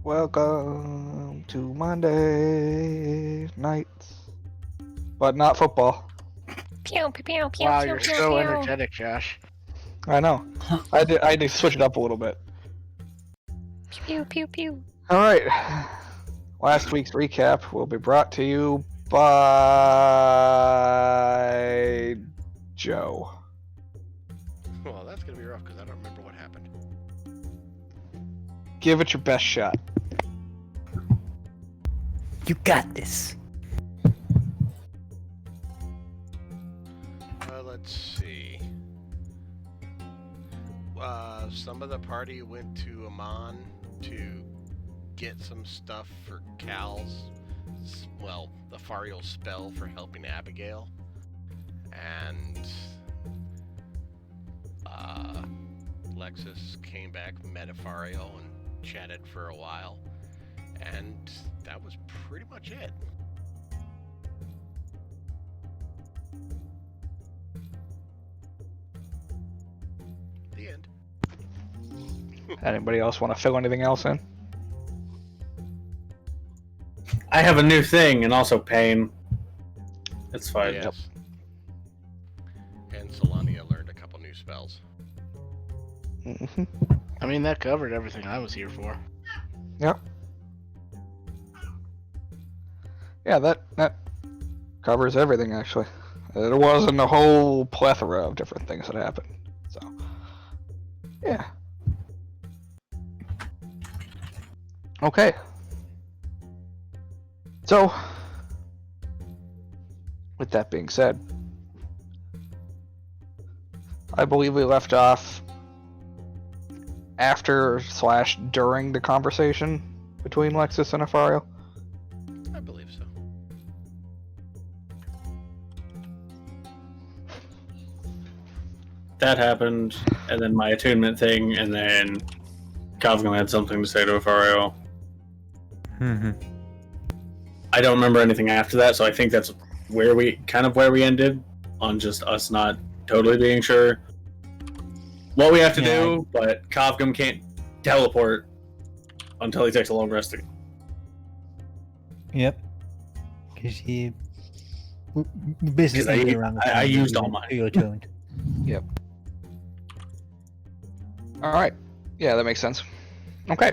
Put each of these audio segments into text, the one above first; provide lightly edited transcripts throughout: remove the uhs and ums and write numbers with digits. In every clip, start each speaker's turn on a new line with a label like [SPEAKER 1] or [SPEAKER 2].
[SPEAKER 1] Welcome to Monday nights, but not football.
[SPEAKER 2] Pew, pew, pew, pew,
[SPEAKER 3] Wow,
[SPEAKER 2] pew,
[SPEAKER 3] you're
[SPEAKER 2] pew,
[SPEAKER 3] so
[SPEAKER 2] pew.
[SPEAKER 3] energetic, Josh.
[SPEAKER 1] I know. I had to switch it up a little bit.
[SPEAKER 2] Pew, pew, pew.
[SPEAKER 1] All right. Last week's recap will be brought to you by Joe.
[SPEAKER 4] Well, that's gonna be rough because I don't remember what happened.
[SPEAKER 1] Give it your best shot.
[SPEAKER 5] You got this.
[SPEAKER 4] Let's see. Some of the party went to Amman to get some stuff for Cal's, well, the Fariel spell for helping Abigail. And Lexus came back, met Fariel, and chatted for a while. And that was pretty much it. The end.
[SPEAKER 1] Anybody else want to fill anything else in?
[SPEAKER 6] I have a new thing and also pain. It's fine.
[SPEAKER 4] Yes. And Solania learned a couple new spells.
[SPEAKER 1] Mm-hmm.
[SPEAKER 3] I mean, that covered everything I was here for.
[SPEAKER 1] Yep. Yeah, that covers everything, actually. There wasn't a whole plethora of different things that happened. So, yeah. Okay. So, with that being said, I believe we left off after/during the conversation between Lexus and Afario.
[SPEAKER 4] I believe so.
[SPEAKER 6] That happened, and then my attunement thing, and then Kavgam had something to say to Afario.
[SPEAKER 5] Mm-hmm.
[SPEAKER 6] I don't remember anything after that, so I think that's where we ended, on just us not totally being sure what we have to do, but Kavgam can't teleport until he takes a long rest.
[SPEAKER 5] Yep. Because he basically around the time
[SPEAKER 6] I used all mine.
[SPEAKER 5] you're tuned.
[SPEAKER 1] Yep. Alright. Yeah, that makes sense. Okay.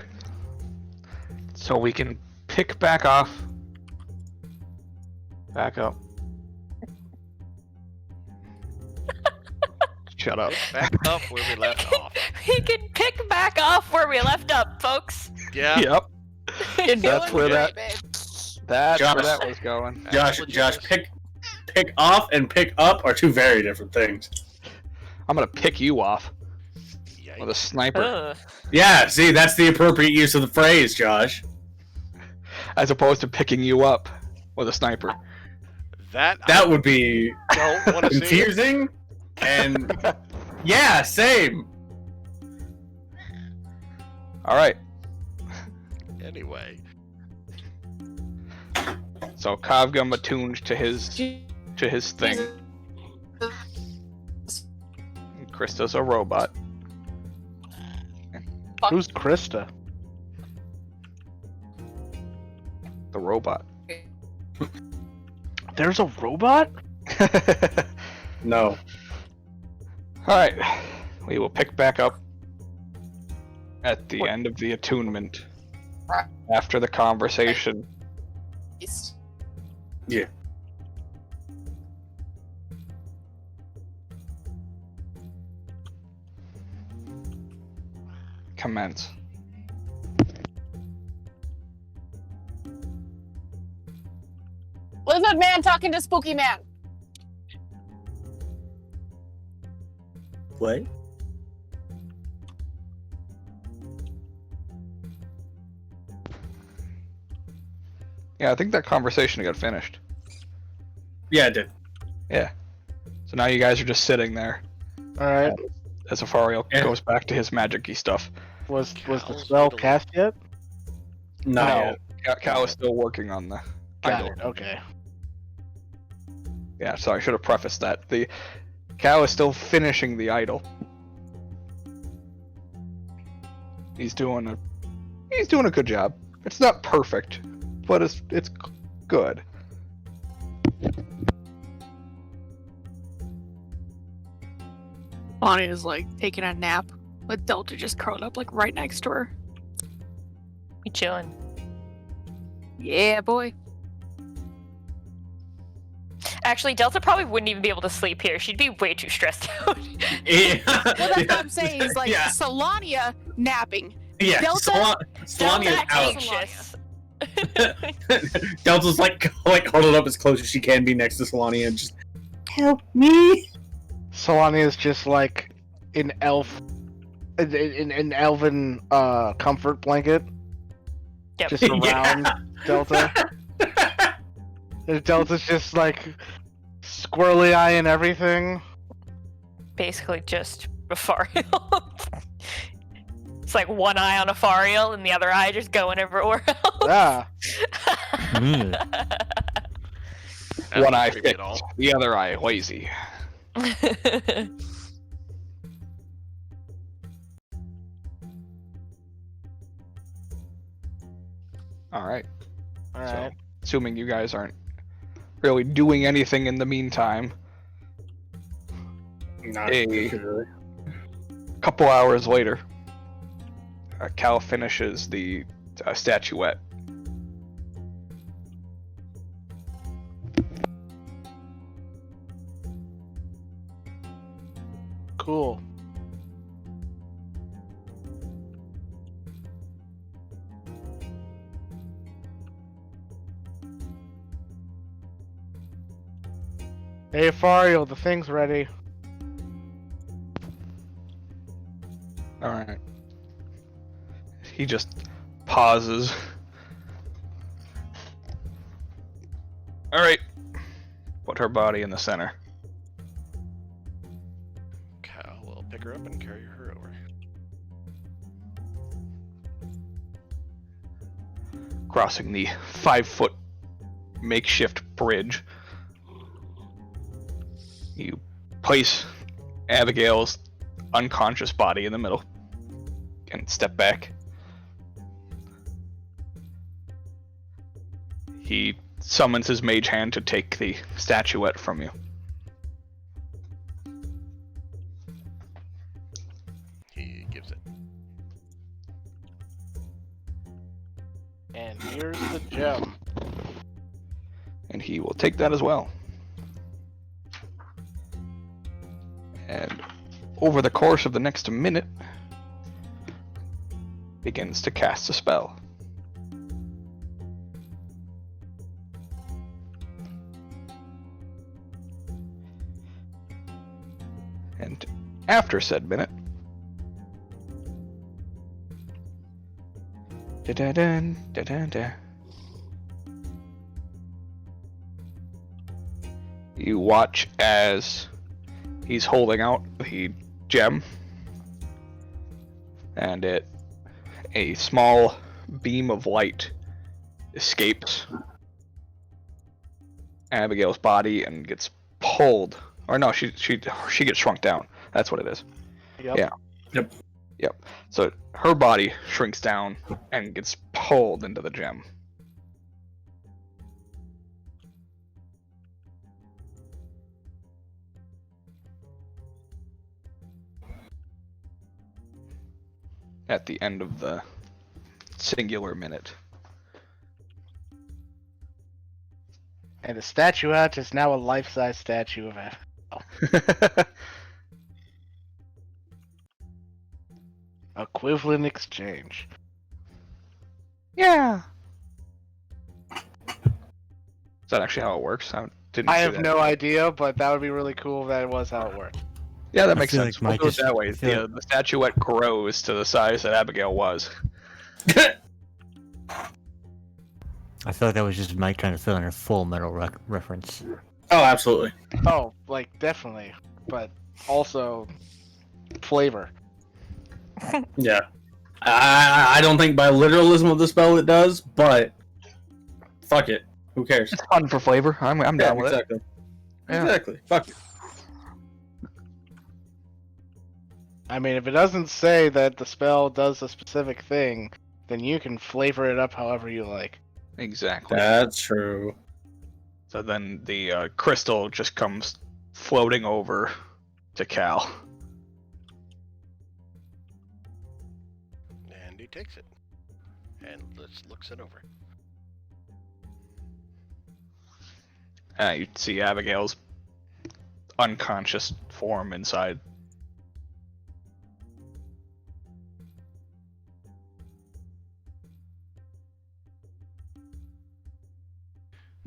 [SPEAKER 1] So we can pick back off. Back up. Shut up.
[SPEAKER 4] Back up where we left off.
[SPEAKER 2] We can pick back off where we left up, folks.
[SPEAKER 4] Yeah.
[SPEAKER 1] Yep.
[SPEAKER 2] You're
[SPEAKER 1] That's
[SPEAKER 2] doing
[SPEAKER 1] where
[SPEAKER 2] great,
[SPEAKER 1] that-
[SPEAKER 2] babe.
[SPEAKER 1] That's
[SPEAKER 6] Josh.
[SPEAKER 1] where that was going.
[SPEAKER 6] Josh, pick off and pick up are two very different things.
[SPEAKER 1] I'm gonna pick you off
[SPEAKER 4] Yikes.
[SPEAKER 1] with a sniper.
[SPEAKER 2] Ugh.
[SPEAKER 6] Yeah, see, that's the appropriate use of the phrase, Josh.
[SPEAKER 1] As opposed to picking you up with a sniper.
[SPEAKER 6] That would be
[SPEAKER 4] I don't want to see.
[SPEAKER 6] confusing, and yeah, same.
[SPEAKER 1] Alright.
[SPEAKER 4] Anyway.
[SPEAKER 1] So Kavgam attuned to his thing. Krista's a robot.
[SPEAKER 3] Who's Krista?
[SPEAKER 1] The robot.
[SPEAKER 3] There's a robot?
[SPEAKER 6] No.
[SPEAKER 1] Alright. We will pick back up at the end of the attunement. After the conversation.
[SPEAKER 6] Yeah.
[SPEAKER 1] Commence.
[SPEAKER 7] Lizard man talking to spooky man.
[SPEAKER 6] What?
[SPEAKER 1] Yeah, I think that conversation got finished.
[SPEAKER 6] Yeah, it did.
[SPEAKER 1] Yeah. So now you guys are just sitting there
[SPEAKER 3] Alright.
[SPEAKER 1] as Afario
[SPEAKER 6] Yeah.
[SPEAKER 1] goes back to his magic-y stuff.
[SPEAKER 3] Was the
[SPEAKER 4] Cows
[SPEAKER 3] spell
[SPEAKER 4] little-
[SPEAKER 3] cast yet?
[SPEAKER 6] No.
[SPEAKER 1] Cal is still working on the
[SPEAKER 3] Got
[SPEAKER 1] idol.
[SPEAKER 3] it. Okay.
[SPEAKER 1] Yeah, sorry, I should have prefaced that. The Cal is still finishing the idol. He's doing He's doing a good job. It's not perfect, but it's good.
[SPEAKER 8] Bonnie is like taking a nap with Delta just curled up like right next to her.
[SPEAKER 2] We chilling.
[SPEAKER 8] Yeah, boy.
[SPEAKER 2] Actually, Delta probably wouldn't even be able to sleep here. She'd be way too stressed out.
[SPEAKER 6] Yeah.
[SPEAKER 8] Well, that's what I'm saying. Is like
[SPEAKER 6] Yeah.
[SPEAKER 8] Solania napping.
[SPEAKER 6] Yeah.
[SPEAKER 8] Delta-
[SPEAKER 6] Solania's
[SPEAKER 2] Delta
[SPEAKER 6] out.
[SPEAKER 2] anxious.
[SPEAKER 6] Delta's like huddled up as close as she can be next to Solania and just help me.
[SPEAKER 3] Solania is just like an an elven comfort blanket
[SPEAKER 2] Yep.
[SPEAKER 3] just around Delta. And Delta's just like squirrely eye and everything.
[SPEAKER 2] Basically just Fariel. It's like one eye on a Fariel and the other eye just going everywhere else.
[SPEAKER 3] Yeah.
[SPEAKER 5] Mm.
[SPEAKER 4] That's
[SPEAKER 1] One
[SPEAKER 4] not
[SPEAKER 1] eye
[SPEAKER 4] creepy
[SPEAKER 1] fixed,
[SPEAKER 4] at all.
[SPEAKER 1] the other eye lazy. All right.
[SPEAKER 3] Alright.
[SPEAKER 1] Assuming you guys aren't really doing anything in the meantime,
[SPEAKER 6] Not
[SPEAKER 1] Hey.
[SPEAKER 6] particularly.
[SPEAKER 1] couple hours later, Cal finishes the statuette.
[SPEAKER 3] Cool. Hey, Fario, the thing's ready.
[SPEAKER 1] All right. He just pauses. All right. Put her body in the center.
[SPEAKER 4] Cal will pick her up and carry her over.
[SPEAKER 1] Crossing the 5-foot makeshift bridge, you place Abigail's unconscious body in the middle and step back. He summons his mage hand to take the statuette from you.
[SPEAKER 4] He gives it.
[SPEAKER 3] And here's the gem.
[SPEAKER 1] And he will take that as well. And over the course of the next minute, begins to cast a spell. And after said minute, da-da-dun, da-da-da, you watch as he's holding out the gem, and a small beam of light escapes Abigail's body and gets pulled. Or no, she gets shrunk down. That's what it is.
[SPEAKER 3] Yep.
[SPEAKER 1] Yeah. Yep. So her body shrinks down and gets pulled into the gem. At the end of the singular minute.
[SPEAKER 3] And the statuette is now a life-size statue of it. Equivalent exchange.
[SPEAKER 1] Yeah. Is that actually how it works? Didn't
[SPEAKER 3] I
[SPEAKER 1] see
[SPEAKER 3] have
[SPEAKER 1] that.
[SPEAKER 3] no idea, but that would be really cool if that was how it worked.
[SPEAKER 1] Yeah, that
[SPEAKER 5] I
[SPEAKER 1] makes
[SPEAKER 5] feel
[SPEAKER 1] sense.
[SPEAKER 5] like
[SPEAKER 1] We'll
[SPEAKER 5] Mike
[SPEAKER 1] do it
[SPEAKER 5] is-
[SPEAKER 1] that way.
[SPEAKER 5] I feel
[SPEAKER 1] The statuette grows to the size that Abigail was.
[SPEAKER 5] I feel like that was just Mike trying to fill in a Full Metal reference.
[SPEAKER 6] Oh, absolutely.
[SPEAKER 3] Oh, like, definitely. But also, flavor.
[SPEAKER 6] Yeah. I don't think by literalism of the spell it does, but fuck it. Who cares?
[SPEAKER 1] It's fun for flavor. I'm down with
[SPEAKER 6] exactly.
[SPEAKER 1] Yeah.
[SPEAKER 6] Exactly. Fuck it.
[SPEAKER 3] I mean, if it doesn't say that the spell does a specific thing, then you can flavor it up however you like.
[SPEAKER 1] Exactly.
[SPEAKER 6] That's true.
[SPEAKER 1] So then the crystal just comes floating over to Cal.
[SPEAKER 4] And he takes it. And looks it over.
[SPEAKER 1] You see Abigail's unconscious form inside.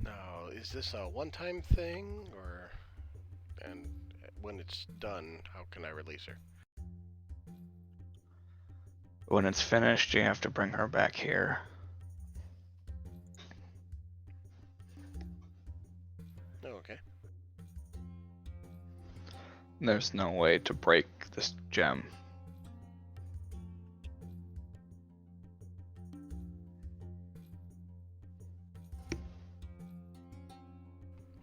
[SPEAKER 4] Now, is this a one-time thing, or... And when it's done, how can I release her?
[SPEAKER 1] When it's finished, you have to bring her back here.
[SPEAKER 4] Oh, okay.
[SPEAKER 1] There's no way to break this gem.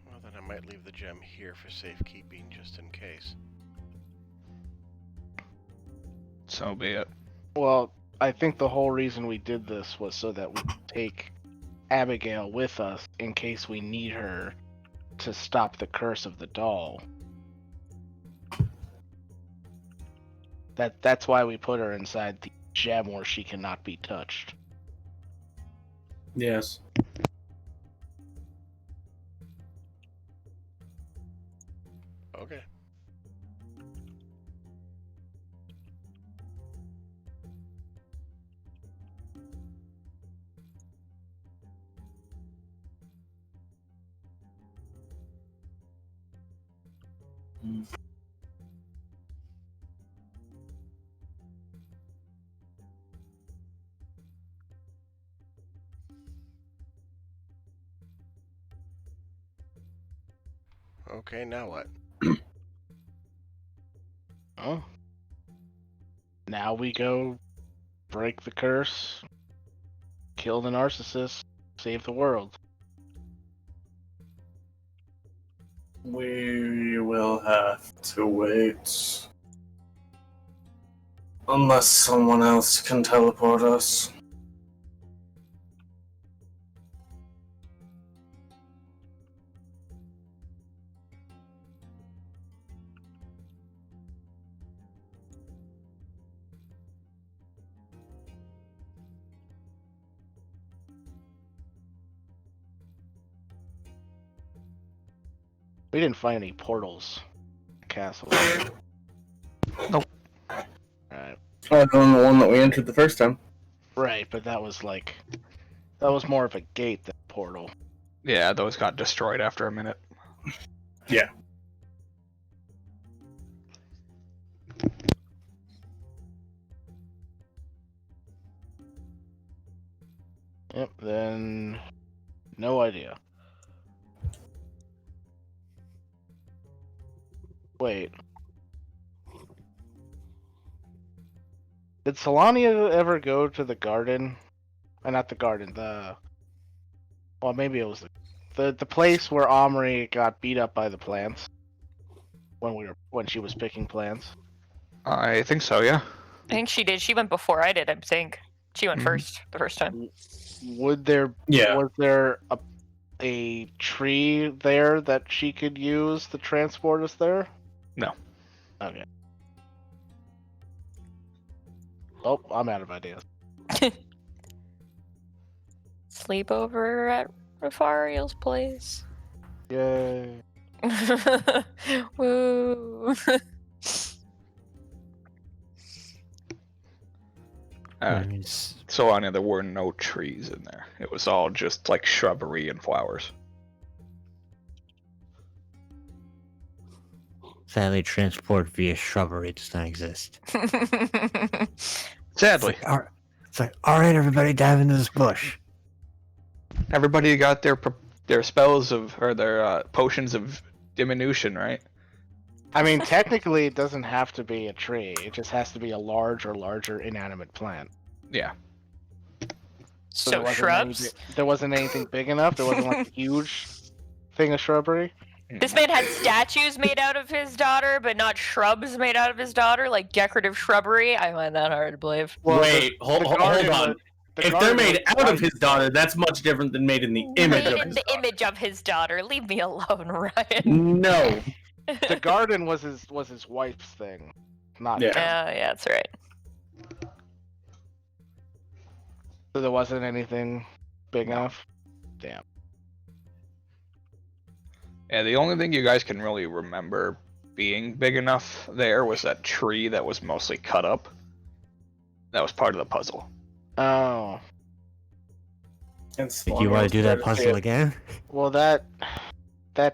[SPEAKER 4] Well, then I might leave the gem here for safekeeping, just in case.
[SPEAKER 1] So be it.
[SPEAKER 3] Well, I think the whole reason we did this was so that we could take Abigail with us in case we need her to stop the curse of the doll. That's why we put her inside the gem where she cannot be touched.
[SPEAKER 6] Yes.
[SPEAKER 4] Okay. Okay, now what?
[SPEAKER 3] Oh. Now we go break the curse, kill the narcissist, save the world.
[SPEAKER 6] We will have to wait. Unless someone else can teleport us.
[SPEAKER 3] We didn't find any portals in the castle.
[SPEAKER 1] Nope.
[SPEAKER 3] Right.
[SPEAKER 6] Other than the one that we entered the first time.
[SPEAKER 3] Right, but that was more of a gate than a portal.
[SPEAKER 1] Yeah, those got destroyed after a minute.
[SPEAKER 6] Yeah.
[SPEAKER 3] Yep, then no idea. Wait. Did Solania ever go to the garden? Not the garden, well, maybe it was the place where Omri got beat up by the plants when she was picking plants.
[SPEAKER 1] I think so, yeah.
[SPEAKER 2] I think she did. She went before I did, I think. She went
[SPEAKER 1] Mhm.
[SPEAKER 2] first the first time.
[SPEAKER 3] Was there a tree there that she could use to transport us there?
[SPEAKER 1] No.
[SPEAKER 3] Okay. Oh, I'm out of ideas.
[SPEAKER 2] Sleepover at Rafariel's place.
[SPEAKER 3] Yay.
[SPEAKER 2] Woo.
[SPEAKER 1] Solania, there were no trees in there. It was all just like shrubbery and flowers.
[SPEAKER 5] Sadly, transport via shrubbery does not exist.
[SPEAKER 1] Sadly,
[SPEAKER 5] It's like, all right, everybody, dive into this bush.
[SPEAKER 1] everybody got their spells or their potions of diminution, right?
[SPEAKER 3] I mean, technically, it doesn't have to be a tree. It just has to be a large or larger inanimate plant.
[SPEAKER 1] Yeah.
[SPEAKER 3] So
[SPEAKER 2] So shrubs?
[SPEAKER 3] There wasn't anything big enough. There wasn't like a huge thing of shrubbery.
[SPEAKER 2] This man had statues made out of his daughter, but not shrubs made out of his daughter, like decorative shrubbery. I find that hard to believe.
[SPEAKER 3] Well,
[SPEAKER 6] Wait, hold on. If they're made out of his daughter, that's much different than made in the image
[SPEAKER 2] Made
[SPEAKER 6] of
[SPEAKER 2] in
[SPEAKER 6] his
[SPEAKER 2] the
[SPEAKER 6] daughter.
[SPEAKER 2] image of his daughter. Leave me alone, Ryan.
[SPEAKER 6] No.
[SPEAKER 3] The garden was his wife's thing, not
[SPEAKER 6] Yeah.
[SPEAKER 3] his.
[SPEAKER 2] Yeah, that's right.
[SPEAKER 3] So there wasn't anything big enough. Damn.
[SPEAKER 1] Yeah, the only thing you guys can really remember being big enough there was that tree that was mostly cut up. That was part of the puzzle.
[SPEAKER 3] Oh.
[SPEAKER 5] Think you want to do that puzzle again?
[SPEAKER 3] Well, that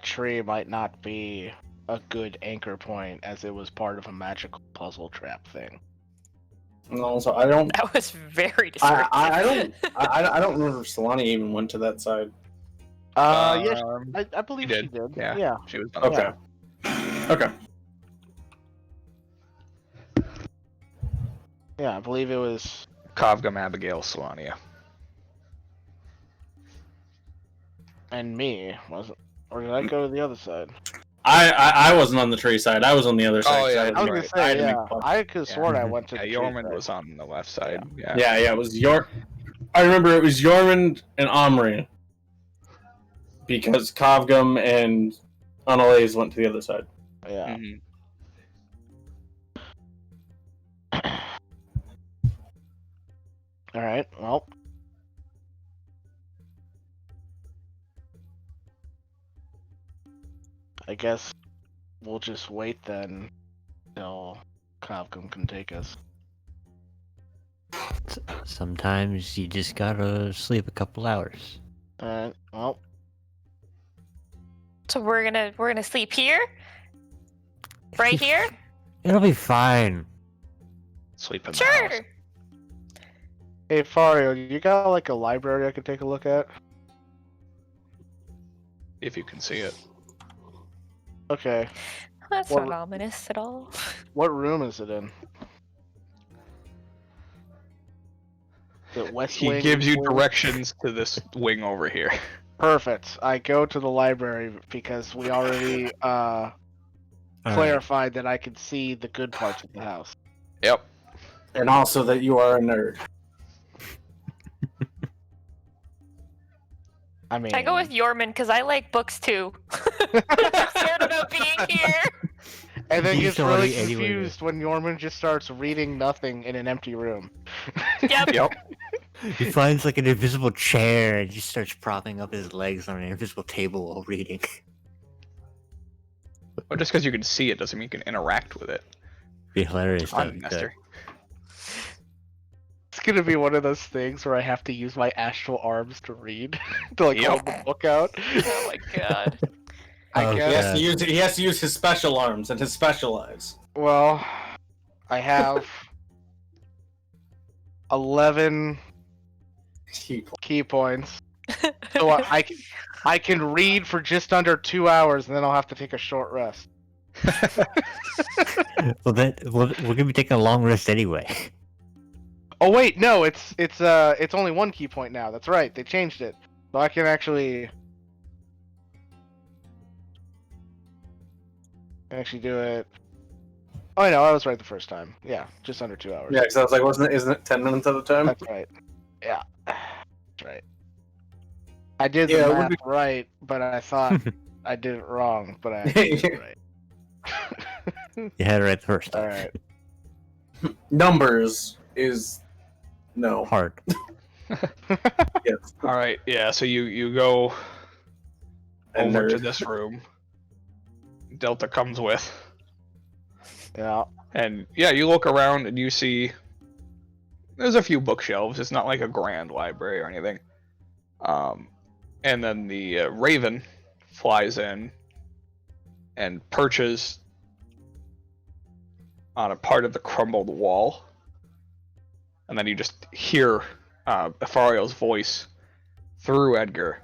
[SPEAKER 3] tree might not be a good anchor point, as it was part of a magical puzzle trap thing.
[SPEAKER 6] And also, I don't.
[SPEAKER 2] That was very descriptive.
[SPEAKER 6] I don't remember if Solani even went to that side.
[SPEAKER 3] Yes, I believe
[SPEAKER 1] she
[SPEAKER 3] she
[SPEAKER 1] did.
[SPEAKER 3] did.
[SPEAKER 1] Yeah. She was on the
[SPEAKER 6] Okay. Okay.
[SPEAKER 3] Yeah, I believe it was.
[SPEAKER 1] Kovgum, Abigail, Solania.
[SPEAKER 3] And me, wasn't? Or did I go to the other side?
[SPEAKER 6] I wasn't on the tree side. I was on the other side.
[SPEAKER 1] Oh, yeah,
[SPEAKER 3] I was
[SPEAKER 1] right.
[SPEAKER 3] gonna
[SPEAKER 6] I had
[SPEAKER 3] say,
[SPEAKER 6] to
[SPEAKER 3] yeah.
[SPEAKER 6] make fun.
[SPEAKER 3] I could have sworn I went to
[SPEAKER 1] Yeah,
[SPEAKER 3] the
[SPEAKER 1] Yorman
[SPEAKER 3] tree
[SPEAKER 1] was
[SPEAKER 3] side.
[SPEAKER 1] on the left side. Yeah.
[SPEAKER 6] Yeah, it was I remember it was Yormund and Omri. Because Kovgum and Unalays went to the other side.
[SPEAKER 3] Yeah.
[SPEAKER 1] Mhm.
[SPEAKER 3] All right. Well. I guess we'll just wait then till Kovgum can take us.
[SPEAKER 5] Sometimes you just gotta sleep a couple hours.
[SPEAKER 3] Alright, well,
[SPEAKER 2] So we're gonna sleep here? Right here?
[SPEAKER 5] It'll be fine.
[SPEAKER 1] Sleep in the
[SPEAKER 2] Sure.
[SPEAKER 1] house.
[SPEAKER 3] hey Fario, you got like a library I could take a look at?
[SPEAKER 1] If you can see it.
[SPEAKER 3] Okay,
[SPEAKER 2] That's
[SPEAKER 3] Well-
[SPEAKER 2] not ominous at all.
[SPEAKER 3] what room is it in? The West
[SPEAKER 1] He
[SPEAKER 3] Wing?
[SPEAKER 1] gives you
[SPEAKER 3] wing?
[SPEAKER 1] directions to this wing over here.
[SPEAKER 3] Perfect. I go to the library because we already
[SPEAKER 5] Alright.
[SPEAKER 3] clarified that I could see the good parts of the house.
[SPEAKER 1] Yep.
[SPEAKER 6] And also that you are a nerd.
[SPEAKER 3] I mean,
[SPEAKER 2] I go with Yorman because I like books too. I'm scared about being here.
[SPEAKER 3] and then
[SPEAKER 5] He's
[SPEAKER 3] gets really
[SPEAKER 5] already anywhere.
[SPEAKER 3] confused when Yorman just starts reading nothing in an empty room.
[SPEAKER 2] Yep.
[SPEAKER 1] Yep.
[SPEAKER 5] He finds like an invisible chair and just starts propping up his legs on an invisible table while reading.
[SPEAKER 1] But just because you can see it doesn't mean you can interact with it.
[SPEAKER 5] Be hilarious. though,
[SPEAKER 1] Fun, Nestor.
[SPEAKER 3] It's gonna be one of those things where I have to use my astral arms to read, to like
[SPEAKER 1] Yep.
[SPEAKER 3] hold the book out.
[SPEAKER 2] Oh my god.
[SPEAKER 3] I
[SPEAKER 5] Oh,
[SPEAKER 3] guess.
[SPEAKER 6] He has to use his special arms and his special eyes.
[SPEAKER 3] Well, I have 11 key points, so I can read for just under 2 hours, and then I'll have to take a short rest.
[SPEAKER 5] Well, then we're gonna be taking a long rest anyway.
[SPEAKER 3] Oh wait, no, it's only one key point now. That's right, they changed it, so I can actually do it. Oh, I know, I was right the first time. Yeah, just under 2 hours.
[SPEAKER 6] Yeah, because I was like, isn't it 10 minutes at a time?
[SPEAKER 3] That's right. Yeah, that's right. I did the
[SPEAKER 6] Yeah, it would
[SPEAKER 3] math
[SPEAKER 6] be-
[SPEAKER 3] right, but I thought I did it wrong, but I actually did it right.
[SPEAKER 5] You had it right the first time.
[SPEAKER 3] All right.
[SPEAKER 6] Numbers is no.
[SPEAKER 5] Hard.
[SPEAKER 6] Yes.
[SPEAKER 1] All right. Yeah. So you go
[SPEAKER 6] And
[SPEAKER 1] over to
[SPEAKER 6] nerd.
[SPEAKER 1] this room. Delta comes with,
[SPEAKER 3] Yeah.
[SPEAKER 1] and yeah, you look around and you see there's a few bookshelves. It's not like a grand library or anything. And then the raven flies in and perches on a part of the crumbled wall, and then you just hear Afario's voice through Edgar,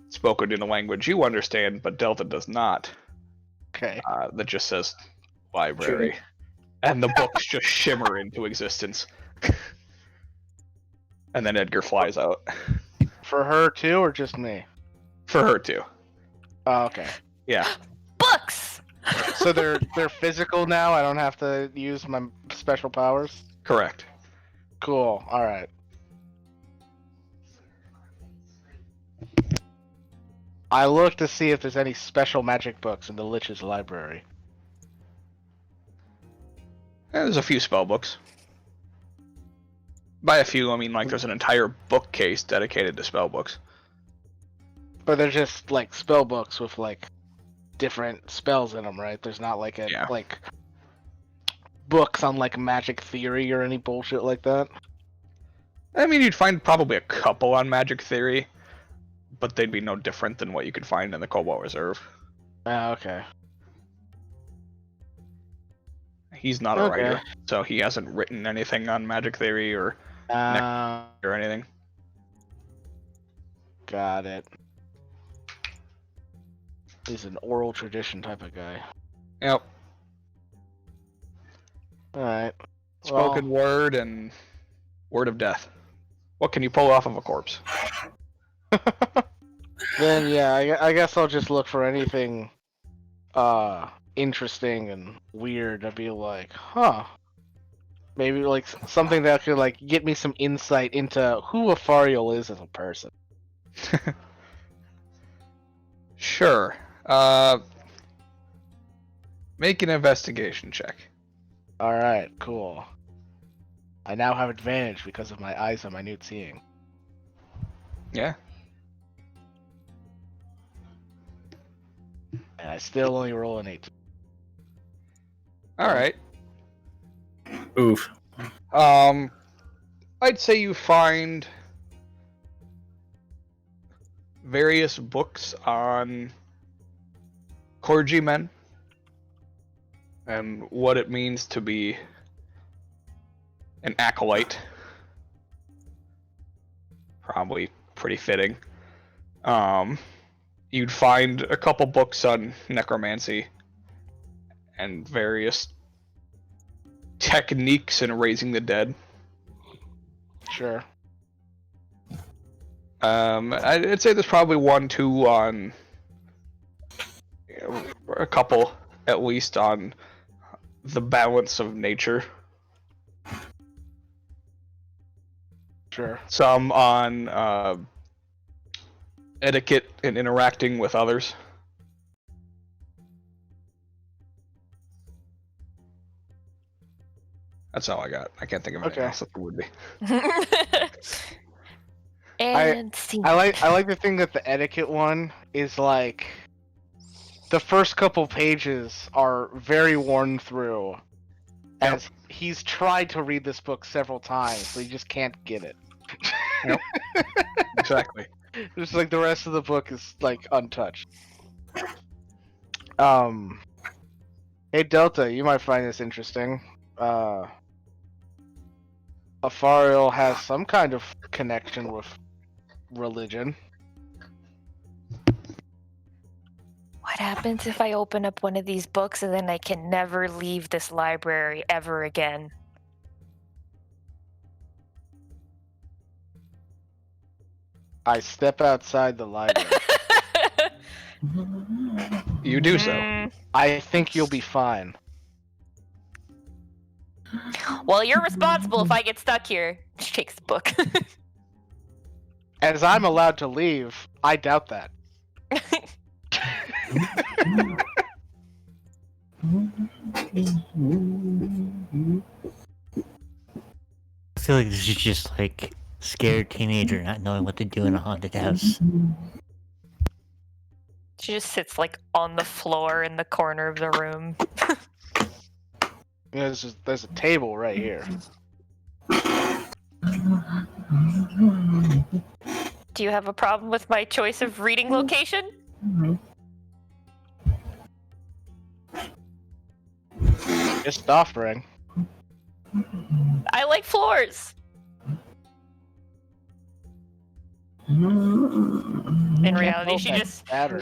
[SPEAKER 1] spoken in a language you understand, but Delta does not.
[SPEAKER 3] Okay.
[SPEAKER 1] That just says library, and the books just shimmer into existence. And then Edgar flies out.
[SPEAKER 3] For her too, or just me?
[SPEAKER 1] For her too.
[SPEAKER 3] Oh, okay.
[SPEAKER 1] Yeah.
[SPEAKER 2] Books!
[SPEAKER 3] So they're physical now. I don't have to use my special powers.
[SPEAKER 1] Correct.
[SPEAKER 3] Cool. All right. I look to see if there's any special magic books in the Lich's library.
[SPEAKER 1] There's a few spell books. By a few, I mean like there's an entire bookcase dedicated to spell books.
[SPEAKER 3] But they're just like spell books with like different spells in them, right? There's not like like books on like magic theory or any bullshit like that.
[SPEAKER 1] I mean, you'd find probably a couple on magic theory, but they'd be no different than what you could find in the Cobalt Reserve.
[SPEAKER 3] Okay.
[SPEAKER 1] He's not a writer, so he hasn't written anything on magic theory or anything.
[SPEAKER 3] Got it. He's an oral tradition type of guy.
[SPEAKER 1] Yep.
[SPEAKER 3] Alright.
[SPEAKER 1] Spoken word and word of death. What can you pull off of a corpse?
[SPEAKER 3] Then yeah, I guess I'll just look for anything interesting and weird. I'd be like, huh. Maybe like something that could like get me some insight into who Afariel is as a person.
[SPEAKER 1] Sure. Make an investigation check.
[SPEAKER 3] Alright, cool. I now have advantage because of my eyes and minute seeing.
[SPEAKER 1] Yeah.
[SPEAKER 3] And I still only roll an 8.
[SPEAKER 1] Alright.
[SPEAKER 6] Oof.
[SPEAKER 1] I'd say you find various books on clergymen and what it means to be an acolyte. Probably pretty fitting. You'd find a couple books on necromancy and various techniques in raising the dead.
[SPEAKER 3] Sure.
[SPEAKER 1] I'd say there's probably 1-2 on, a couple at least on the balance of nature.
[SPEAKER 3] Sure.
[SPEAKER 1] Some on etiquette and interacting with others. That's all I got. I can't think of anything else that there would be.
[SPEAKER 2] And scene.
[SPEAKER 3] I like the thing that the etiquette one is like the first couple pages are very worn through. As he's tried to read this book several times, but he just can't get it.
[SPEAKER 1] Yep. Exactly.
[SPEAKER 3] Just like the rest of the book is like untouched. Hey Delta, you might find this interesting. Afariel has some kind of connection with religion.
[SPEAKER 2] What happens if I open up one of these books and then I can never leave this library ever again?
[SPEAKER 3] I step outside the library.
[SPEAKER 1] You do so.
[SPEAKER 3] I think you'll be fine.
[SPEAKER 2] Well, you're responsible if I get stuck here. She takes the book.
[SPEAKER 3] As I'm allowed to leave, I doubt that.
[SPEAKER 5] I feel like this is just like scared teenager not knowing what to do in a haunted house.
[SPEAKER 2] She just sits like on the floor in the corner of the room.
[SPEAKER 3] There's a table right here.
[SPEAKER 2] Do you have a problem with my choice of reading location?
[SPEAKER 3] Just offering.
[SPEAKER 2] I like floors. In reality, she just in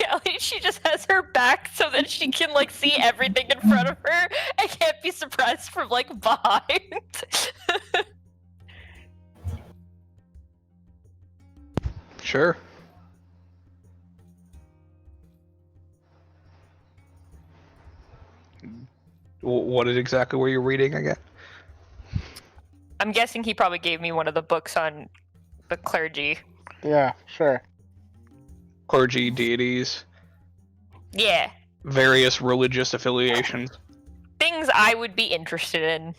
[SPEAKER 2] reality she just has her back so that she can like see everything in front of her and can't be surprised from like behind.
[SPEAKER 1] Sure. What is exactly where you're reading again?
[SPEAKER 2] I'm guessing he probably gave me one of the books on the clergy.
[SPEAKER 3] Yeah, sure.
[SPEAKER 1] Clergy, deities,
[SPEAKER 2] Yeah.
[SPEAKER 1] various religious affiliations.
[SPEAKER 2] Things I would be interested in.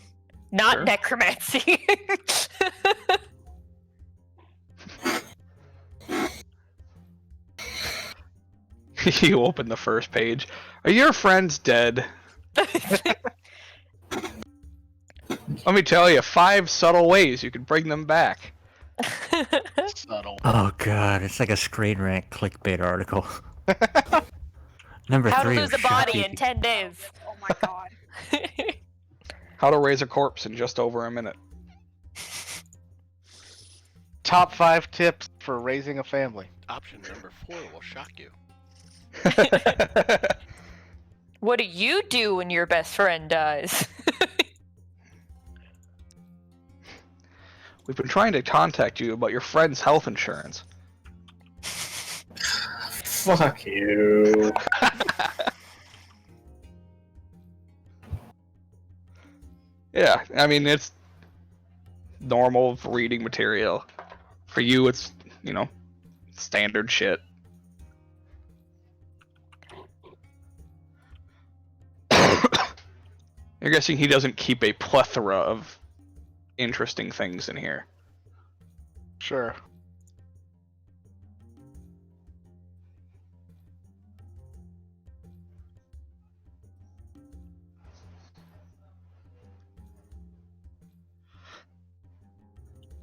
[SPEAKER 2] Not
[SPEAKER 1] Sure.
[SPEAKER 2] necromancy.
[SPEAKER 1] You open the first page. Are your friends dead? Let me tell you 5 subtle ways you can bring them back.
[SPEAKER 3] Subtle.
[SPEAKER 5] Oh god, it's like a screen rant clickbait article. Number
[SPEAKER 2] How to
[SPEAKER 5] 3
[SPEAKER 2] lose
[SPEAKER 5] of
[SPEAKER 2] a body
[SPEAKER 5] shocking.
[SPEAKER 2] in 10 days.
[SPEAKER 7] Oh my god.
[SPEAKER 1] How to raise a corpse in just over a minute.
[SPEAKER 3] Top 5 tips for raising a family.
[SPEAKER 4] Option number 4 will shock you.
[SPEAKER 2] What do you do when your best friend dies?
[SPEAKER 1] We've been trying to contact you about your friend's health insurance.
[SPEAKER 6] Fuck you.
[SPEAKER 1] Yeah, I mean, it's normal reading material. For you, it's, you know, standard shit. You're guessing he doesn't keep a plethora of interesting things in here.
[SPEAKER 3] Sure.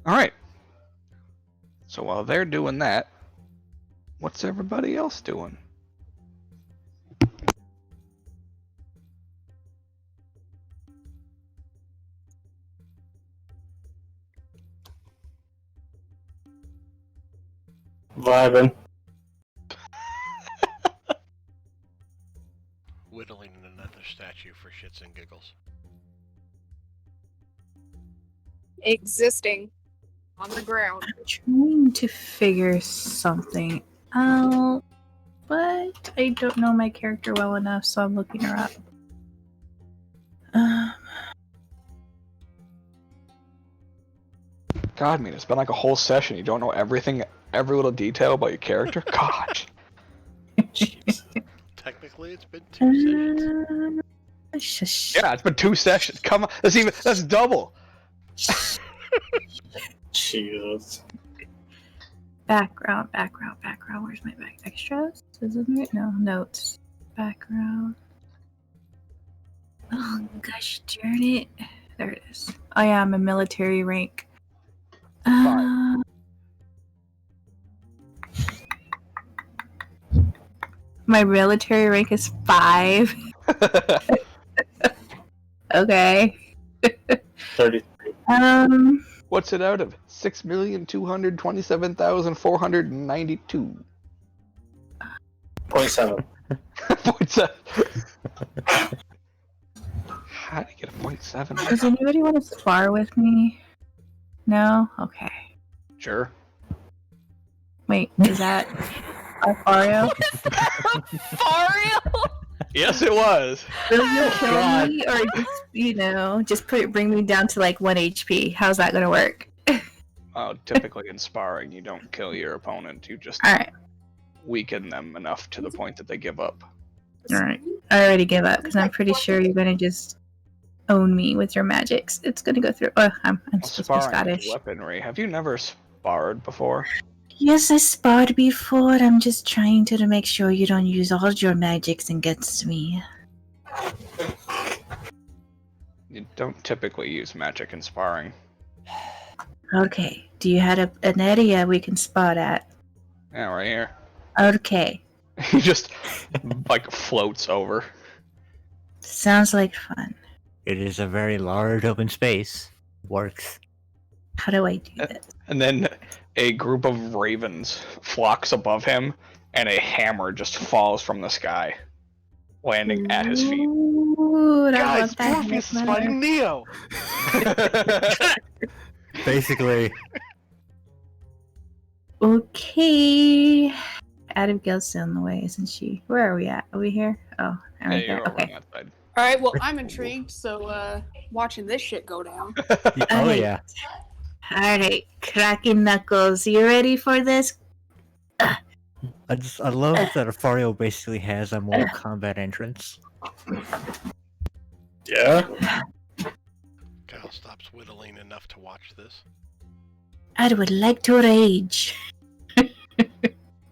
[SPEAKER 1] Alright. So while they're doing that, what's everybody else doing?
[SPEAKER 6] Vibing.
[SPEAKER 4] Whittling another statue for shits and giggles.
[SPEAKER 7] Existing on the ground.
[SPEAKER 9] Trying to figure something out, but I don't know my character well enough, so I'm looking her up.
[SPEAKER 1] God, I mean, it's been like a whole session. You don't know everything, every little detail about your character? God.
[SPEAKER 4] Technically, it's been 2 sessions.
[SPEAKER 9] Shush.
[SPEAKER 1] Yeah, it's been 2 sessions. Come on, that's double.
[SPEAKER 6] Jesus.
[SPEAKER 9] Background. Where's my back? Extras? Isn't it? No, notes. Background. Oh, gosh darn it. There it is. Oh, yeah, I'm a military rank. My military rank is 5. Okay.
[SPEAKER 6] 33.
[SPEAKER 1] What's it out of? 6,227,492.
[SPEAKER 6] 0.7.
[SPEAKER 1] 0.7. How did I get a 0.7?
[SPEAKER 9] Does anybody want to spar with me? No? Okay.
[SPEAKER 1] Sure.
[SPEAKER 9] Wait, is that Alfario?
[SPEAKER 2] Fario?
[SPEAKER 1] Yes, it was.
[SPEAKER 9] Will you kill me, or just, bring me down to like 1 HP? How's that gonna work?
[SPEAKER 1] Typically in sparring, you don't kill your opponent. You just
[SPEAKER 9] Alright,
[SPEAKER 1] weaken them enough to the point that they give up.
[SPEAKER 9] alright. I already give up, because I'm pretty sure you're gonna just own me with your magics. It's gonna go through. Oh, I'm supposed to be
[SPEAKER 1] Sparring
[SPEAKER 9] Scottish.
[SPEAKER 1] is weaponry. Have you never sparred before?
[SPEAKER 9] Yes, I sparred before. I'm just trying to make sure you don't use all your magics against me.
[SPEAKER 1] You don't typically use magic in sparring.
[SPEAKER 9] Okay. Do you have an area we can spot at?
[SPEAKER 1] Yeah, right here.
[SPEAKER 9] Okay.
[SPEAKER 1] He just like floats over.
[SPEAKER 9] Sounds like fun.
[SPEAKER 5] It is a very large open space. Works.
[SPEAKER 9] How do I do that?
[SPEAKER 1] And then a group of ravens flocks above him, and a hammer just falls from the sky, landing at his feet.
[SPEAKER 9] Ooh,
[SPEAKER 3] Guys, Morpheus is fighting Neo!
[SPEAKER 5] Basically.
[SPEAKER 9] Okay. Abigail's still in the way, isn't she? Where are we at? Are we here? Oh, there we
[SPEAKER 1] Yeah,
[SPEAKER 9] go.
[SPEAKER 1] you're over on
[SPEAKER 9] Okay.
[SPEAKER 1] that side.
[SPEAKER 7] Alright, well, I'm intrigued, so, watching this shit go down.
[SPEAKER 5] Oh
[SPEAKER 9] Alright.
[SPEAKER 5] yeah.
[SPEAKER 9] Alright, cracking knuckles. You ready for this?
[SPEAKER 5] I love that Afario basically has a Mortal Kombat entrance.
[SPEAKER 6] Yeah.
[SPEAKER 4] Kyle stops whittling enough to watch this.
[SPEAKER 9] I would like to rage.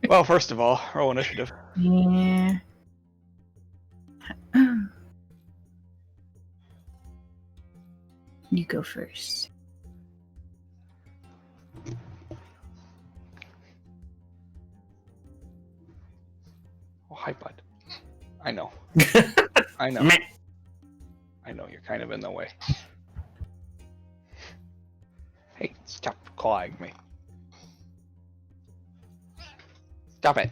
[SPEAKER 1] Well, first of all, roll initiative.
[SPEAKER 9] Yeah. You go first.
[SPEAKER 1] Oh, hi, bud. I know. I know.
[SPEAKER 6] Meh.
[SPEAKER 1] I know, you're kind of in the way. Hey, stop clawing me. Stop it.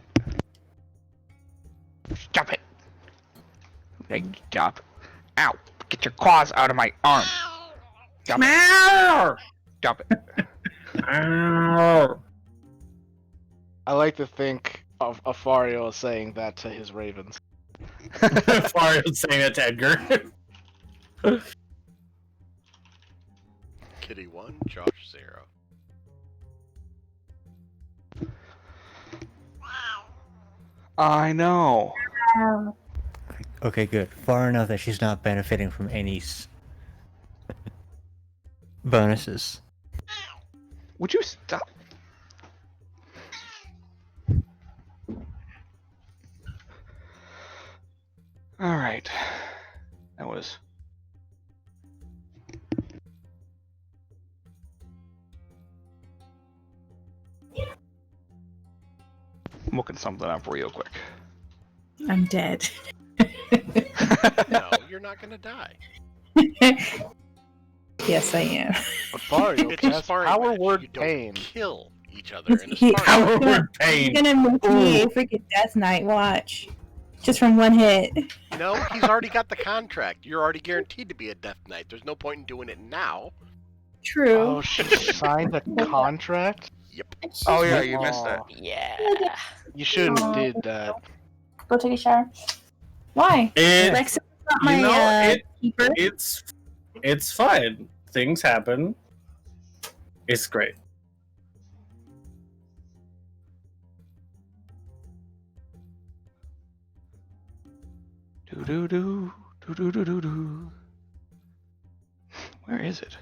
[SPEAKER 1] Stop it. Hey, stop. Ow. Get your claws out of my arm. Stop it. Stop it.
[SPEAKER 3] I like to think of Afario saying that to his ravens.
[SPEAKER 6] Fario's saying that to Edgar.
[SPEAKER 4] Kitty 1, Josh 0.
[SPEAKER 1] I know.
[SPEAKER 5] Okay, good. Far enough that she's not benefiting from any bonuses.
[SPEAKER 1] Would you stop? Alright. That was... I'm looking something up real quick.
[SPEAKER 9] I'm dead.
[SPEAKER 4] No, you're not gonna die.
[SPEAKER 9] Yes, I am.
[SPEAKER 3] Afario
[SPEAKER 4] It's a
[SPEAKER 3] casts
[SPEAKER 4] sparring
[SPEAKER 3] power
[SPEAKER 4] match.
[SPEAKER 3] word
[SPEAKER 4] You don't
[SPEAKER 3] pain.
[SPEAKER 4] kill each other in a
[SPEAKER 9] He-
[SPEAKER 4] sparring
[SPEAKER 6] Power
[SPEAKER 4] match.
[SPEAKER 6] word
[SPEAKER 9] He's
[SPEAKER 6] pain.
[SPEAKER 9] gonna make me a freaking death knight. Watch, just from one hit.
[SPEAKER 4] No, he's already got the contract. You're already guaranteed to be a Death Knight. There's no point in doing it now.
[SPEAKER 9] True.
[SPEAKER 3] Oh, she signed a contract?
[SPEAKER 4] Yep.
[SPEAKER 1] Oh yeah, you missed that.
[SPEAKER 2] Yeah.
[SPEAKER 3] You shouldn't have did that.
[SPEAKER 9] Go take a shower. Why?
[SPEAKER 6] It,
[SPEAKER 9] Lex is not my
[SPEAKER 6] you know,
[SPEAKER 9] keeper.
[SPEAKER 6] it's fine. Things happen. It's great.
[SPEAKER 1] Do do do do do do do do. Where is it?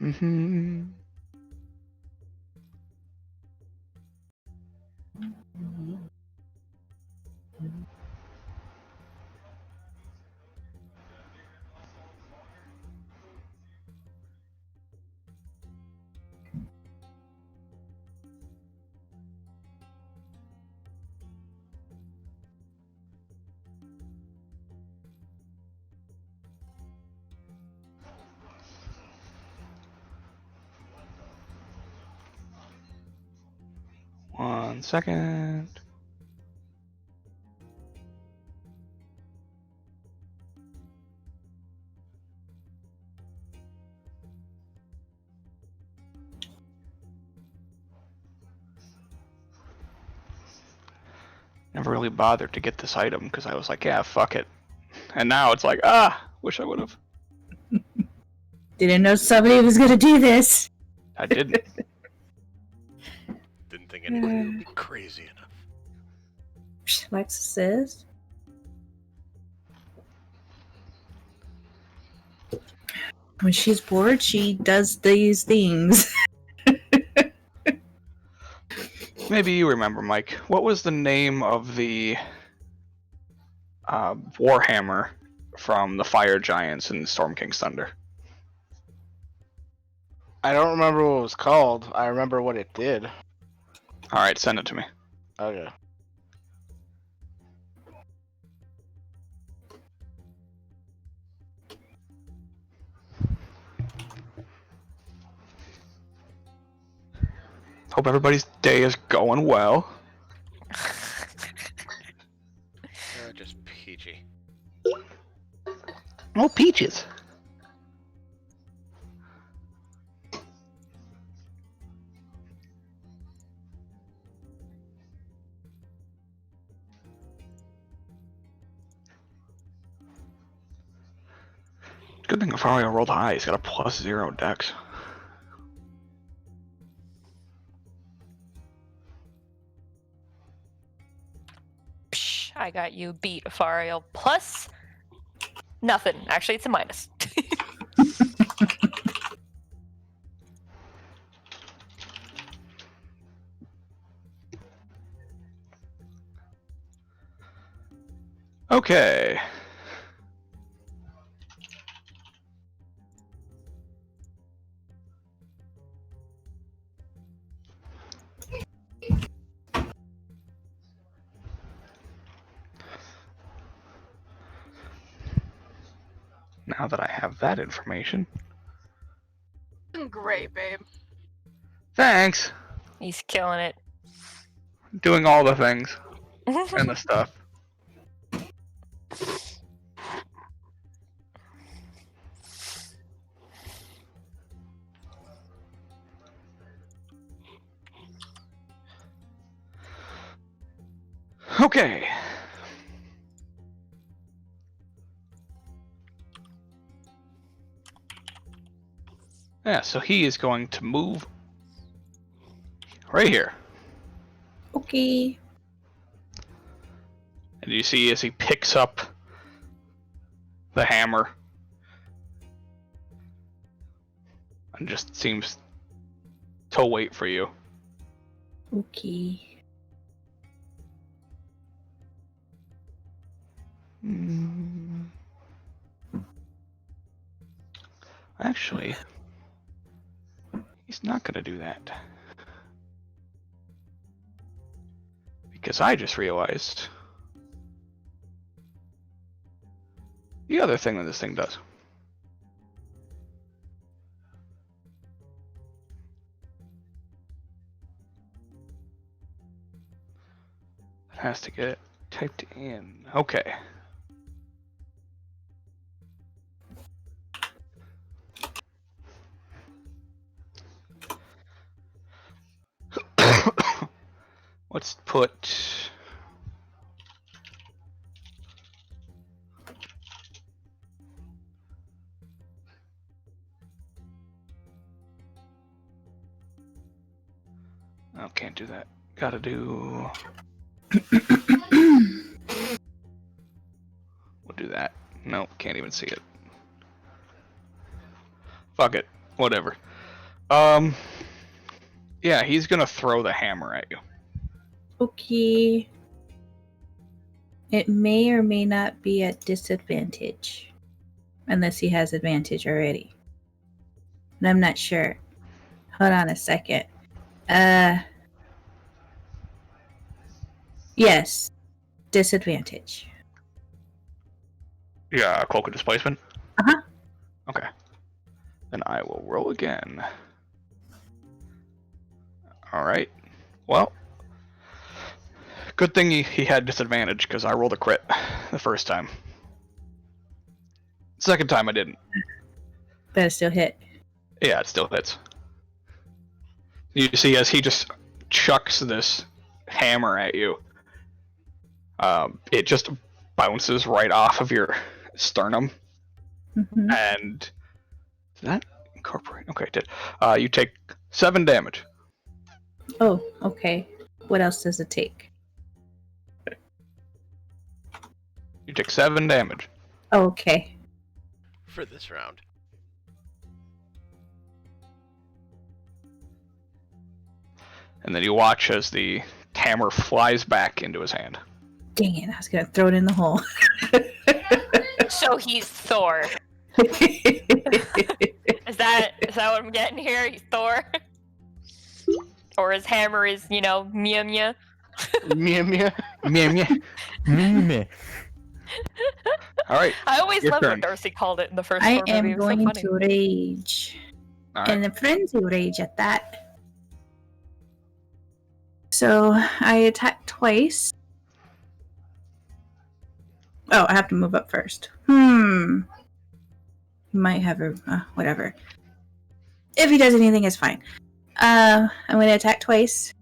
[SPEAKER 1] Mm-hmm. One second. Never really bothered to get this item because I was like, yeah, fuck it. And now it's like, wish I would have.
[SPEAKER 9] Didn't know somebody was gonna do this.
[SPEAKER 1] I didn't.
[SPEAKER 4] Didn't think anybody would be crazy enough.
[SPEAKER 9] Lexa says. When she's bored, she does these things.
[SPEAKER 1] Maybe you remember, Mike. What was the name of the Warhammer from the Fire Giants in Storm King's Thunder?
[SPEAKER 3] I don't remember what it was called. I remember what it did.
[SPEAKER 1] Alright, send it to me.
[SPEAKER 3] Okay.
[SPEAKER 1] Hope everybody's day is going well.
[SPEAKER 4] Just peachy.
[SPEAKER 1] Oh, peaches. Good thing Fario rolled high. He's got a +0 dex.
[SPEAKER 2] Psh, I got you beat, Fario. Plus nothing. Actually, it's a minus.
[SPEAKER 1] Okay. Now that I have that information.
[SPEAKER 7] Great, babe.
[SPEAKER 1] Thanks.
[SPEAKER 2] He's killing it.
[SPEAKER 1] Doing all the things and the stuff. Okay. Yeah, so he is going to move right here.
[SPEAKER 9] Okay.
[SPEAKER 1] And you see as he picks up the hammer and just seems to wait for you.
[SPEAKER 9] Okay.
[SPEAKER 1] Actually, he's not going to do that. Because I just realized the other thing that this thing does. It has to get typed in. Okay. Let's put oh, can't do that. Gotta do we'll do that. No, can't even see it. Fuck it. Whatever. Yeah, he's gonna throw the hammer at you.
[SPEAKER 9] Okay. It may or may not be at disadvantage. Unless he has advantage already. And I'm not sure. Hold on a second. Yes. Disadvantage.
[SPEAKER 1] Yeah, cloak of displacement?
[SPEAKER 9] Uh-huh.
[SPEAKER 1] Okay. Then I will roll again. Alright. Well. Good thing he had disadvantage, because I rolled a crit the first time. Second time I didn't.
[SPEAKER 9] But it still hit.
[SPEAKER 1] Yeah, it still hits. You see as he just chucks this hammer at you, it just bounces right off of your sternum.
[SPEAKER 9] Mm-hmm.
[SPEAKER 1] And did that incorporate? Okay, it did. You take 7 damage.
[SPEAKER 9] Oh, okay. What else does it take?
[SPEAKER 1] You take 7 damage.
[SPEAKER 9] Oh, okay.
[SPEAKER 4] For this round.
[SPEAKER 1] And then you watch as the hammer flies back into his hand.
[SPEAKER 9] Dang it, I was gonna throw it in the hole.
[SPEAKER 2] So he's Thor. Is that what I'm getting here? He's Thor? Or his hammer is, Mew Mew?
[SPEAKER 3] Mew mew.
[SPEAKER 1] Meh. Alright.
[SPEAKER 2] I always
[SPEAKER 1] Your
[SPEAKER 2] loved
[SPEAKER 1] turn.
[SPEAKER 2] what Darcy called it in the first
[SPEAKER 9] I
[SPEAKER 2] Thor movie.
[SPEAKER 9] am
[SPEAKER 2] It was so
[SPEAKER 9] going
[SPEAKER 2] funny.
[SPEAKER 9] to rage.
[SPEAKER 1] Alright.
[SPEAKER 9] And a frenzy rage at that. So I attack twice. Oh, I have to move up first. He might have a whatever. If he does anything, it's fine. I'm going to attack twice.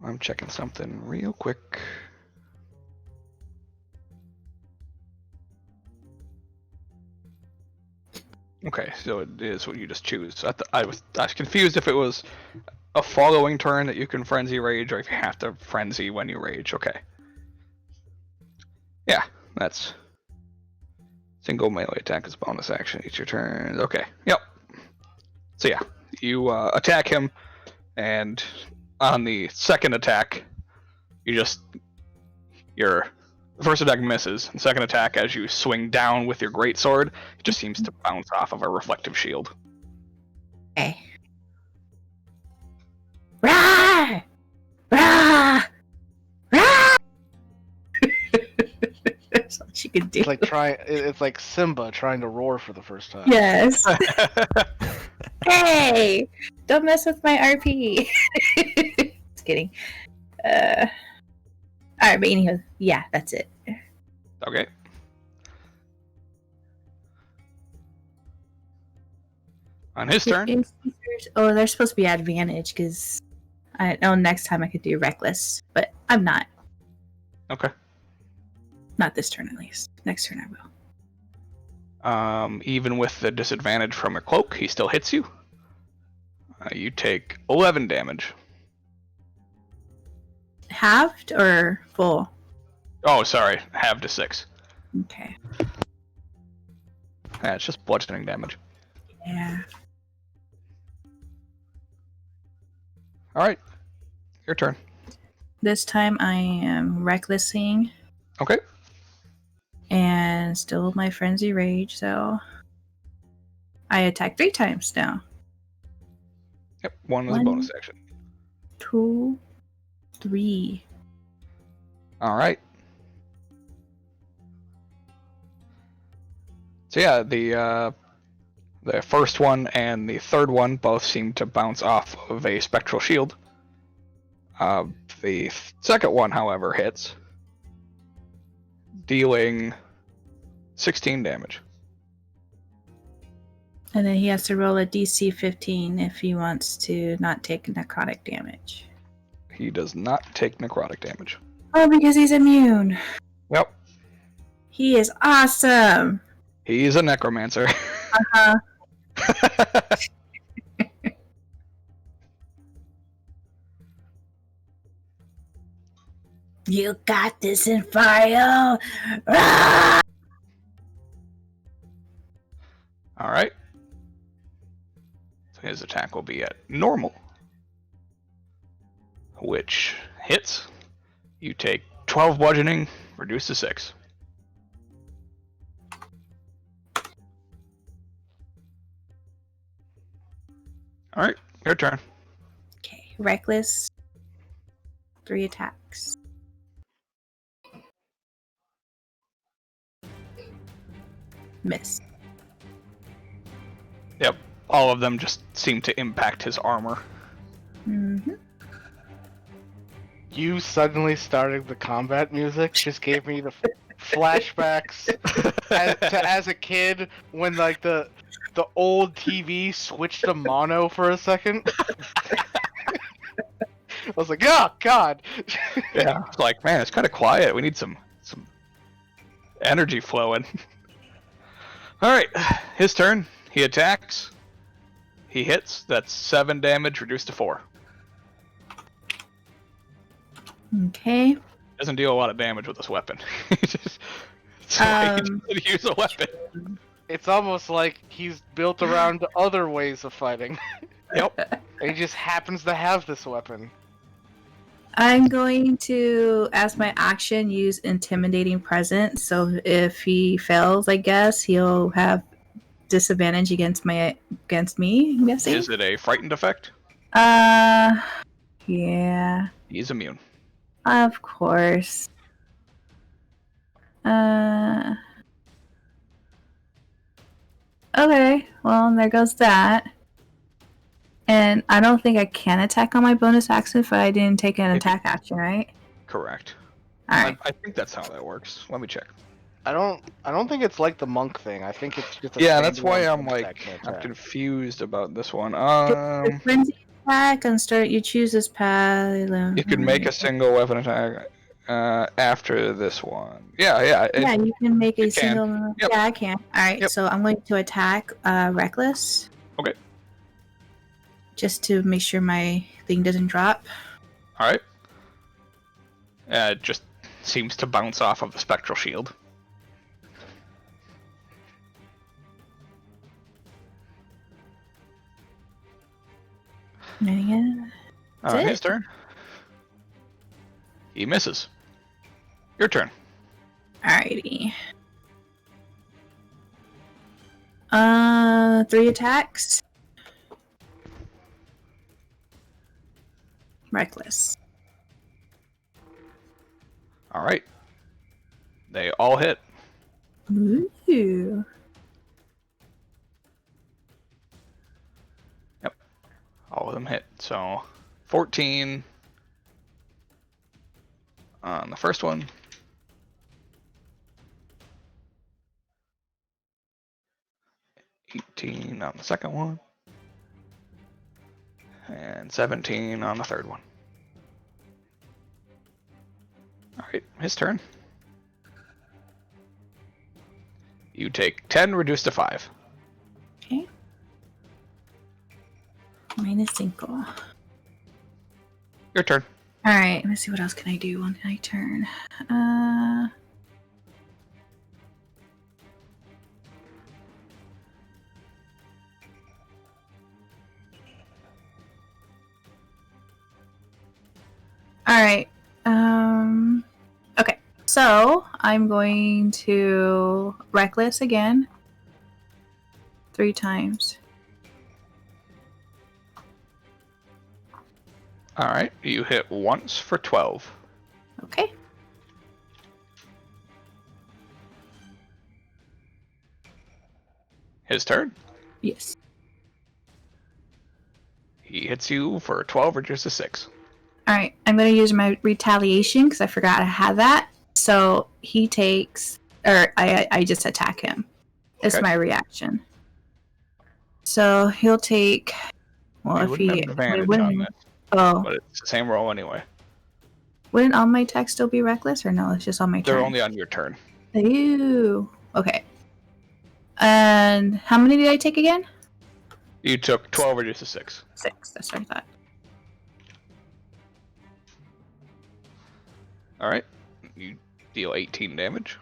[SPEAKER 1] I'm checking something real quick. Okay, so it is what you just choose. I was confused if it was a following turn that you can frenzy rage, or if you have to frenzy when you rage. Okay. Yeah, that's single melee attack is bonus action each your turn. Okay. Yep. So yeah, you attack him, and on the second attack, your first attack misses. The second attack, as you swing down with your greatsword, it just seems to bounce off of a reflective shield.
[SPEAKER 9] Okay. Rah! Rah! Rah! That's all she could do.
[SPEAKER 3] It's like Simba trying to roar for the first time.
[SPEAKER 9] Yes. Hey! Don't mess with my RP. Just kidding. Alright, but anyhow, yeah, that's it.
[SPEAKER 1] Okay. On his turn.
[SPEAKER 9] Oh, they're supposed to be advantage because I know next time I could do reckless, but I'm not.
[SPEAKER 1] Okay.
[SPEAKER 9] Not this turn, at least. Next turn, I will.
[SPEAKER 1] Even with the disadvantage from a cloak, he still hits you. You take 11 damage.
[SPEAKER 9] Halved or full?
[SPEAKER 1] Oh, sorry. Halved to 6.
[SPEAKER 9] Okay.
[SPEAKER 1] Yeah, it's just bludgeoning damage.
[SPEAKER 9] Yeah.
[SPEAKER 1] Alright. Your turn.
[SPEAKER 9] This time I am recklessing.
[SPEAKER 1] Okay.
[SPEAKER 9] And still my frenzy rage, so I attack 3 times now.
[SPEAKER 1] Yep, one is a bonus action.
[SPEAKER 9] 2, 3.
[SPEAKER 1] Alright. So yeah, the first one and the third one both seem to bounce off of a spectral shield. The second one, however, hits, dealing 16 damage.
[SPEAKER 9] And then he has to roll a DC 15 if he wants to not take necrotic damage.
[SPEAKER 1] He does not take necrotic damage.
[SPEAKER 9] Oh, because he's immune.
[SPEAKER 1] Yep.
[SPEAKER 9] He is awesome.
[SPEAKER 1] He's a necromancer.
[SPEAKER 9] Uh-huh. You got this, Infario! Ah!
[SPEAKER 1] Alright. So his attack will be at normal, which hits. You take 12 bludgeoning, reduced to 6. Alright, your turn.
[SPEAKER 9] Okay, reckless. 3 attacks. Miss.
[SPEAKER 1] Yep, all of them just seem to impact his armor.
[SPEAKER 9] Mm-hmm.
[SPEAKER 3] You suddenly starting the combat music just gave me the flashbacks as a kid when like the old TV switched to mono for a second. I was like, oh god.
[SPEAKER 1] Yeah, it's like, man, it's kind of quiet. We need some energy flowing. All right, his turn. He attacks. He hits. That's 7 damage, reduced to 4.
[SPEAKER 9] Okay.
[SPEAKER 1] Doesn't deal a lot of damage with this weapon. It's like he just use a weapon.
[SPEAKER 3] It's almost like he's built around other ways of fighting.
[SPEAKER 1] Yep.
[SPEAKER 3] He just happens to have this weapon.
[SPEAKER 9] I'm going to, as my action, use Intimidating Presence. So if he fails, I guess, he'll have disadvantage against me, I'm guessing.
[SPEAKER 1] Is it a frightened effect?
[SPEAKER 9] Yeah.
[SPEAKER 1] He's immune.
[SPEAKER 9] Of course. Okay, well, there goes that. And I don't think I can attack on my bonus action if I didn't take an attack action, right?
[SPEAKER 1] Correct.
[SPEAKER 9] Alright.
[SPEAKER 1] I think that's how that works. Let me check.
[SPEAKER 3] I don't think it's like the monk thing. I think it's just a
[SPEAKER 1] Yeah, that's why
[SPEAKER 3] standalone
[SPEAKER 1] I'm
[SPEAKER 3] bonus
[SPEAKER 1] like
[SPEAKER 3] action
[SPEAKER 1] I'm
[SPEAKER 3] attack.
[SPEAKER 1] confused about this one.
[SPEAKER 9] The frenzy attack and start. You choose this path.
[SPEAKER 1] You can make a single weapon attack after this one. Yeah.
[SPEAKER 9] Yeah, you can make a
[SPEAKER 1] it can.
[SPEAKER 9] single.
[SPEAKER 1] Yep.
[SPEAKER 9] Yeah, I can. All right,
[SPEAKER 1] Yep.
[SPEAKER 9] so I'm going to attack reckless.
[SPEAKER 1] Okay.
[SPEAKER 9] Just to make sure my thing doesn't drop.
[SPEAKER 1] All right. It just seems to bounce off of the spectral shield.
[SPEAKER 9] Yeah.
[SPEAKER 1] His turn. He misses. Your turn.
[SPEAKER 9] Alrighty. 3 attacks. Reckless.
[SPEAKER 1] All right. They all hit.
[SPEAKER 9] Ooh.
[SPEAKER 1] Yep. All of them hit. So 14 on the first one. 18 on the second one. And 17 on the third one. Alright, his turn. You take 10, reduced to 5.
[SPEAKER 9] Okay. -5.
[SPEAKER 1] Your turn.
[SPEAKER 9] Alright, let's see what else can I do on my turn. Alright. Okay. So I'm going to reckless again. 3 times.
[SPEAKER 1] Alright, you hit once for 12.
[SPEAKER 9] Okay.
[SPEAKER 1] His turn.
[SPEAKER 9] Yes.
[SPEAKER 1] He hits you for 12, reduced to 6.
[SPEAKER 9] Alright, I'm going to use my retaliation because I forgot I had that. So he takes, or I just attack him. It's
[SPEAKER 1] Okay.
[SPEAKER 9] my reaction. So he'll take, well,
[SPEAKER 1] You
[SPEAKER 9] if he,
[SPEAKER 1] wouldn't have advantage
[SPEAKER 9] wait,
[SPEAKER 1] on this,
[SPEAKER 9] oh,
[SPEAKER 1] but it's the same roll anyway.
[SPEAKER 9] wouldn't all my attacks still be reckless, or no? It's just on my turn.
[SPEAKER 1] They're only on your turn.
[SPEAKER 9] Ew. Okay. And how many did I take again?
[SPEAKER 1] You took 12, reduced to 6.
[SPEAKER 9] 6. That's what I thought.
[SPEAKER 1] Alright, you deal 18 damage.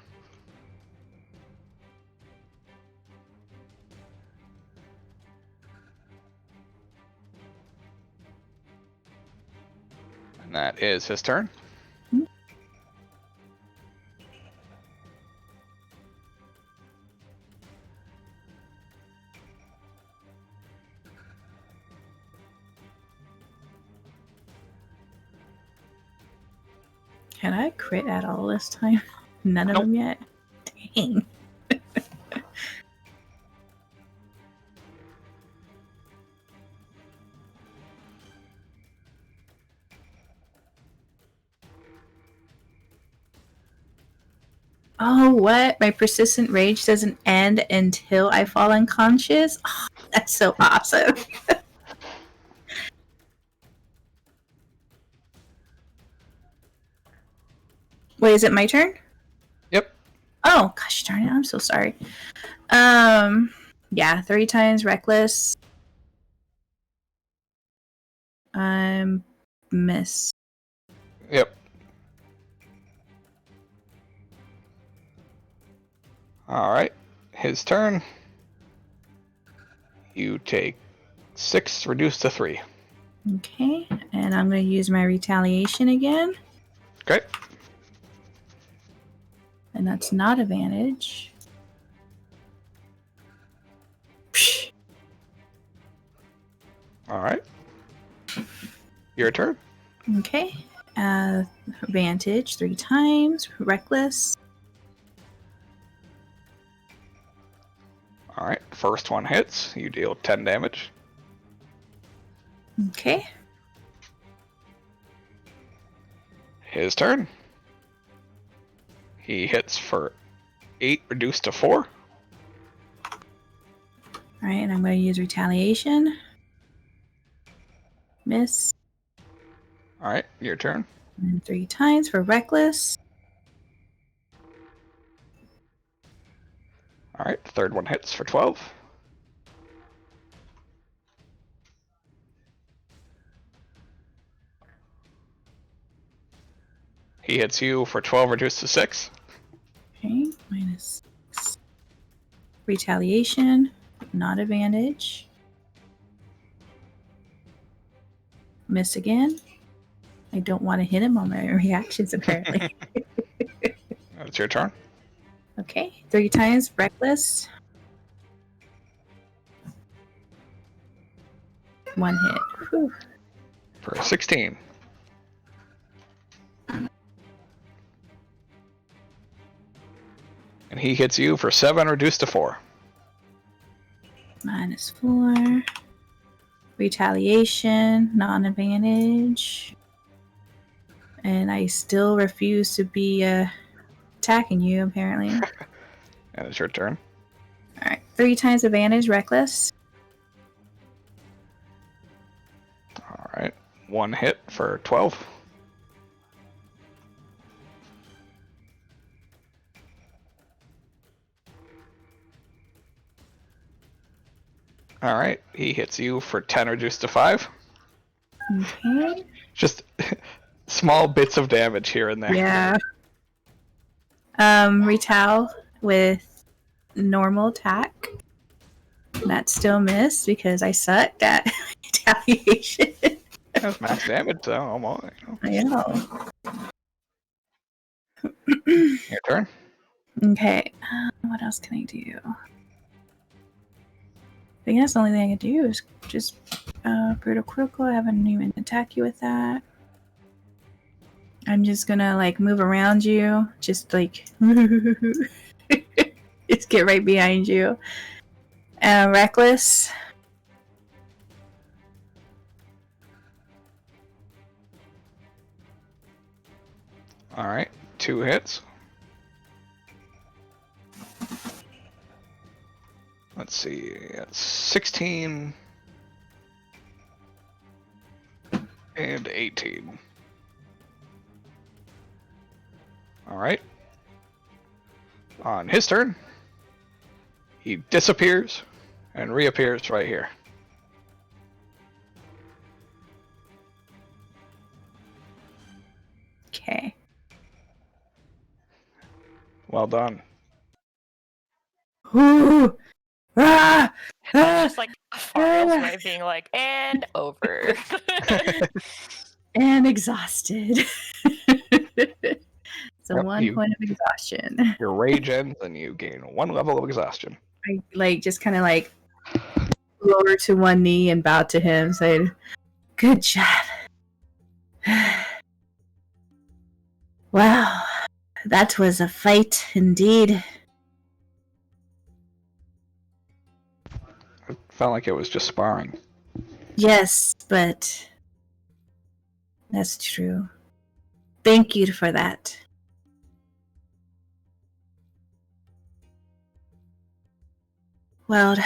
[SPEAKER 1] And that is his turn.
[SPEAKER 9] Can I crit at all this time? None of
[SPEAKER 1] Nope.
[SPEAKER 9] them yet? Dang. Oh, what? My persistent rage doesn't end until I fall unconscious? Oh, that's so awesome. Wait, is it my turn?
[SPEAKER 1] Yep.
[SPEAKER 9] Oh, gosh darn it. I'm so sorry. Yeah, 3 times reckless. I'm miss.
[SPEAKER 1] Yep. Alright, his turn. You take 6, reduced to 3.
[SPEAKER 9] Okay, and I'm going to use my retaliation again.
[SPEAKER 1] Okay.
[SPEAKER 9] And that's not advantage. Psh.
[SPEAKER 1] Alright. Your turn.
[SPEAKER 9] Okay. Advantage 3 times. Reckless.
[SPEAKER 1] Alright, first one hits. You deal 10 damage.
[SPEAKER 9] Okay.
[SPEAKER 1] His turn. He hits for 8, reduced to 4.
[SPEAKER 9] Alright, and I'm going to use retaliation. Miss.
[SPEAKER 1] Alright, your turn.
[SPEAKER 9] And 3 times for reckless.
[SPEAKER 1] Alright, the third one hits for 12. He hits you for 12, reduced to 6.
[SPEAKER 9] Okay, minus 6. Retaliation, not advantage. Miss again. I don't want to hit him on my reactions, apparently.
[SPEAKER 1] It's your turn.
[SPEAKER 9] Okay, 3 times reckless. 1 hit. Whew.
[SPEAKER 1] For 16. And he hits you for 7, reduced to 4.
[SPEAKER 9] Minus 4. Retaliation, non-advantage. And I still refuse to be attacking you, apparently.
[SPEAKER 1] And it's your turn.
[SPEAKER 9] Alright, 3 times advantage, reckless.
[SPEAKER 1] Alright, 1 hit for 12. Alright, he hits you for 10, reduced to 5.
[SPEAKER 9] Okay.
[SPEAKER 1] Just small bits of damage here and there.
[SPEAKER 9] Yeah. Retal with normal attack. That still missed because I sucked at retaliation.
[SPEAKER 1] That's max damage, so I'm all,
[SPEAKER 9] I know.
[SPEAKER 1] Your turn.
[SPEAKER 9] Okay. What else can I do? I think that's the only thing I can do is just brutal critical. I haven't even attacked you with that. I'm just gonna like move around you, just like just get right behind you. Reckless.
[SPEAKER 1] Alright, 2 hits. Let's see, that's 16 and 18. Alright. On his turn, he disappears and reappears right here.
[SPEAKER 9] Okay.
[SPEAKER 1] Well done.
[SPEAKER 9] Ooh. Ah! Ah!
[SPEAKER 2] Just like Fariel's way being like, and over.
[SPEAKER 9] And exhausted. So
[SPEAKER 1] Yep,
[SPEAKER 9] 1 point of exhaustion.
[SPEAKER 1] Your rage ends and you gain 1 level of exhaustion.
[SPEAKER 9] I like just kind of like lower to one knee and bow to him, saying, "Good job." Wow, that was a fight indeed.
[SPEAKER 1] It felt like it was just sparring.
[SPEAKER 9] Yes, but that's true. Thank you for that. Well,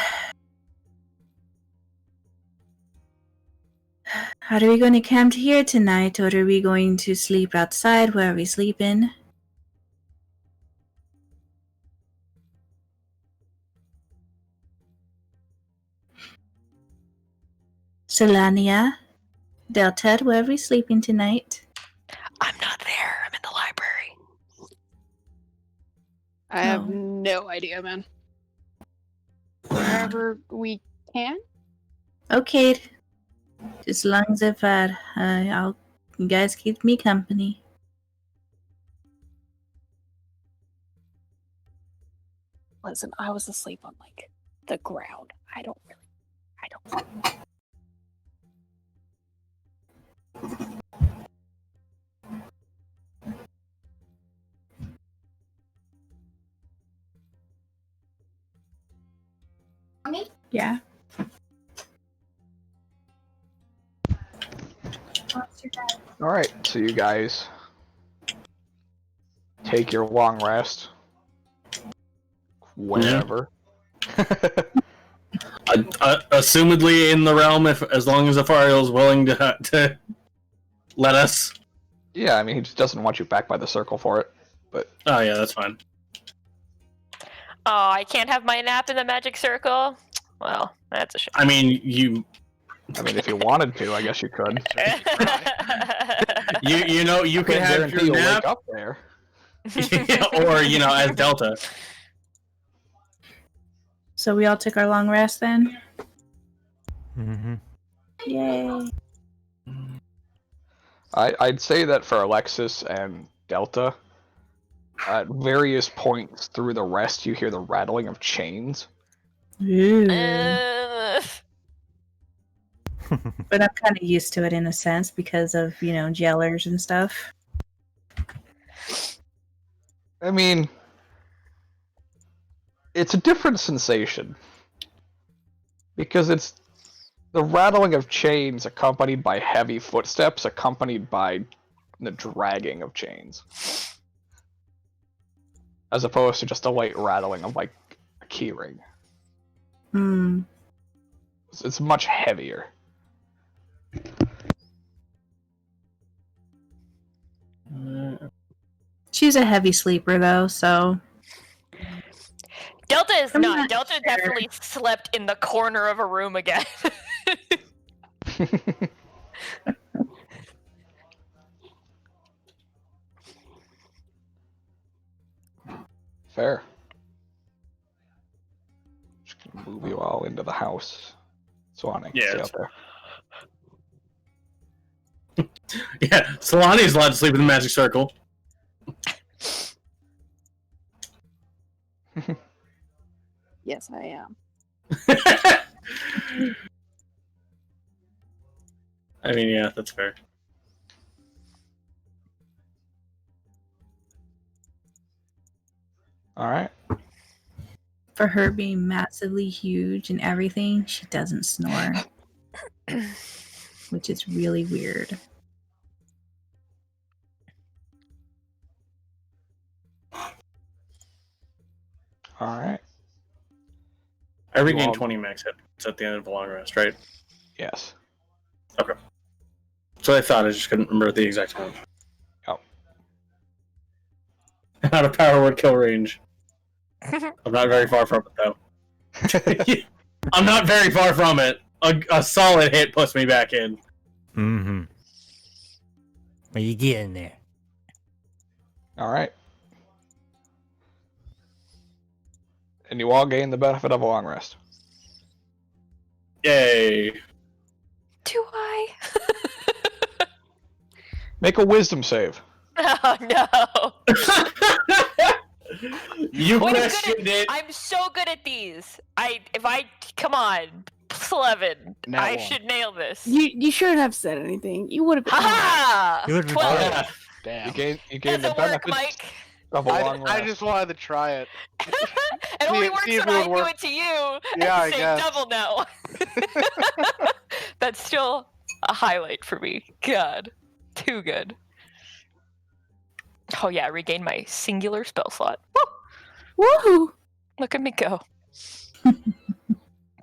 [SPEAKER 9] are we going to camp here tonight, or are we going to sleep outside? Where are we sleeping? Solania, Delta, where are we sleeping tonight?
[SPEAKER 2] I'm not there. I'm in the library.
[SPEAKER 7] I have
[SPEAKER 9] Oh.
[SPEAKER 7] no idea, man. Wherever we can.
[SPEAKER 9] Okay, as long as you guys keep me company.
[SPEAKER 7] Listen, I was asleep on like the ground. I don't.
[SPEAKER 9] Yeah.
[SPEAKER 1] Alright, so you guys take your long rest. Wherever.
[SPEAKER 6] Assumedly in the realm, as long as Afariel is willing to let us.
[SPEAKER 1] Yeah, I mean, he just doesn't want you back by the circle for it. But
[SPEAKER 6] Oh yeah, that's fine.
[SPEAKER 2] Oh, I can't have my nap in the magic circle? Well, that's a shame.
[SPEAKER 6] I mean,
[SPEAKER 1] if you wanted to, I guess you could.
[SPEAKER 6] you could have
[SPEAKER 1] guarantee
[SPEAKER 6] your
[SPEAKER 1] you'll
[SPEAKER 6] nap,
[SPEAKER 1] wake up there.
[SPEAKER 6] or as Delta.
[SPEAKER 9] So we all took our long rest then?
[SPEAKER 5] Mm-hmm.
[SPEAKER 9] Yay.
[SPEAKER 1] I'd say that for Alexis and Delta, at various points through the rest, you hear the rattling of chains.
[SPEAKER 9] Ooh.
[SPEAKER 2] Uh,
[SPEAKER 9] But I'm kind of used to it in a sense because of, jailers and stuff.
[SPEAKER 1] I mean, it's a different sensation. Because it's the rattling of chains accompanied by heavy footsteps, accompanied by the dragging of chains. As opposed to just a light rattling of, like, a keyring.
[SPEAKER 9] Hmm.
[SPEAKER 1] It's much heavier.
[SPEAKER 9] She's a heavy sleeper, though, so...
[SPEAKER 2] Delta is
[SPEAKER 9] I'm
[SPEAKER 2] not.
[SPEAKER 9] not
[SPEAKER 2] Delta
[SPEAKER 9] sure.
[SPEAKER 2] definitely slept in the corner of a room again.
[SPEAKER 1] Fair. Just gonna move you all into the house. Swanee,
[SPEAKER 6] Yeah,
[SPEAKER 1] stay
[SPEAKER 6] it's-
[SPEAKER 1] out there.
[SPEAKER 6] Yeah, Solani's allowed to sleep in the magic circle.
[SPEAKER 7] Yes, I am.
[SPEAKER 6] I mean, yeah, that's fair.
[SPEAKER 1] Alright.
[SPEAKER 9] For her being massively huge and everything, she doesn't snore. Which is really weird.
[SPEAKER 1] Alright.
[SPEAKER 6] I regained
[SPEAKER 1] all-
[SPEAKER 6] 20 max hits at the end of the long rest, right?
[SPEAKER 1] Yes.
[SPEAKER 6] Okay. So I thought, I just couldn't remember the exact amount.
[SPEAKER 1] Oh.
[SPEAKER 6] Out of power word kill range. I'm not very far from it, though. I'm not very far from it. A solid hit puts me back in.
[SPEAKER 5] Mm-hmm. Are you getting there?
[SPEAKER 1] Alright. And you all gain the benefit of a long rest.
[SPEAKER 6] Yay.
[SPEAKER 2] Do I?
[SPEAKER 1] Make a wisdom save.
[SPEAKER 2] Oh no!
[SPEAKER 6] You
[SPEAKER 2] Wait,
[SPEAKER 6] questioned it.
[SPEAKER 2] I'm so good at these. Come on, +11.
[SPEAKER 3] Nat
[SPEAKER 2] I
[SPEAKER 3] one.
[SPEAKER 2] should nail this.
[SPEAKER 7] You shouldn't have said anything. You would have been.
[SPEAKER 2] Ha
[SPEAKER 5] You would've been
[SPEAKER 2] 12.
[SPEAKER 6] Yeah.
[SPEAKER 3] Damn.
[SPEAKER 1] You gain the
[SPEAKER 2] Doesn't work,
[SPEAKER 1] benefit
[SPEAKER 2] Mike.
[SPEAKER 1] of a long rest.
[SPEAKER 3] I just wanted to try it.
[SPEAKER 2] It only
[SPEAKER 3] See
[SPEAKER 2] works
[SPEAKER 3] if
[SPEAKER 2] when
[SPEAKER 3] it
[SPEAKER 2] I
[SPEAKER 3] would
[SPEAKER 2] do
[SPEAKER 3] work.
[SPEAKER 2] it to you.
[SPEAKER 3] Yeah, I
[SPEAKER 2] Say
[SPEAKER 3] guess.
[SPEAKER 2] double no. That's still a highlight for me. God, too good. Oh yeah, regain my singular spell slot. Woo!
[SPEAKER 7] Woohoo!
[SPEAKER 2] Look at me go.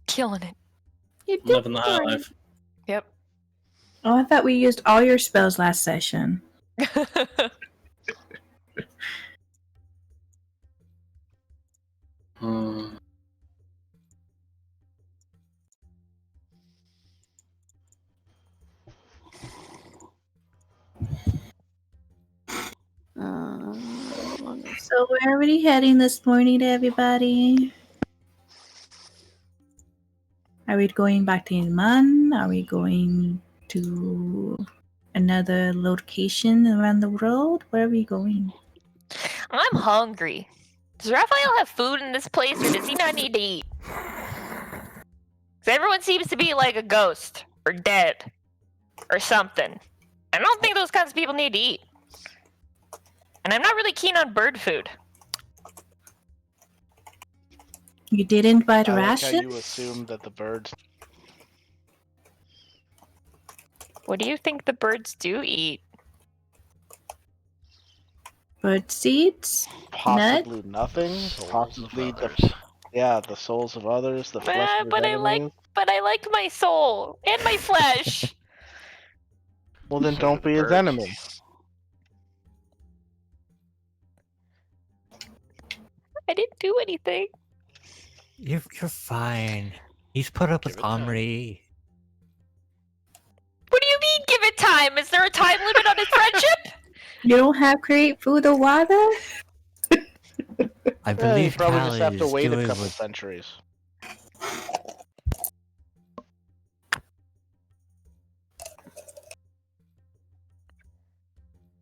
[SPEAKER 2] Killing it.
[SPEAKER 7] You did
[SPEAKER 6] Living the high
[SPEAKER 7] great.
[SPEAKER 6] life.
[SPEAKER 2] Yep.
[SPEAKER 9] Oh, I thought we used all your spells last session. So where are we heading this morning, everybody? Are we going back to Inman? Are we going to another location around the world? Where are we going?
[SPEAKER 2] I'm hungry. Does Raphael have food in this place, or does he not need to eat? 'Cause everyone seems to be like a ghost, or dead, or something. I don't think those kinds of people need to eat. And I'm not really keen on bird food.
[SPEAKER 9] You didn't buy the
[SPEAKER 3] I like how
[SPEAKER 9] ration?
[SPEAKER 3] you assume that the birds.
[SPEAKER 2] What do you think the birds do eat?
[SPEAKER 9] Bird seeds?
[SPEAKER 3] Possibly nothing.
[SPEAKER 4] Souls
[SPEAKER 3] Possibly
[SPEAKER 4] of others.
[SPEAKER 3] the souls of others, the flesh of
[SPEAKER 2] But I
[SPEAKER 3] enemies.
[SPEAKER 2] like my soul and my flesh.
[SPEAKER 3] Well, then
[SPEAKER 4] So
[SPEAKER 3] don't
[SPEAKER 4] do
[SPEAKER 3] be his
[SPEAKER 4] birds.
[SPEAKER 3] enemy.
[SPEAKER 2] I didn't do anything.
[SPEAKER 5] You're fine. He's put up
[SPEAKER 4] Give
[SPEAKER 5] with
[SPEAKER 4] it time.
[SPEAKER 5] Omri.
[SPEAKER 2] What do you mean, give it time? Is there a time limit on his friendship?
[SPEAKER 9] You don't have great food or water?
[SPEAKER 5] I
[SPEAKER 3] Yeah, you
[SPEAKER 5] believe
[SPEAKER 3] probably just have to
[SPEAKER 5] Callie is
[SPEAKER 3] wait a
[SPEAKER 5] doing
[SPEAKER 3] couple
[SPEAKER 5] what-
[SPEAKER 3] centuries.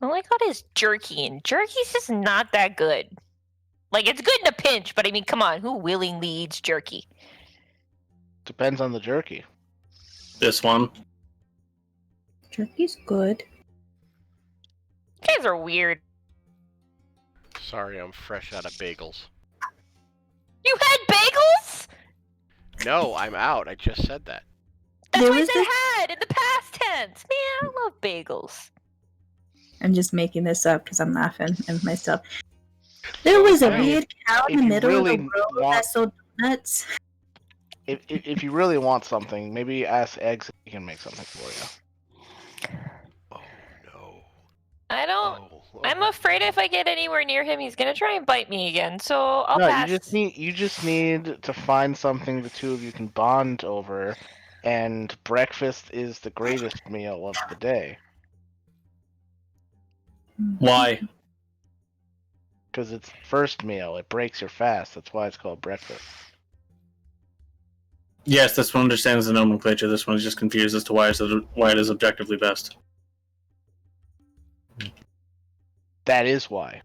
[SPEAKER 2] All I got is jerky, and jerky's just not that good. Like, it's good in a pinch, but I mean, come on, who willingly eats jerky?
[SPEAKER 3] Depends on the jerky.
[SPEAKER 6] This one.
[SPEAKER 9] Jerky's good.
[SPEAKER 2] You guys are weird.
[SPEAKER 4] Sorry, I'm fresh out of bagels.
[SPEAKER 2] You had bagels?
[SPEAKER 4] No, I'm out. I just said that.
[SPEAKER 2] That's
[SPEAKER 9] There
[SPEAKER 2] what I
[SPEAKER 9] was
[SPEAKER 2] said
[SPEAKER 9] this-
[SPEAKER 2] had in the past tense. Man, I love bagels.
[SPEAKER 9] I'm just making this up because I'm laughing at myself. There was a
[SPEAKER 3] I mean,
[SPEAKER 9] weird cow in
[SPEAKER 3] if
[SPEAKER 9] the
[SPEAKER 3] you
[SPEAKER 9] middle
[SPEAKER 3] really
[SPEAKER 9] of the road
[SPEAKER 3] want-
[SPEAKER 9] that sold donuts.
[SPEAKER 3] If you really want something, maybe ask Eggs if he can make something for you.
[SPEAKER 4] Oh no.
[SPEAKER 2] I don't.
[SPEAKER 4] Oh,
[SPEAKER 2] I'm
[SPEAKER 4] oh.
[SPEAKER 2] afraid if I get anywhere near him, he's gonna try and bite me again. So I'll
[SPEAKER 3] No,
[SPEAKER 2] pass.
[SPEAKER 3] you just need to find something the two of you can bond over, and breakfast is the greatest meal of the day
[SPEAKER 6] Why?
[SPEAKER 3] because it's the first meal. It breaks your fast. That's why it's called breakfast.
[SPEAKER 6] Yes, this one understands the nomenclature. This one is just confused as to why it is objectively best.
[SPEAKER 3] That is why.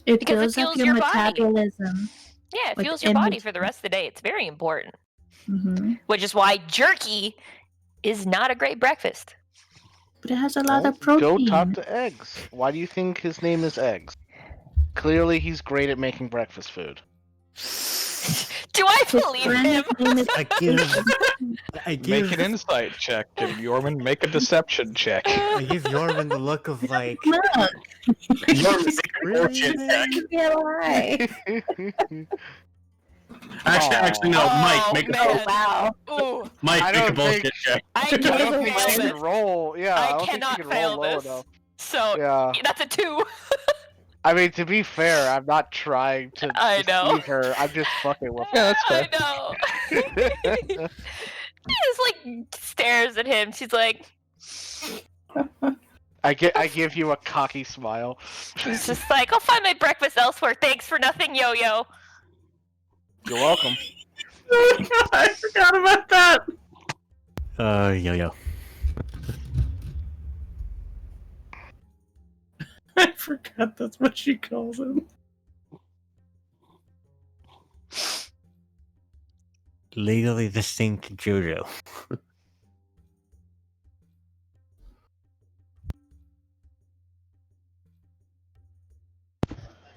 [SPEAKER 9] It
[SPEAKER 2] Because it
[SPEAKER 9] builds up
[SPEAKER 2] fuels
[SPEAKER 9] your
[SPEAKER 2] your body.
[SPEAKER 9] metabolism.
[SPEAKER 2] Yeah, it
[SPEAKER 9] Like
[SPEAKER 2] fuels your body
[SPEAKER 9] energy.
[SPEAKER 2] for the rest of the day. It's very important.
[SPEAKER 9] Hmm.
[SPEAKER 2] Which is why jerky is not a great breakfast.
[SPEAKER 9] But it has a lot
[SPEAKER 3] Well,
[SPEAKER 9] of protein.
[SPEAKER 3] Go talk to Eggs. Why do you think his name is Eggs? Clearly, he's great at making breakfast food.
[SPEAKER 2] Do I
[SPEAKER 9] His
[SPEAKER 2] believe
[SPEAKER 9] friend's
[SPEAKER 2] him?
[SPEAKER 9] name is
[SPEAKER 5] I give
[SPEAKER 1] Make an insight check, and Yorman make a deception check.
[SPEAKER 5] I give Yorman the look of like
[SPEAKER 9] Look,
[SPEAKER 6] Fortune check.
[SPEAKER 9] yeah, lie.
[SPEAKER 6] Actually, no.
[SPEAKER 2] Oh,
[SPEAKER 6] Mike, make
[SPEAKER 2] man.
[SPEAKER 6] a
[SPEAKER 9] Wow.
[SPEAKER 2] Ooh,
[SPEAKER 6] Mike,
[SPEAKER 3] I
[SPEAKER 6] make a
[SPEAKER 3] don't
[SPEAKER 6] bullshit
[SPEAKER 3] think-
[SPEAKER 6] check.
[SPEAKER 2] I
[SPEAKER 3] I don't
[SPEAKER 2] can't
[SPEAKER 3] think
[SPEAKER 2] fail
[SPEAKER 3] you
[SPEAKER 2] this.
[SPEAKER 3] can roll. Yeah, I
[SPEAKER 2] I
[SPEAKER 3] don't think
[SPEAKER 2] cannot
[SPEAKER 3] you can
[SPEAKER 2] fail
[SPEAKER 3] roll low
[SPEAKER 2] this.
[SPEAKER 3] enough.
[SPEAKER 2] So
[SPEAKER 3] Yeah.
[SPEAKER 2] that's a 2.
[SPEAKER 3] I mean, to be fair, I'm not trying to
[SPEAKER 2] I know.
[SPEAKER 3] deceive her. I'm just fucking with
[SPEAKER 1] Yeah, that's fair.
[SPEAKER 2] I know.
[SPEAKER 3] her.
[SPEAKER 2] She just like stares at him. She's like,
[SPEAKER 3] I give you a cocky smile.
[SPEAKER 2] she's just like, I'll find my breakfast elsewhere. Thanks for nothing, Yo-Yo.
[SPEAKER 3] You're welcome.
[SPEAKER 6] I forgot about that.
[SPEAKER 5] yo.
[SPEAKER 6] I forgot that's what she calls him.
[SPEAKER 5] Legally distinct JoJo.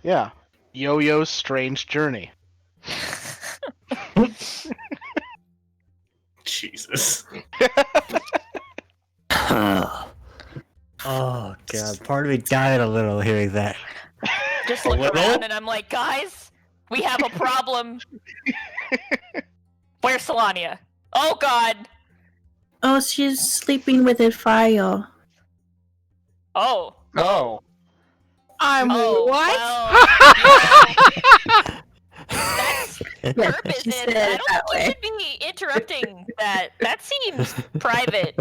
[SPEAKER 3] Yeah. Yo-Yo's Strange Journey.
[SPEAKER 6] Jesus.
[SPEAKER 5] Oh god, part of me died a little hearing that.
[SPEAKER 2] Just
[SPEAKER 6] A
[SPEAKER 2] look
[SPEAKER 6] little?
[SPEAKER 2] around and I'm like, guys, we have a problem. Where's Solania? Oh god.
[SPEAKER 9] Oh, she's sleeping with a fire.
[SPEAKER 2] Oh.
[SPEAKER 1] Oh.
[SPEAKER 8] I'm
[SPEAKER 2] Oh.
[SPEAKER 8] what?
[SPEAKER 2] Well, that's
[SPEAKER 9] Yeah,
[SPEAKER 2] her
[SPEAKER 9] she
[SPEAKER 2] business.
[SPEAKER 9] said
[SPEAKER 2] I
[SPEAKER 9] it
[SPEAKER 2] don't
[SPEAKER 9] that
[SPEAKER 2] think
[SPEAKER 9] way.
[SPEAKER 2] we should be interrupting that. That seems private.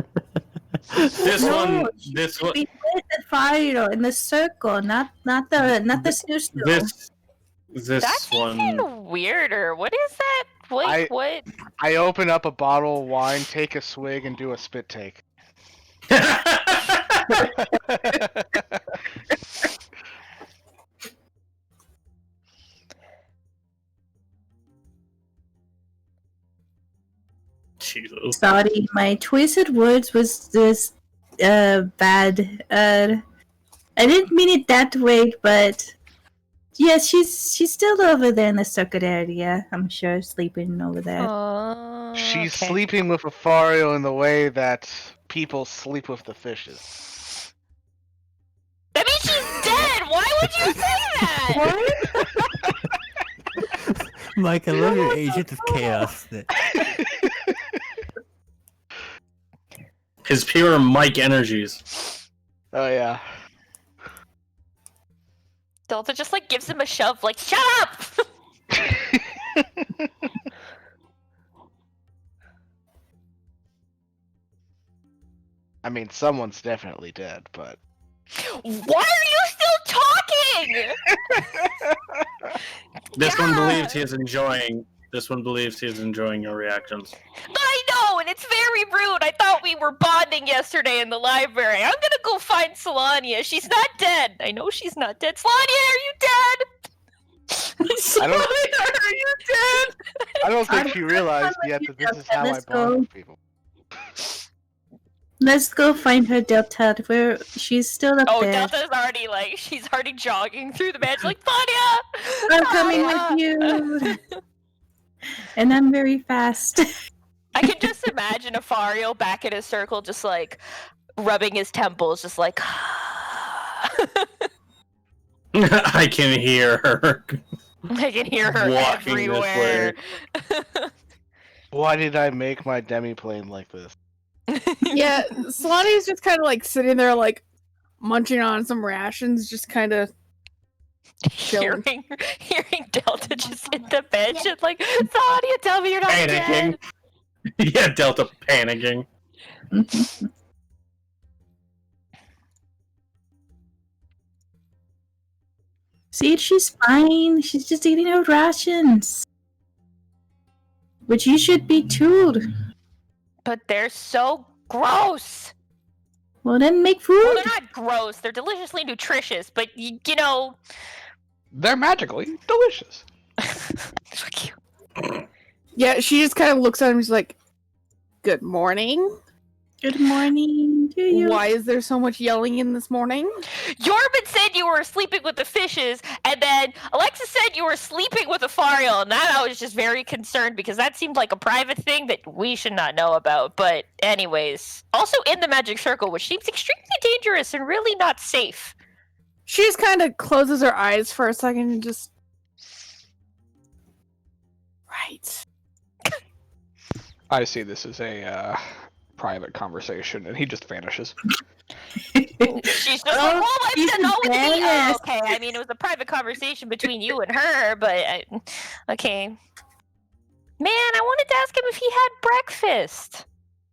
[SPEAKER 6] This
[SPEAKER 9] No,
[SPEAKER 6] one.
[SPEAKER 9] she's
[SPEAKER 6] This one.
[SPEAKER 9] sleeping with the fire in the circle, not the snooze.
[SPEAKER 6] This
[SPEAKER 2] That's
[SPEAKER 6] one.
[SPEAKER 2] even weirder. What is that? Like, what?
[SPEAKER 3] I open up a bottle of wine, take a swig, and do a spit take.
[SPEAKER 6] Jesus.
[SPEAKER 9] Sorry, my twisted words was this bad. I didn't mean it that way, but yeah, she's still over there in the circuit area. I'm sure sleeping over there.
[SPEAKER 2] Oh,
[SPEAKER 3] She's
[SPEAKER 2] okay.
[SPEAKER 3] sleeping with Afario in the way that people sleep with the fishes.
[SPEAKER 2] That means she's dead! Why would you say that?
[SPEAKER 5] Mike, I love your agent of chaos.
[SPEAKER 6] His pure Mike energies.
[SPEAKER 3] Oh yeah.
[SPEAKER 2] Delta just like gives him a shove, like, shut up!
[SPEAKER 3] I mean, someone's definitely dead, but.
[SPEAKER 2] Why are you still talking?
[SPEAKER 6] This one believes he is enjoying. This one believes he is enjoying your reactions.
[SPEAKER 2] I know, and it's very rude. I thought we were bonding yesterday in the library. I'm gonna go find Solania. She's not dead. I know she's not dead. Solania, are you dead? Solania, are you dead?
[SPEAKER 3] I don't think she realized yet that this is how I bond with people.
[SPEAKER 9] Let's go find her, Delta. Where she's still up there.
[SPEAKER 2] Delta's already like, she's already jogging through the match, like, Sonia!
[SPEAKER 9] I'm coming with you. And I'm very fast.
[SPEAKER 2] I can just imagine Afario back in his circle, just like rubbing his temples, just like.
[SPEAKER 6] I can hear her.
[SPEAKER 2] I can hear her
[SPEAKER 6] walking
[SPEAKER 2] everywhere.
[SPEAKER 3] Why did I make my demiplane like this?
[SPEAKER 8] Yeah, Solani's just kind of like sitting there, like munching on some rations, just kind of
[SPEAKER 2] hearing Delta just hit the bench and like, Sonia, tell me you're not
[SPEAKER 6] panicking.
[SPEAKER 2] Dead.
[SPEAKER 6] Yeah, Delta panicking.
[SPEAKER 9] See, she's fine. She's just eating her rations. Which you should be too.
[SPEAKER 2] But they're so gross.
[SPEAKER 9] Well, then make food.
[SPEAKER 2] Well, they're not gross. They're deliciously nutritious, but you know.
[SPEAKER 1] They're magically delicious.
[SPEAKER 8] Yeah, she just kind of looks at him and she's like, good morning.
[SPEAKER 9] Good morning to you.
[SPEAKER 8] Why is there so much yelling in this morning?
[SPEAKER 2] Yorban said you were sleeping with the fishes, and then Alexis said you were sleeping with Afario, and that I was just very concerned because that seemed like a private thing that we should not know about. But anyways, also in the magic circle, which seems extremely dangerous and really not safe.
[SPEAKER 8] She just kind of closes her eyes for a second and just... Right.
[SPEAKER 1] I see this as a private conversation, and he just vanishes.
[SPEAKER 2] She's just like, well, I didn't know with me. Oh, okay, I mean, it was a private conversation between you and her, but okay. Man, I wanted to ask him if he had breakfast.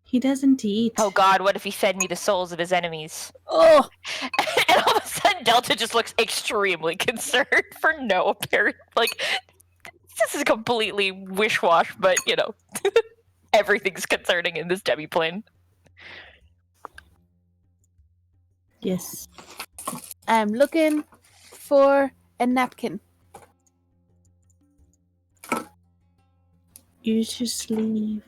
[SPEAKER 9] He doesn't eat.
[SPEAKER 2] Oh God, what if he fed me the souls of his enemies?
[SPEAKER 8] Oh!
[SPEAKER 2] And all of a sudden, Delta just looks extremely concerned for no apparent, like, this is completely wish-wash, but, you know, everything's concerning in this demiplane.
[SPEAKER 9] Yes.
[SPEAKER 8] I'm looking for a napkin.
[SPEAKER 9] You just leave.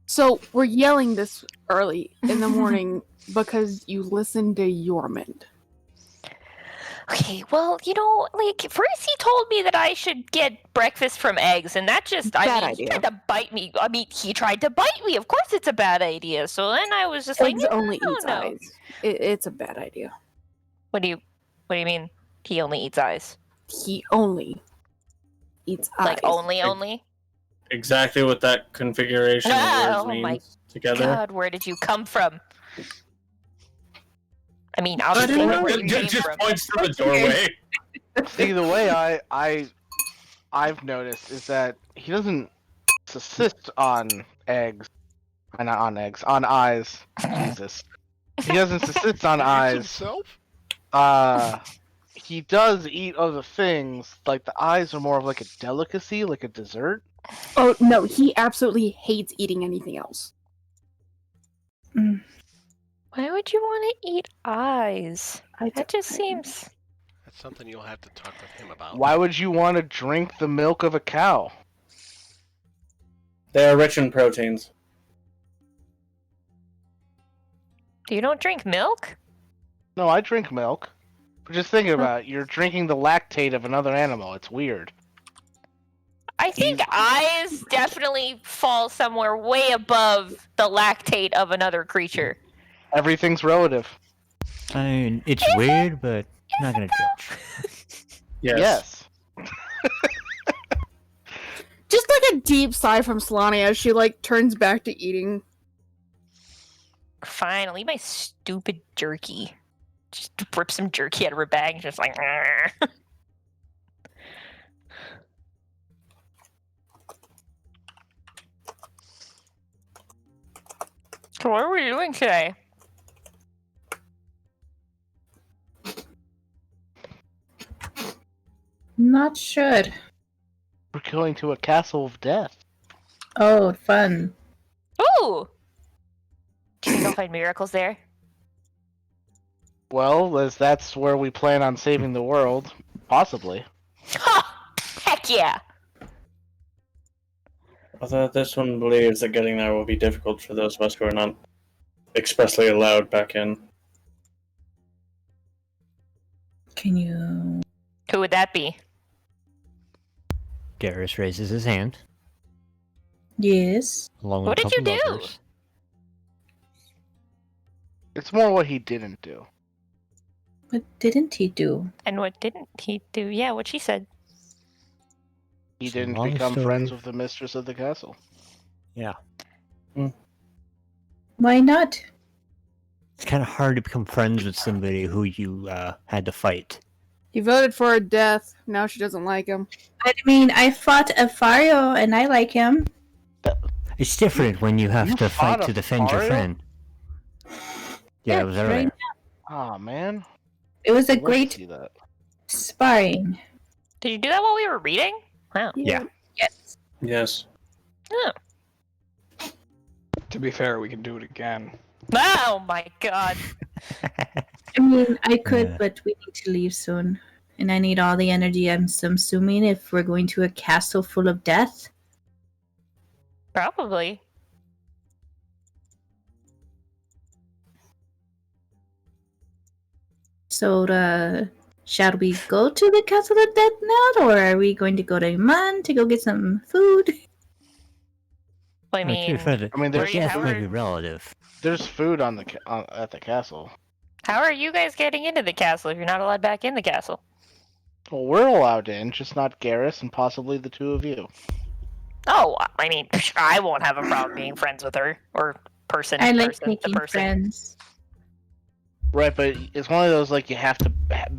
[SPEAKER 8] So, we're yelling this early in the morning because you listened to Yormond.
[SPEAKER 2] Okay, well, you know, like, first he told me that I should get breakfast from eggs, and that just,
[SPEAKER 8] Bad
[SPEAKER 2] he
[SPEAKER 8] idea.
[SPEAKER 2] tried to bite me. I mean, he tried to bite me. Of course it's a bad idea. So then I was just
[SPEAKER 8] Eggs
[SPEAKER 2] like,
[SPEAKER 8] only
[SPEAKER 2] no,
[SPEAKER 8] eats
[SPEAKER 2] no.
[SPEAKER 8] eyes. It's a bad idea.
[SPEAKER 2] What do you mean? He only eats eyes?
[SPEAKER 8] He only eats eyes.
[SPEAKER 2] Like, only?
[SPEAKER 6] Exactly what that configuration of
[SPEAKER 2] Oh
[SPEAKER 6] words
[SPEAKER 2] my
[SPEAKER 6] means together.
[SPEAKER 2] God, where did you come from? I mean, obviously where you came
[SPEAKER 6] Just
[SPEAKER 2] from.
[SPEAKER 6] points to the doorway.
[SPEAKER 3] See, the way I've noticed is that he doesn't subsist on eggs. Not on eggs, on eyes. Jesus. He doesn't subsist on eyes.
[SPEAKER 4] Himself?
[SPEAKER 3] He does eat other things. Like the eyes are more of like a delicacy, like a dessert.
[SPEAKER 8] Oh, no, he absolutely hates eating anything else.
[SPEAKER 2] Why would you want to eat eyes? That just seems...
[SPEAKER 4] That's something you'll have to talk with him about.
[SPEAKER 3] Why would you want to drink the milk of a cow?
[SPEAKER 6] They are rich in proteins.
[SPEAKER 2] You don't drink milk?
[SPEAKER 3] No, I drink milk. Just thinking about it. You're drinking the lactate of another animal. It's weird.
[SPEAKER 2] I think eyes definitely fall somewhere way above the lactate of another creature.
[SPEAKER 3] Everything's relative.
[SPEAKER 5] I mean, it's weird, but I'm not gonna judge.
[SPEAKER 3] Yes.
[SPEAKER 8] Just like a deep sigh from Solani as she like turns back to eating.
[SPEAKER 2] Fine, I'll eat my stupid jerky. Just rip some jerky out of her bag and just like. So what are we doing today?
[SPEAKER 9] Not sure.
[SPEAKER 3] We're going to a castle of death.
[SPEAKER 9] Oh, fun.
[SPEAKER 2] Ooh! Do you think I'll find miracles there?
[SPEAKER 3] Well, as that's where we plan on saving the world, possibly.
[SPEAKER 2] Ha! Heck yeah!
[SPEAKER 6] Although this one believes that getting there will be difficult for those of us who are not expressly allowed back in.
[SPEAKER 9] Can you...
[SPEAKER 2] Who would that be?
[SPEAKER 5] Garrus raises his hand,
[SPEAKER 9] Yes.
[SPEAKER 5] along
[SPEAKER 2] What
[SPEAKER 5] with a
[SPEAKER 2] did you
[SPEAKER 5] couple
[SPEAKER 2] do?
[SPEAKER 5] others.
[SPEAKER 3] It's more what he didn't do.
[SPEAKER 9] What didn't he do?
[SPEAKER 2] And what didn't he do? Yeah, what she said.
[SPEAKER 3] He
[SPEAKER 5] It's a
[SPEAKER 3] didn't
[SPEAKER 5] long
[SPEAKER 3] become
[SPEAKER 5] story.
[SPEAKER 3] friends with the mistress of the castle.
[SPEAKER 5] Yeah.
[SPEAKER 9] Why not?
[SPEAKER 5] It's kind of hard to become friends with somebody who you had to fight.
[SPEAKER 8] He voted for her death. Now she doesn't like him.
[SPEAKER 9] I mean, I fought a Fario and I like him.
[SPEAKER 5] It's different when you have
[SPEAKER 3] You
[SPEAKER 5] to
[SPEAKER 3] fought
[SPEAKER 5] fight
[SPEAKER 3] a
[SPEAKER 5] to defend your
[SPEAKER 3] Fario?
[SPEAKER 5] friend. Yeah, it was earlier.
[SPEAKER 9] right.
[SPEAKER 3] Ah, man.
[SPEAKER 9] It was a
[SPEAKER 3] I'd love to
[SPEAKER 9] great
[SPEAKER 3] see that.
[SPEAKER 9] sparring.
[SPEAKER 2] Did you do that while we were reading? Wow.
[SPEAKER 5] Yeah.
[SPEAKER 9] Yes.
[SPEAKER 6] Yes.
[SPEAKER 2] Oh,
[SPEAKER 1] To be fair, we can do it again.
[SPEAKER 2] oh my god.
[SPEAKER 9] I mean, I could,
[SPEAKER 5] Yeah.
[SPEAKER 9] but we need to leave soon. And I need all the energy, I'm assuming, if we're going to a castle full of death.
[SPEAKER 2] Probably.
[SPEAKER 9] So, shall we go to the castle of death now, or are we going to go to Iman to go get some food?
[SPEAKER 2] I
[SPEAKER 5] To
[SPEAKER 2] mean,
[SPEAKER 5] be fair,
[SPEAKER 3] I mean,
[SPEAKER 2] Where
[SPEAKER 3] there's
[SPEAKER 2] you-
[SPEAKER 5] death
[SPEAKER 2] how
[SPEAKER 5] may
[SPEAKER 2] are-
[SPEAKER 5] be relative.
[SPEAKER 3] there's food on the at the castle.
[SPEAKER 2] how are you guys getting into the castle if you're not allowed back in the castle?
[SPEAKER 3] Well, we're allowed in, just not Garrus and possibly the two of you.
[SPEAKER 2] Oh, I mean, I won't have a problem being friends with her. Or person,
[SPEAKER 9] I like
[SPEAKER 2] person, the
[SPEAKER 9] making
[SPEAKER 2] person.
[SPEAKER 9] friends.
[SPEAKER 3] Right, but it's one of those like you have to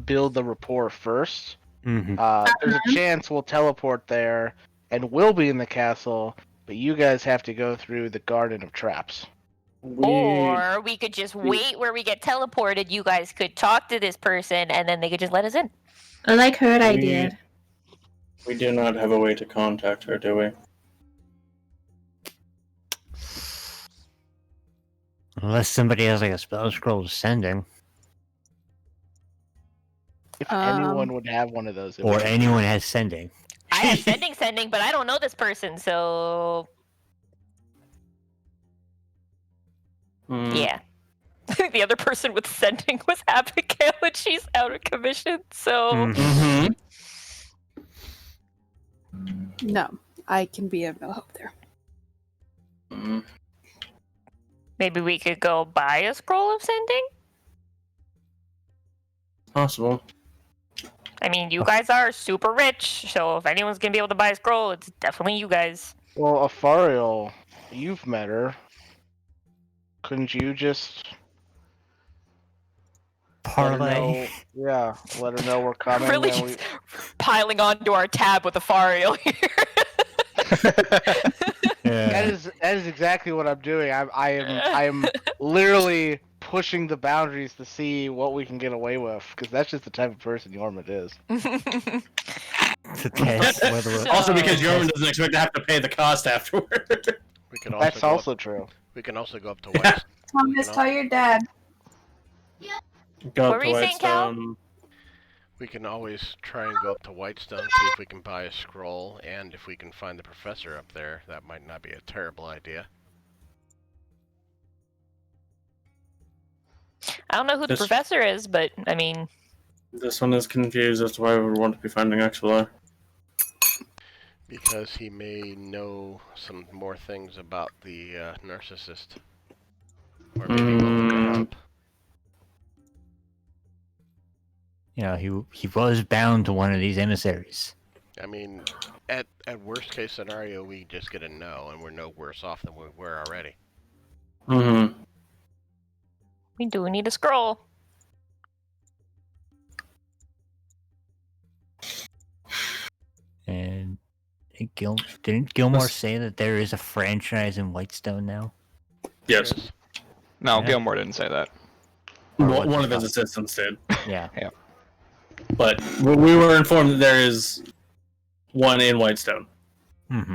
[SPEAKER 3] build the rapport first.
[SPEAKER 5] Mm-hmm.
[SPEAKER 3] There's a chance we'll teleport there and we'll be in the castle, but you guys have to go through the Garden of Traps.
[SPEAKER 2] Or we could just wait where we get teleported. You guys could talk to this person, and then they could just let us in.
[SPEAKER 9] I like her idea.
[SPEAKER 6] We do not have a way to contact her, do we?
[SPEAKER 5] Unless somebody has like a spell scroll sending,
[SPEAKER 3] If
[SPEAKER 8] Um,
[SPEAKER 3] anyone would have one of those. it
[SPEAKER 5] or
[SPEAKER 3] would be-
[SPEAKER 5] anyone has sending.
[SPEAKER 2] I have sending, but I don't know this person, so
[SPEAKER 6] Hmm.
[SPEAKER 2] yeah. I think the other person with sending was Abigail, and she's out of commission. So
[SPEAKER 5] Mhm.
[SPEAKER 8] No, I can be of no help there.
[SPEAKER 6] Mm.
[SPEAKER 2] maybe we could go buy a scroll of sending.
[SPEAKER 6] Possible.
[SPEAKER 2] I mean, you guys are super rich, so if anyone's gonna be able to buy a scroll, it's definitely you guys.
[SPEAKER 3] Well, Afariel, you've met her. Couldn't you just let her know?
[SPEAKER 5] Parlay.
[SPEAKER 3] Yeah, let her know we're coming.
[SPEAKER 2] Really
[SPEAKER 3] and
[SPEAKER 2] just piling onto our tab with a Fario here.
[SPEAKER 3] That is exactly what I'm doing. I am literally pushing the boundaries to see what we can get away with, because that's just the type of person Yormid is.
[SPEAKER 5] To test whether we're-
[SPEAKER 6] Also, because
[SPEAKER 2] So-
[SPEAKER 6] Yorman doesn't expect to have to pay the cost afterward.
[SPEAKER 4] We can also
[SPEAKER 3] That's
[SPEAKER 4] go
[SPEAKER 3] also
[SPEAKER 4] up,
[SPEAKER 3] true.
[SPEAKER 4] we can also go up to White.
[SPEAKER 9] Thomas,
[SPEAKER 4] know.
[SPEAKER 9] tell your dad.
[SPEAKER 6] Go
[SPEAKER 2] What
[SPEAKER 6] up
[SPEAKER 2] were
[SPEAKER 6] to
[SPEAKER 2] you saying, Cal?
[SPEAKER 6] Whitestone.
[SPEAKER 4] We can always try and go up to Whitestone, see if we can buy a scroll, and if we can find the professor up there, that might not be a terrible idea.
[SPEAKER 2] I don't know who the
[SPEAKER 6] This-
[SPEAKER 2] professor is, but I mean,
[SPEAKER 6] This one is confused as to why we would want to be finding Axelar.
[SPEAKER 4] Because he may know some more things about the narcissist. Or maybe willing to help.
[SPEAKER 5] You know, he was bound to one of these emissaries.
[SPEAKER 4] I mean, at worst case scenario, we just get a no, and we're no worse off than we were already.
[SPEAKER 6] Mm-hmm.
[SPEAKER 2] We do need a scroll.
[SPEAKER 5] And didn't Gilmore say that there is a franchise in Whitestone now?
[SPEAKER 6] Yes.
[SPEAKER 1] No,
[SPEAKER 5] Yeah.
[SPEAKER 1] Gilmore didn't say that.
[SPEAKER 5] Or
[SPEAKER 6] Well,
[SPEAKER 5] what's
[SPEAKER 6] one
[SPEAKER 5] it
[SPEAKER 6] of his
[SPEAKER 5] called?
[SPEAKER 6] assistants did.
[SPEAKER 5] Yeah.
[SPEAKER 6] But we were informed that there is one in Whitestone.
[SPEAKER 5] Mm-hmm.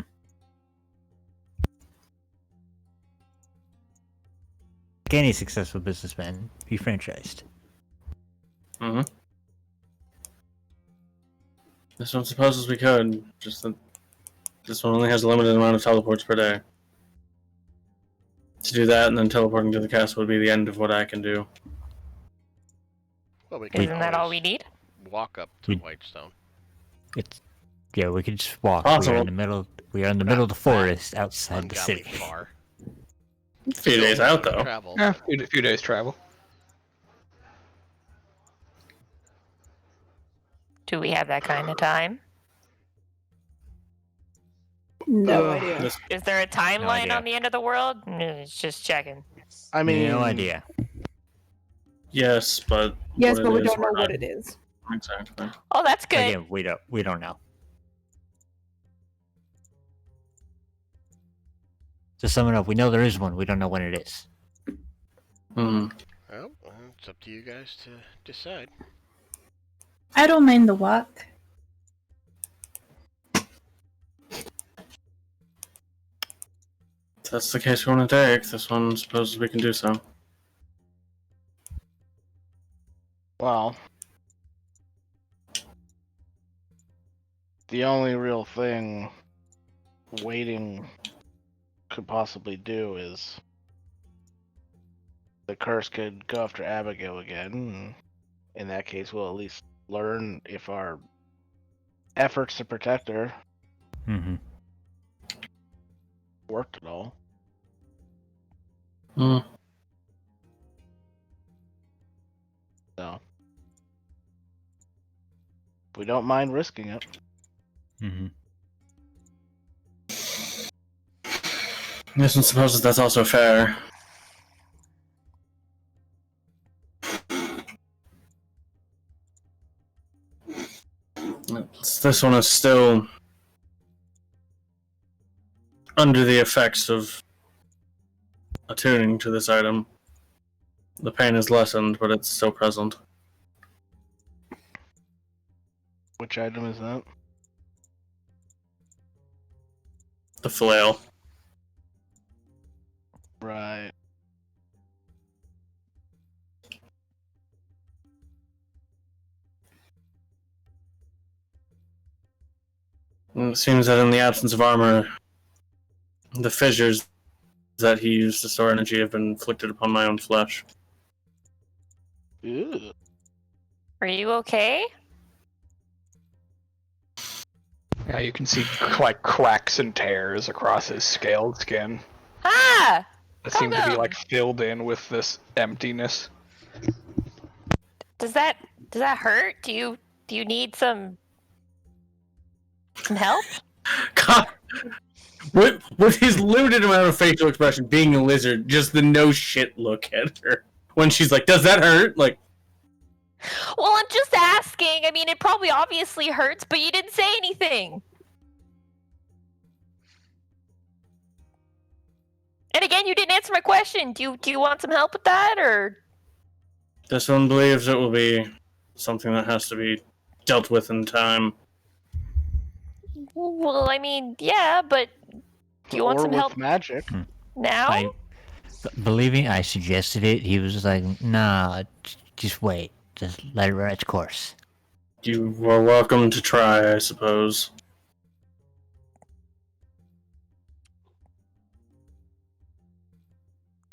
[SPEAKER 5] Like any successful businessman, be franchised.
[SPEAKER 6] Mm-hmm. This one supposes we could, just that this one only has a limited amount of teleports per day. To do that, and then teleporting to the castle would be the end of what I can do.
[SPEAKER 4] Well, we can
[SPEAKER 2] Isn't that all we
[SPEAKER 4] always
[SPEAKER 2] need?
[SPEAKER 4] walk up to Whitestone.
[SPEAKER 5] Yeah, we could just walk.
[SPEAKER 6] Possible.
[SPEAKER 5] We are in the middle of the forest outside the
[SPEAKER 4] Ungodly
[SPEAKER 5] city.
[SPEAKER 4] far.
[SPEAKER 6] A few days out, though.
[SPEAKER 4] Travel.
[SPEAKER 1] Yeah, a few days travel.
[SPEAKER 2] Do we have that kind of time?
[SPEAKER 8] No idea.
[SPEAKER 2] Is there a timeline
[SPEAKER 5] idea.
[SPEAKER 2] on the end of the world? No, it's just checking.
[SPEAKER 3] I mean,
[SPEAKER 5] No idea.
[SPEAKER 6] Yes, but
[SPEAKER 8] Yes,
[SPEAKER 6] what
[SPEAKER 8] but
[SPEAKER 6] it
[SPEAKER 8] we
[SPEAKER 6] is,
[SPEAKER 8] don't know
[SPEAKER 6] we're
[SPEAKER 8] what
[SPEAKER 6] not-
[SPEAKER 8] it is.
[SPEAKER 6] Exactly.
[SPEAKER 2] Oh, that's good.
[SPEAKER 5] Again, we don't know. To sum it up, we know there is one. We don't know when it is.
[SPEAKER 6] Hmm.
[SPEAKER 4] Well, it's up to you guys to decide.
[SPEAKER 9] I don't mind the walk.
[SPEAKER 6] If that's the case we want to take, this one supposes we can do so.
[SPEAKER 3] well, the only real thing waiting could possibly do is the curse could go after Abigail again. And in that case, we'll at least learn if our efforts to protect her
[SPEAKER 5] Mm-hmm.
[SPEAKER 3] worked at all.
[SPEAKER 6] Hmm.
[SPEAKER 3] So we don't mind risking it.
[SPEAKER 5] Mm-hmm.
[SPEAKER 6] This one supposes that's also fair. This one is still under the effects of attuning to this item. The pain is lessened, but it's still present.
[SPEAKER 3] Which item is that?
[SPEAKER 6] The flail.
[SPEAKER 3] Right.
[SPEAKER 6] And it seems that in the absence of armor, the fissures that he used to store energy have been inflicted upon my own flesh.
[SPEAKER 3] Ew.
[SPEAKER 2] Are you okay?
[SPEAKER 1] Yeah, you can see like cracks and tears across his scaled skin
[SPEAKER 2] Ah!
[SPEAKER 1] that seem to be
[SPEAKER 2] Welcome.
[SPEAKER 1] like filled in with this emptiness.
[SPEAKER 2] Does that hurt? Do you need some help?
[SPEAKER 6] God, with his limited amount of facial expression, being a lizard, just the no shit look at her when she's like, "Does that hurt?" Like,
[SPEAKER 2] Well, I'm just asking. I mean, it probably obviously hurts, but you didn't say anything. And again, you didn't answer my question. Do you want some help with that, or?
[SPEAKER 6] this one believes it will be something that has to be dealt with in time.
[SPEAKER 2] Well, I mean, yeah, but do you want
[SPEAKER 3] or
[SPEAKER 2] some
[SPEAKER 3] with
[SPEAKER 2] help
[SPEAKER 3] magic.
[SPEAKER 2] now?
[SPEAKER 5] Believe me, I suggested it. He was like, "Nah, just wait. Just let it run its course."
[SPEAKER 6] You are welcome to try, I suppose.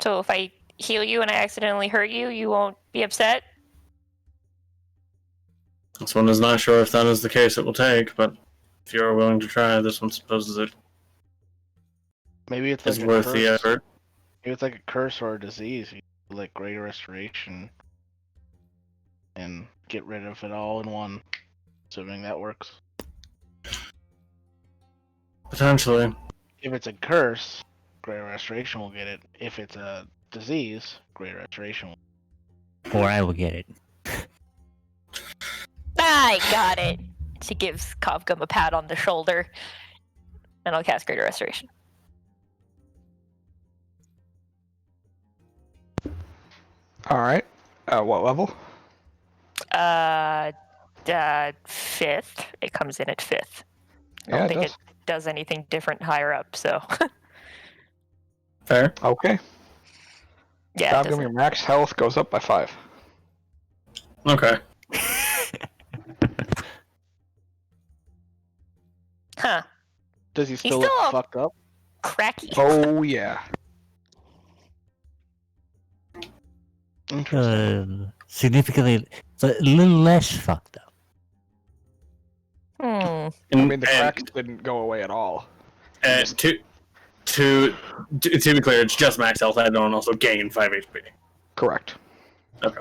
[SPEAKER 2] So if I heal you and I accidentally hurt you, you won't be upset?
[SPEAKER 6] This one is not sure if that is the case it will take, but if you are willing to try, this one supposes it
[SPEAKER 3] Maybe it's
[SPEAKER 6] is
[SPEAKER 3] like a
[SPEAKER 6] worth
[SPEAKER 3] curse.
[SPEAKER 6] the effort.
[SPEAKER 3] Maybe it's like a curse or a disease. You do, like Greater Restoration and get rid of it all in one. Assuming that works.
[SPEAKER 6] Potentially.
[SPEAKER 3] If it's a curse, Greater Restoration will get it. If it's a disease, Greater Restoration will.
[SPEAKER 5] Or I will get it.
[SPEAKER 2] I got it. She gives Kovgum a pat on the shoulder, and I'll cast Greater Restoration.
[SPEAKER 1] All right. What level?
[SPEAKER 2] 5th. It comes in at 5th. I
[SPEAKER 1] Yeah,
[SPEAKER 2] don't
[SPEAKER 1] it
[SPEAKER 2] think
[SPEAKER 1] does.
[SPEAKER 2] it does anything different higher up, so
[SPEAKER 6] Fair.
[SPEAKER 1] Okay.
[SPEAKER 2] yeah. It
[SPEAKER 1] Kovgum,
[SPEAKER 2] doesn't.
[SPEAKER 1] your max health goes up by 5.
[SPEAKER 6] Okay.
[SPEAKER 2] Huh.
[SPEAKER 3] Does he still
[SPEAKER 2] still
[SPEAKER 3] look
[SPEAKER 2] a-
[SPEAKER 3] fucked up?
[SPEAKER 2] Cracky.
[SPEAKER 1] Oh yeah.
[SPEAKER 3] Interesting.
[SPEAKER 5] Significantly, a little less fucked up.
[SPEAKER 2] Hmm.
[SPEAKER 1] I mean, the cracks didn't go away at all.
[SPEAKER 6] And to be clear, it's just max health. I don't also gain 5 HP.
[SPEAKER 1] Correct.
[SPEAKER 6] Okay.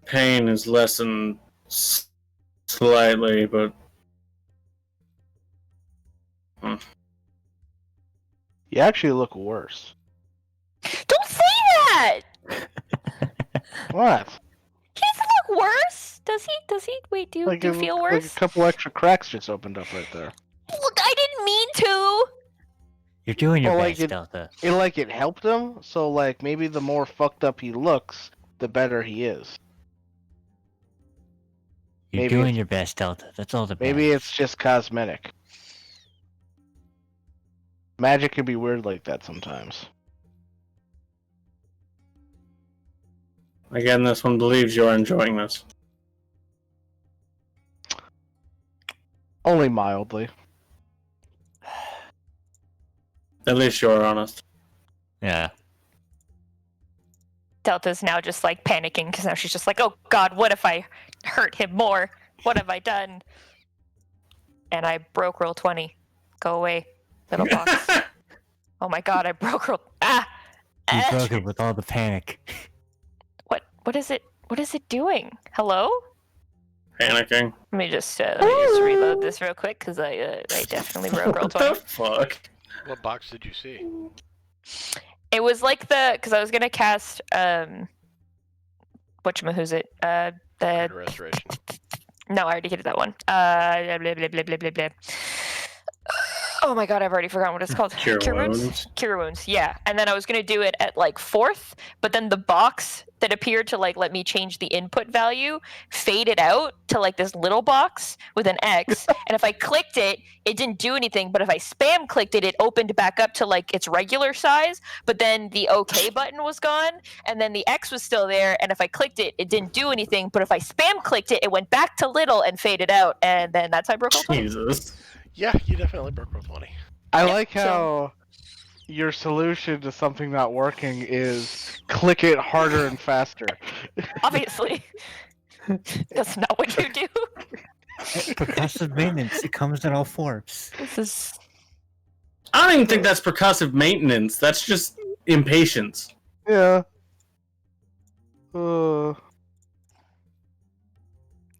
[SPEAKER 6] Pain is lessened slightly, but
[SPEAKER 3] You actually look worse.
[SPEAKER 2] Don't say that.
[SPEAKER 3] What?
[SPEAKER 2] He doesn't look worse. Does he? Does he? Wait, do you feel
[SPEAKER 3] Like
[SPEAKER 2] worse?
[SPEAKER 3] a couple extra cracks just opened up right there.
[SPEAKER 2] Look, I didn't mean to.
[SPEAKER 5] You're doing your
[SPEAKER 3] Well, like
[SPEAKER 5] best, Delta.
[SPEAKER 3] It helped him. So like maybe the more fucked up he looks, the better he is.
[SPEAKER 5] You're
[SPEAKER 3] maybe
[SPEAKER 5] doing
[SPEAKER 3] it's-
[SPEAKER 5] your best, Delta. That's all the
[SPEAKER 3] Maybe it's just cosmetic. Magic can be weird like that sometimes.
[SPEAKER 6] again, this one believes you are enjoying this.
[SPEAKER 3] Only mildly.
[SPEAKER 6] At least you are honest.
[SPEAKER 5] Yeah.
[SPEAKER 2] Delta's now just like panicking because now she's just like, oh God, what if I hurt him more? What have I done? And I broke roll 20. Go away, little box. Oh my God, I broke roll. Ah!
[SPEAKER 5] You
[SPEAKER 2] Ah!
[SPEAKER 5] broke it with all the panic.
[SPEAKER 2] What is it? What is it doing? Hello?
[SPEAKER 6] Panicking.
[SPEAKER 2] Let me just reload this real quick because I definitely broke roll
[SPEAKER 6] What
[SPEAKER 2] 20.
[SPEAKER 6] the fuck?
[SPEAKER 4] What box did you see?
[SPEAKER 2] It was like because I was gonna cast who's it? The
[SPEAKER 4] Greater Restoration.
[SPEAKER 2] no, I already did that one. Blah, blah, blah, blah, blah, blah. Oh my God, I've already forgotten what it's called.
[SPEAKER 6] Cure Wounds?
[SPEAKER 2] Cure Wounds, yeah. And then I was gonna do it at like 4th, but then the box that appeared to like let me change the input value faded out to like this little box with an X. And if I clicked it, it didn't do anything. But if I spam clicked it, it opened back up to like its regular size. But then the OK button was gone, and then the X was still there. And if I clicked it, it didn't do anything. But if I spam clicked it, it went back to little and faded out. And then that's how I broke all 20.
[SPEAKER 6] Jesus.
[SPEAKER 4] Yeah, you definitely broke roll 20.
[SPEAKER 3] I
[SPEAKER 2] Yeah,
[SPEAKER 3] like how your solution to something not working is click it harder and faster.
[SPEAKER 2] Obviously. That's not what you do.
[SPEAKER 5] Percussive maintenance. It comes in all forms.
[SPEAKER 2] This is
[SPEAKER 6] I don't even think that's percussive maintenance. That's just impatience.
[SPEAKER 3] Yeah.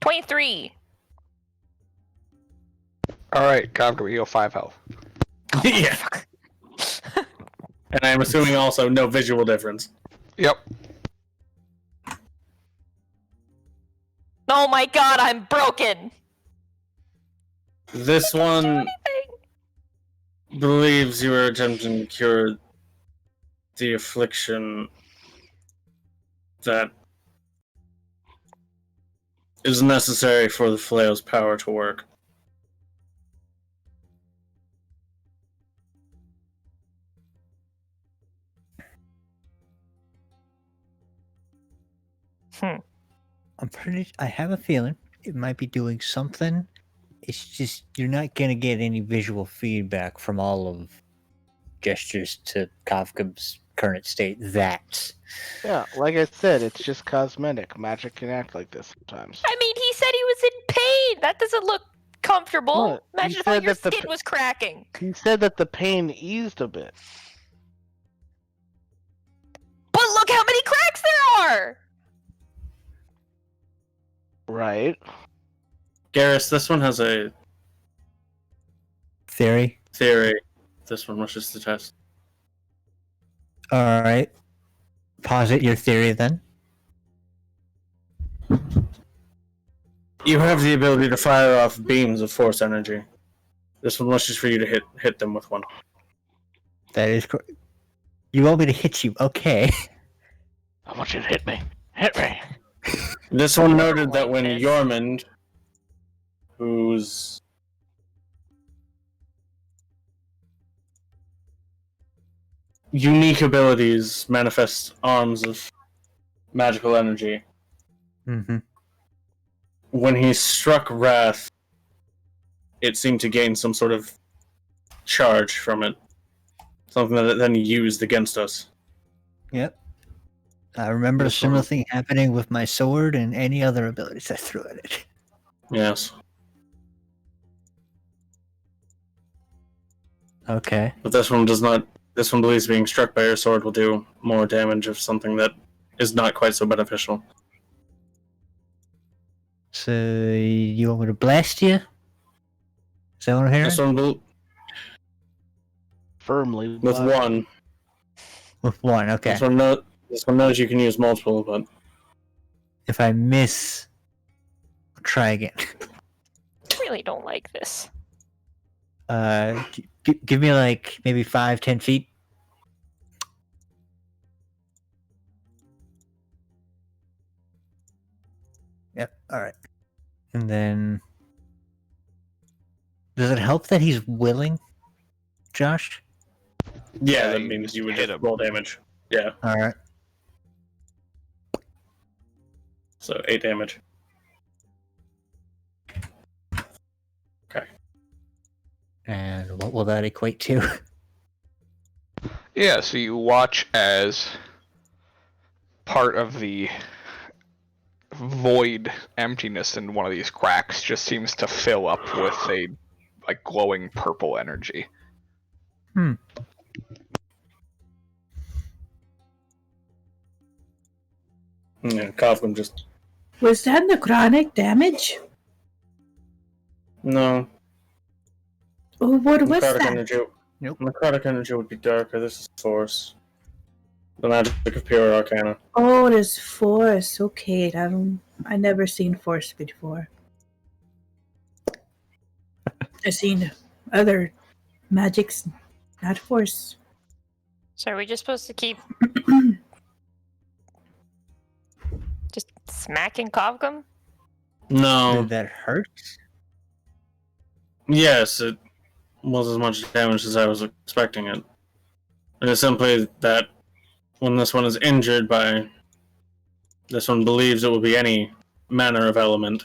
[SPEAKER 2] 23.
[SPEAKER 1] All right, Kovgum, you heal 5 health.
[SPEAKER 6] Yeah.
[SPEAKER 2] Fuck.
[SPEAKER 6] And I'm assuming also no visual difference.
[SPEAKER 1] Yep.
[SPEAKER 2] Oh my God, I'm broken.
[SPEAKER 6] This one believes you are attempting to cure the affliction that is necessary for the flail's power to work.
[SPEAKER 5] I have a feeling it might be doing something. It's just you're not gonna get any visual feedback from all of gestures to Kafka's current state. That.
[SPEAKER 3] Yeah, like I said, it's just cosmetic. Magic can act like this sometimes.
[SPEAKER 2] I mean, he said he was in pain. That doesn't look comfortable.
[SPEAKER 3] What? He
[SPEAKER 2] Imagine if all
[SPEAKER 3] said
[SPEAKER 2] your
[SPEAKER 3] that the
[SPEAKER 2] skin was cracking.
[SPEAKER 3] He said that the pain eased a bit.
[SPEAKER 2] But look how many cracks there are!
[SPEAKER 3] Right.
[SPEAKER 6] Garrus, this one has a
[SPEAKER 5] Theory.
[SPEAKER 6] This one wishes to test.
[SPEAKER 5] Alright. Posit your theory then.
[SPEAKER 6] You have the ability to fire off beams of force energy. This one wishes for you to hit them with one.
[SPEAKER 5] That is correct. You want me to hit you? Okay.
[SPEAKER 3] I want you to hit me. Hit me.
[SPEAKER 6] This one noted that
[SPEAKER 2] like
[SPEAKER 6] when
[SPEAKER 2] this.
[SPEAKER 6] Yormund, whose unique abilities manifest arms of magical energy,
[SPEAKER 5] Mm-hmm.
[SPEAKER 6] when he struck Wrath, it seemed to gain some sort of charge from it. Something that it then used against us.
[SPEAKER 5] Yep. I remember a
[SPEAKER 6] This
[SPEAKER 5] similar
[SPEAKER 6] one.
[SPEAKER 5] thing happening with my sword and any other abilities I threw at it.
[SPEAKER 6] Yes.
[SPEAKER 5] Okay.
[SPEAKER 6] But this one does not. This one believes being struck by your sword will do more damage of something that is not quite so beneficial.
[SPEAKER 5] So you want me to blast you? Is that what I'm hearing?
[SPEAKER 6] This one will,
[SPEAKER 3] Firmly.
[SPEAKER 6] with
[SPEAKER 3] blocked.
[SPEAKER 6] one.
[SPEAKER 5] With one, okay.
[SPEAKER 6] This one knows you can use multiple, but
[SPEAKER 5] If I miss, I'll try again.
[SPEAKER 2] I really don't like this.
[SPEAKER 5] Give me like maybe 5-10 feet. Yep. All right. And then, does it help that he's willing, Josh?
[SPEAKER 6] yeah, that
[SPEAKER 1] you
[SPEAKER 6] means
[SPEAKER 1] just
[SPEAKER 6] you would
[SPEAKER 1] hit
[SPEAKER 6] just
[SPEAKER 1] him.
[SPEAKER 6] roll damage. Yeah,
[SPEAKER 5] All right.
[SPEAKER 6] so 8 damage.
[SPEAKER 5] And what will that equate to?
[SPEAKER 1] Yeah, so you watch as part of the void emptiness in one of these cracks just seems to fill up with a like glowing purple energy.
[SPEAKER 6] Yeah, Kafka just
[SPEAKER 9] Was that necrotic damage?
[SPEAKER 6] no.
[SPEAKER 9] Oh, what was
[SPEAKER 6] Necrotic
[SPEAKER 9] that?
[SPEAKER 6] energy.
[SPEAKER 5] Nope.
[SPEAKER 6] Necrotic energy would be darker. This is force. The magic of pure arcana.
[SPEAKER 9] Oh, it is force. Okay, I never seen force before. I've seen other magics, not force.
[SPEAKER 2] So are we just supposed to keep just smacking Kovgum?
[SPEAKER 6] No.
[SPEAKER 5] Did that hurt?
[SPEAKER 6] Yes, it was as much damage as I was expecting it. It is simply that when this one is injured by... This one believes it will be any manner of element.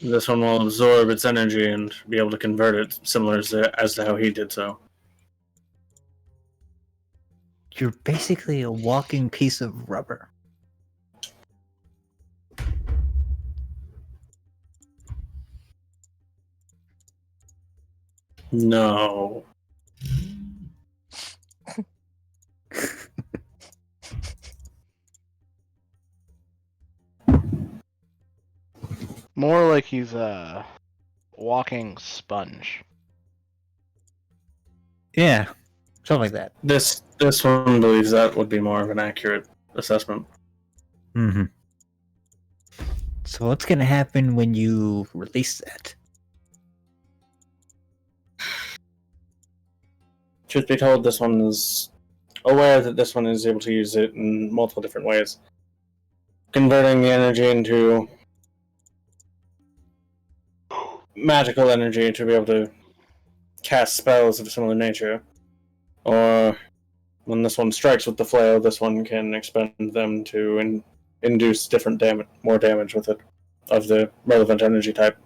[SPEAKER 6] This one will absorb its energy and be able to convert it, similar as to how he did so.
[SPEAKER 5] You're basically a walking piece of rubber.
[SPEAKER 6] No.
[SPEAKER 3] More like he's a walking sponge.
[SPEAKER 5] Yeah, something like that.
[SPEAKER 6] This one believes that would be more of an accurate assessment.
[SPEAKER 5] Mm-hmm. So what's gonna happen when you release that?
[SPEAKER 6] Truth be told, this one is aware that this one is able to use it in multiple different ways. Converting the energy into magical energy to be able to cast spells of a similar nature. Or when this one strikes with the flail, this one can expend them to induce different more damage with it, of the relevant energy type.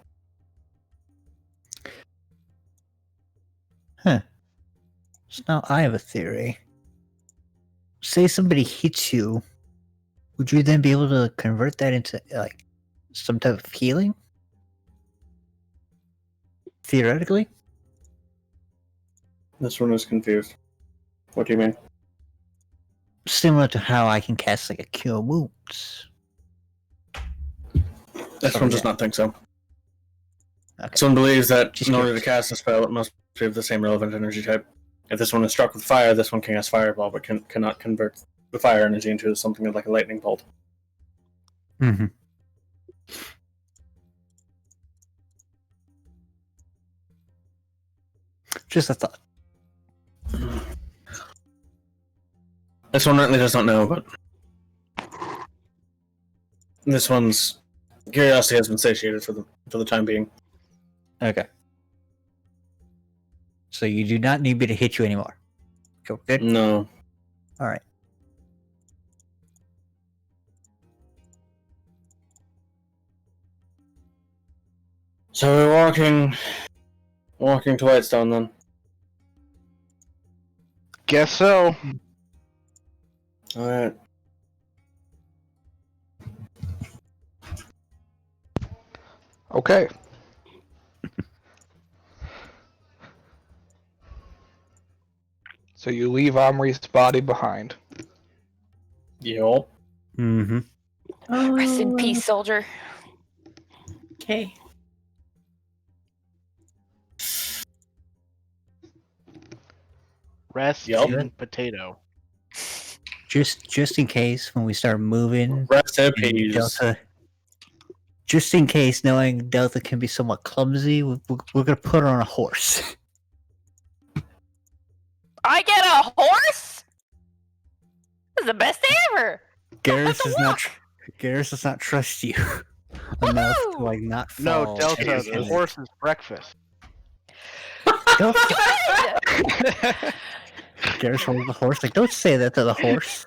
[SPEAKER 5] So now I have a theory. Say somebody hits you, would you then be able to convert that into like some type of healing? Theoretically?
[SPEAKER 6] This one is confused. What do you mean?
[SPEAKER 5] Similar to how I can cast like a cure wounds.
[SPEAKER 6] This one does not think so.
[SPEAKER 5] Okay.
[SPEAKER 6] Someone believes that
[SPEAKER 5] Just
[SPEAKER 6] in order to
[SPEAKER 5] curious.
[SPEAKER 6] cast a spell, it must be of the same relevant energy type. If this one is struck with fire, this one can cast fireball, but cannot convert the fire energy into something like a lightning bolt.
[SPEAKER 5] Mm-hmm. Just a thought.
[SPEAKER 6] This one really does not know, but this one's curiosity has been satiated for the time being.
[SPEAKER 5] Okay. So you do not need me to hit you anymore. Cool. Good.
[SPEAKER 6] No.
[SPEAKER 5] All right.
[SPEAKER 6] So we're walking to Whitestone then.
[SPEAKER 3] Guess so.
[SPEAKER 6] All right.
[SPEAKER 1] Okay. So you leave Omri's body behind.
[SPEAKER 6] Yup.
[SPEAKER 5] Mm-hmm.
[SPEAKER 2] Rest in peace, soldier.
[SPEAKER 9] Okay.
[SPEAKER 3] Rest
[SPEAKER 6] Yup.
[SPEAKER 3] in potato.
[SPEAKER 5] Just in case when we start moving,
[SPEAKER 6] Rest in
[SPEAKER 5] and
[SPEAKER 6] peace.
[SPEAKER 5] Delta. Just in case, knowing Delta can be somewhat clumsy, we're gonna put her on a horse.
[SPEAKER 2] I get a horse? This is the best day ever.
[SPEAKER 5] Garrus
[SPEAKER 2] to
[SPEAKER 5] does not. Garrus does not trust you enough to
[SPEAKER 2] Woohoo!
[SPEAKER 5] like not
[SPEAKER 3] No,
[SPEAKER 5] fall.
[SPEAKER 3] Delta,
[SPEAKER 5] and-
[SPEAKER 3] the horse is breakfast.
[SPEAKER 5] Delta,
[SPEAKER 2] Good.
[SPEAKER 5] Garrus holds the horse. Like, don't say that to the horse.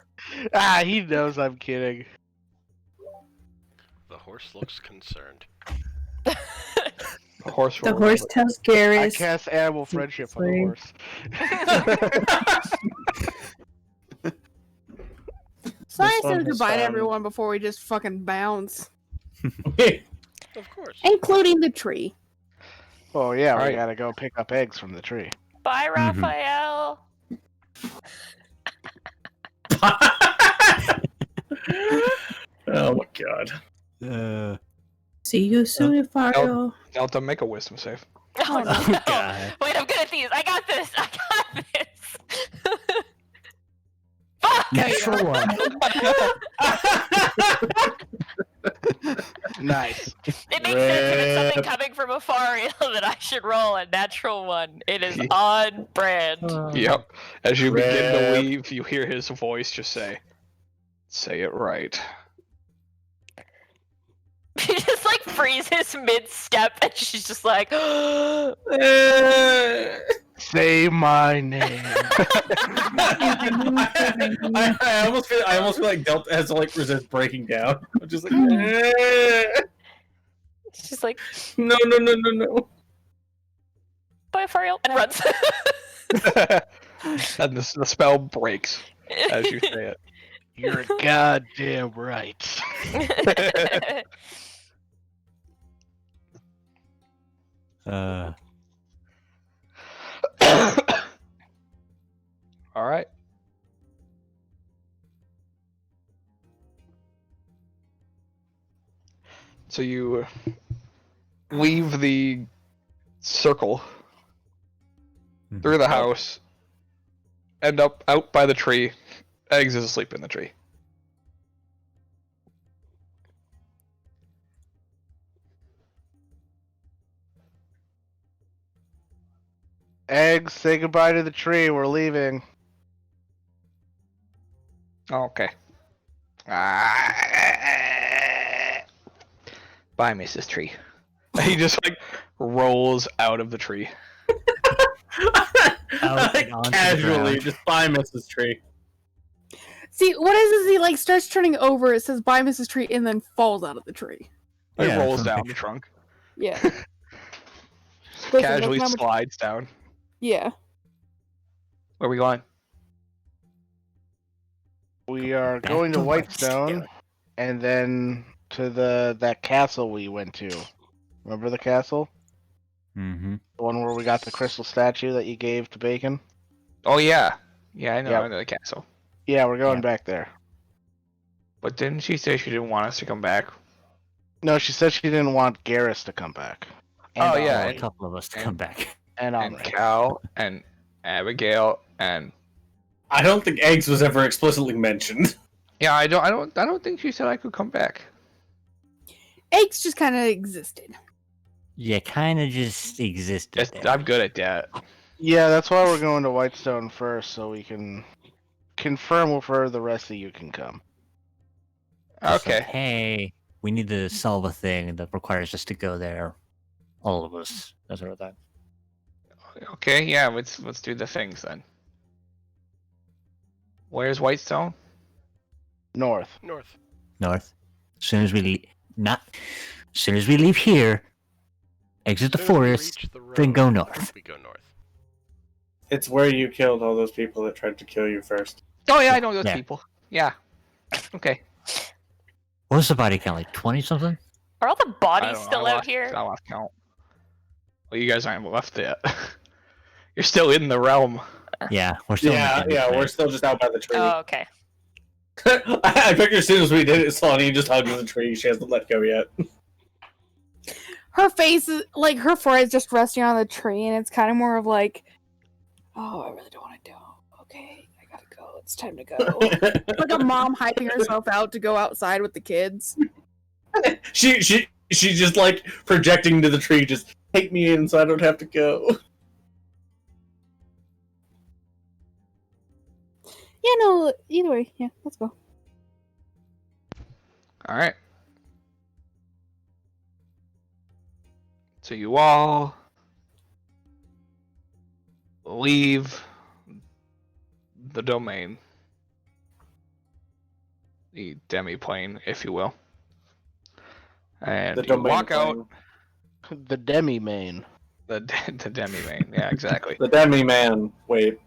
[SPEAKER 3] He knows I'm kidding.
[SPEAKER 4] The horse looks concerned.
[SPEAKER 1] The horse.
[SPEAKER 9] The
[SPEAKER 1] rolls
[SPEAKER 9] horse
[SPEAKER 1] over.
[SPEAKER 9] tells
[SPEAKER 3] I
[SPEAKER 9] Garrus.
[SPEAKER 3] cast animal friendship on the
[SPEAKER 9] Seriously.
[SPEAKER 3] horse.
[SPEAKER 8] Science
[SPEAKER 6] one
[SPEAKER 8] says
[SPEAKER 6] has
[SPEAKER 8] goodbye to
[SPEAKER 6] found-
[SPEAKER 8] everyone before we just fucking bounce,
[SPEAKER 4] Of course.
[SPEAKER 8] including the tree.
[SPEAKER 3] Oh yeah, we
[SPEAKER 1] Alright.
[SPEAKER 3] gotta go pick up eggs from the tree.
[SPEAKER 2] Bye,
[SPEAKER 5] Mhm.
[SPEAKER 2] Raphael.
[SPEAKER 6] Oh my god.
[SPEAKER 9] See you soon, Fario.
[SPEAKER 1] Delta, make a wisdom save.
[SPEAKER 2] Oh, no.
[SPEAKER 5] God.
[SPEAKER 2] Wait, I'm good at these. I got this. I got this. Fuck!
[SPEAKER 5] Natural one.
[SPEAKER 3] Nice.
[SPEAKER 2] It makes sense if it's something coming from a Fario that I should roll a natural one. It is on brand.
[SPEAKER 1] Yep. As you begin to
[SPEAKER 6] Rip.
[SPEAKER 1] leave, you hear his voice just say it right.
[SPEAKER 2] He just like freezes mid-step, and she's just like,
[SPEAKER 3] Say my name.
[SPEAKER 6] I almost feel like Delta has to like resist breaking down. I'm just like,
[SPEAKER 2] she's like,
[SPEAKER 6] no.
[SPEAKER 2] bye, Fario, and runs.
[SPEAKER 1] And the spell breaks as you say it.
[SPEAKER 3] You're goddamn right.
[SPEAKER 1] All right. So you leave the circle through the house, end up out by the tree. Eggs is asleep in the tree.
[SPEAKER 3] Eggs, say goodbye to the tree. We're leaving.
[SPEAKER 1] Okay. Bye, Mrs. Tree. He just like rolls out of the tree.
[SPEAKER 5] Out and onto the
[SPEAKER 6] Casually,
[SPEAKER 5] ground.
[SPEAKER 6] just by Mrs. Tree.
[SPEAKER 8] See, what is he like? Starts turning over. It says "Bye, Mrs. Tree," and then falls out of the tree.
[SPEAKER 1] He
[SPEAKER 5] Yeah,
[SPEAKER 1] rolls
[SPEAKER 5] from
[SPEAKER 1] down the
[SPEAKER 5] picture.
[SPEAKER 1] trunk.
[SPEAKER 8] Yeah. Listen,
[SPEAKER 1] Casually
[SPEAKER 8] that's how much-
[SPEAKER 1] slides down.
[SPEAKER 8] Yeah.
[SPEAKER 1] Where are we going?
[SPEAKER 3] We are
[SPEAKER 5] Back
[SPEAKER 3] going to
[SPEAKER 5] to
[SPEAKER 3] Whitestone, and then to that castle we went to. Remember the castle?
[SPEAKER 10] Mm-hmm.
[SPEAKER 3] The one where we got the crystal statue that you gave to Bacon?
[SPEAKER 1] Oh yeah, yeah, I know.
[SPEAKER 3] Yep.
[SPEAKER 1] I know the castle.
[SPEAKER 3] Yeah, we're going
[SPEAKER 5] Yeah.
[SPEAKER 3] back there.
[SPEAKER 1] But didn't she say she didn't want us to come back?
[SPEAKER 3] No, she said she didn't want Garrus to come back.
[SPEAKER 1] Oh, yeah,
[SPEAKER 3] Omri.
[SPEAKER 10] A couple of us to come back.
[SPEAKER 3] And
[SPEAKER 1] And
[SPEAKER 3] Omri.
[SPEAKER 1] Cal and Abigail and
[SPEAKER 6] I don't think eggs was ever explicitly mentioned.
[SPEAKER 1] yeah, I don't think she said I could come back.
[SPEAKER 8] Eggs just kind of existed.
[SPEAKER 10] Yeah, kind of just existed there.
[SPEAKER 1] I'm good at that.
[SPEAKER 3] Yeah, that's why we're going to Whitestone first, so we can confirm with her the rest of you can come.
[SPEAKER 10] Just like,
[SPEAKER 1] Okay.
[SPEAKER 10] hey, we need to solve a thing that requires us to go there. All of us. That sort of thing.
[SPEAKER 1] Okay. Yeah. Let's do the things then. Where's Whitestone?
[SPEAKER 3] North.
[SPEAKER 4] North.
[SPEAKER 10] North. As soon as we leave here, exit the
[SPEAKER 4] As soon as we
[SPEAKER 10] forest,
[SPEAKER 4] reach the road,
[SPEAKER 10] then go north.
[SPEAKER 4] We go north.
[SPEAKER 6] It's where you killed all those people that tried to kill you first.
[SPEAKER 1] Oh yeah, I know those
[SPEAKER 10] Yeah.
[SPEAKER 1] people. Yeah. Okay.
[SPEAKER 10] What's the body count? Like 20 something?
[SPEAKER 2] Are all the
[SPEAKER 1] I
[SPEAKER 2] bodies
[SPEAKER 1] don't know,
[SPEAKER 2] still
[SPEAKER 1] I
[SPEAKER 2] out
[SPEAKER 1] lost-
[SPEAKER 2] here?
[SPEAKER 1] I lost count. Well, you guys aren't left yet. You're still in the realm.
[SPEAKER 10] Yeah, we're still.
[SPEAKER 6] Yeah, we're still just out by the tree.
[SPEAKER 2] Oh, okay.
[SPEAKER 6] I figured as soon as we did it, Sonny just hugged the tree. She hasn't let go yet.
[SPEAKER 8] Her face is like her forehead's just resting on the tree, and it's kind of more of like, oh, I really don't want to do. Okay, I gotta go. It's time to go. Like a mom hyping herself out to go outside with the kids.
[SPEAKER 6] She's just like projecting to the tree. Just take me in, so I don't have to go.
[SPEAKER 8] Yeah, no. Either way, yeah, let's go.
[SPEAKER 1] All right. So you all leave the domain, the demi-plane, if you will, and you walk out
[SPEAKER 3] The demi-main.
[SPEAKER 1] the demi-main. Yeah, exactly.
[SPEAKER 6] The demi man. Wait.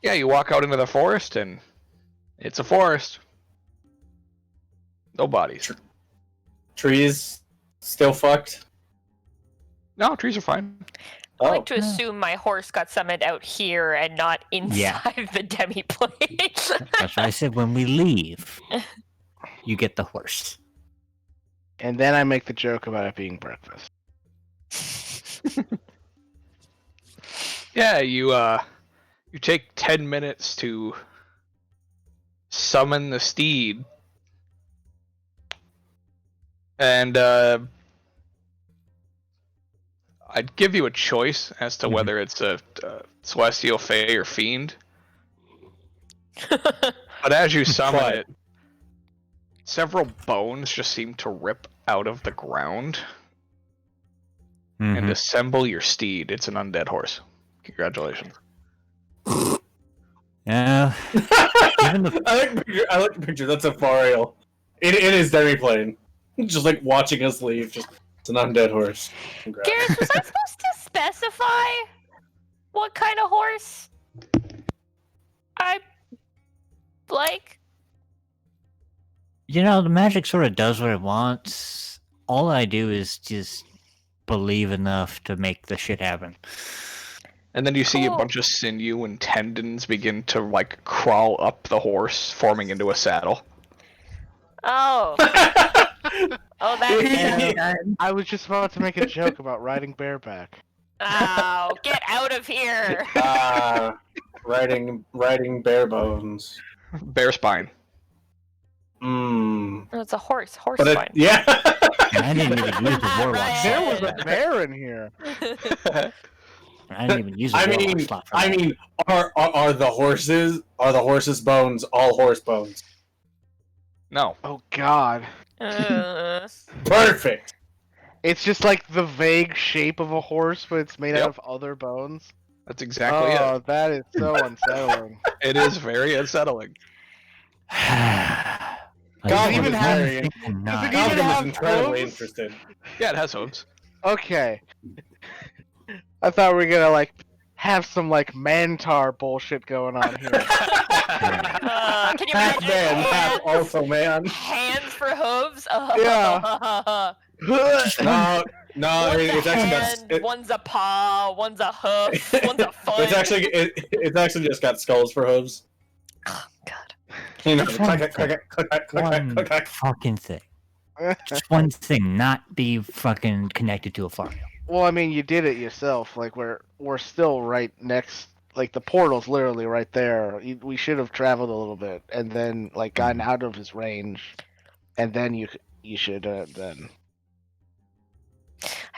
[SPEAKER 1] Yeah, you walk out into the forest, and it's a forest. No bodies.
[SPEAKER 6] Trees still fucked.
[SPEAKER 1] No, trees are fine.
[SPEAKER 2] I
[SPEAKER 6] Oh.
[SPEAKER 2] like to assume my horse got summoned out here and not inside the demi-plate.
[SPEAKER 10] That's why I said when we leave, you get the horse.
[SPEAKER 3] And then I make the joke about it being breakfast.
[SPEAKER 1] Yeah, you take 10 minutes to summon the steed. And I'd give you a choice as to whether it's a celestial, fae, or fiend. But as you summon
[SPEAKER 6] Try.
[SPEAKER 1] it, several bones just seem to rip out of the ground and
[SPEAKER 10] Mhm.
[SPEAKER 1] assemble your steed. It's an undead horse. Congratulations.
[SPEAKER 10] Yeah. Even the-
[SPEAKER 6] I like the picture. That's a Fariel. It is demi-plane. Just like watching us leave. Just it's an undead horse. Congrats.
[SPEAKER 2] Garrus, was I supposed to specify what kind of horse I like?
[SPEAKER 10] You know, the magic sort of does what it wants. All I do is just believe enough to make the shit happen.
[SPEAKER 1] And then you see a
[SPEAKER 2] Cool.
[SPEAKER 1] bunch of sinew and tendons begin to like crawl up the horse, forming into a saddle.
[SPEAKER 2] Oh. Oh, that's...
[SPEAKER 3] I was just about to make a joke about riding bareback.
[SPEAKER 2] Oh, get out of here.
[SPEAKER 6] Riding bare bones.
[SPEAKER 1] Bear spine.
[SPEAKER 6] Mmm.
[SPEAKER 2] Oh, it's a horse. Horse
[SPEAKER 6] But
[SPEAKER 2] spine.
[SPEAKER 6] yeah.
[SPEAKER 10] I didn't even use the warlock
[SPEAKER 2] Right.
[SPEAKER 3] There
[SPEAKER 10] slot.
[SPEAKER 3] was a bear in here.
[SPEAKER 10] I didn't even use the
[SPEAKER 6] I
[SPEAKER 10] warlock
[SPEAKER 6] mean,
[SPEAKER 10] slot for that.
[SPEAKER 6] are the horses' bones all horse bones?
[SPEAKER 1] No.
[SPEAKER 3] Oh God.
[SPEAKER 6] Perfect.
[SPEAKER 3] It's just like the vague shape of a horse, but it's made
[SPEAKER 1] Yep.
[SPEAKER 3] out of other bones.
[SPEAKER 1] That's exactly
[SPEAKER 3] Oh, that is so unsettling.
[SPEAKER 1] it. It is very unsettling.
[SPEAKER 10] I
[SPEAKER 6] God,
[SPEAKER 10] just
[SPEAKER 3] even
[SPEAKER 10] want
[SPEAKER 3] have-
[SPEAKER 10] one thing to not-
[SPEAKER 3] even
[SPEAKER 6] Gotham is
[SPEAKER 3] have
[SPEAKER 6] incredibly
[SPEAKER 3] hooves?
[SPEAKER 6] interested.
[SPEAKER 1] Yeah, it has hooves.
[SPEAKER 3] Okay. I thought we were gonna like have some like Mantar bullshit going on here.
[SPEAKER 2] Can you
[SPEAKER 6] Half
[SPEAKER 2] imagine?
[SPEAKER 6] man, half
[SPEAKER 2] Hands,
[SPEAKER 6] also man.
[SPEAKER 2] hands for hooves.
[SPEAKER 3] Yeah.
[SPEAKER 6] No,
[SPEAKER 2] One's
[SPEAKER 6] it's
[SPEAKER 2] a
[SPEAKER 6] actually
[SPEAKER 2] hand,
[SPEAKER 6] got.
[SPEAKER 2] one's a paw, one's a hoof, one's a foot.
[SPEAKER 6] It's actually just got skulls for hooves.
[SPEAKER 2] Oh, God.
[SPEAKER 6] You know,
[SPEAKER 10] Just one
[SPEAKER 6] click, click, click, click, click,
[SPEAKER 10] One
[SPEAKER 6] click, click.
[SPEAKER 10] fucking thing. Just one thing, not be fucking connected to a Fario.
[SPEAKER 3] Well, I mean, you did it yourself. Like we're still right next. Like the portal's literally right there. We should have traveled a little bit and then like gotten out of his range, and then you should then.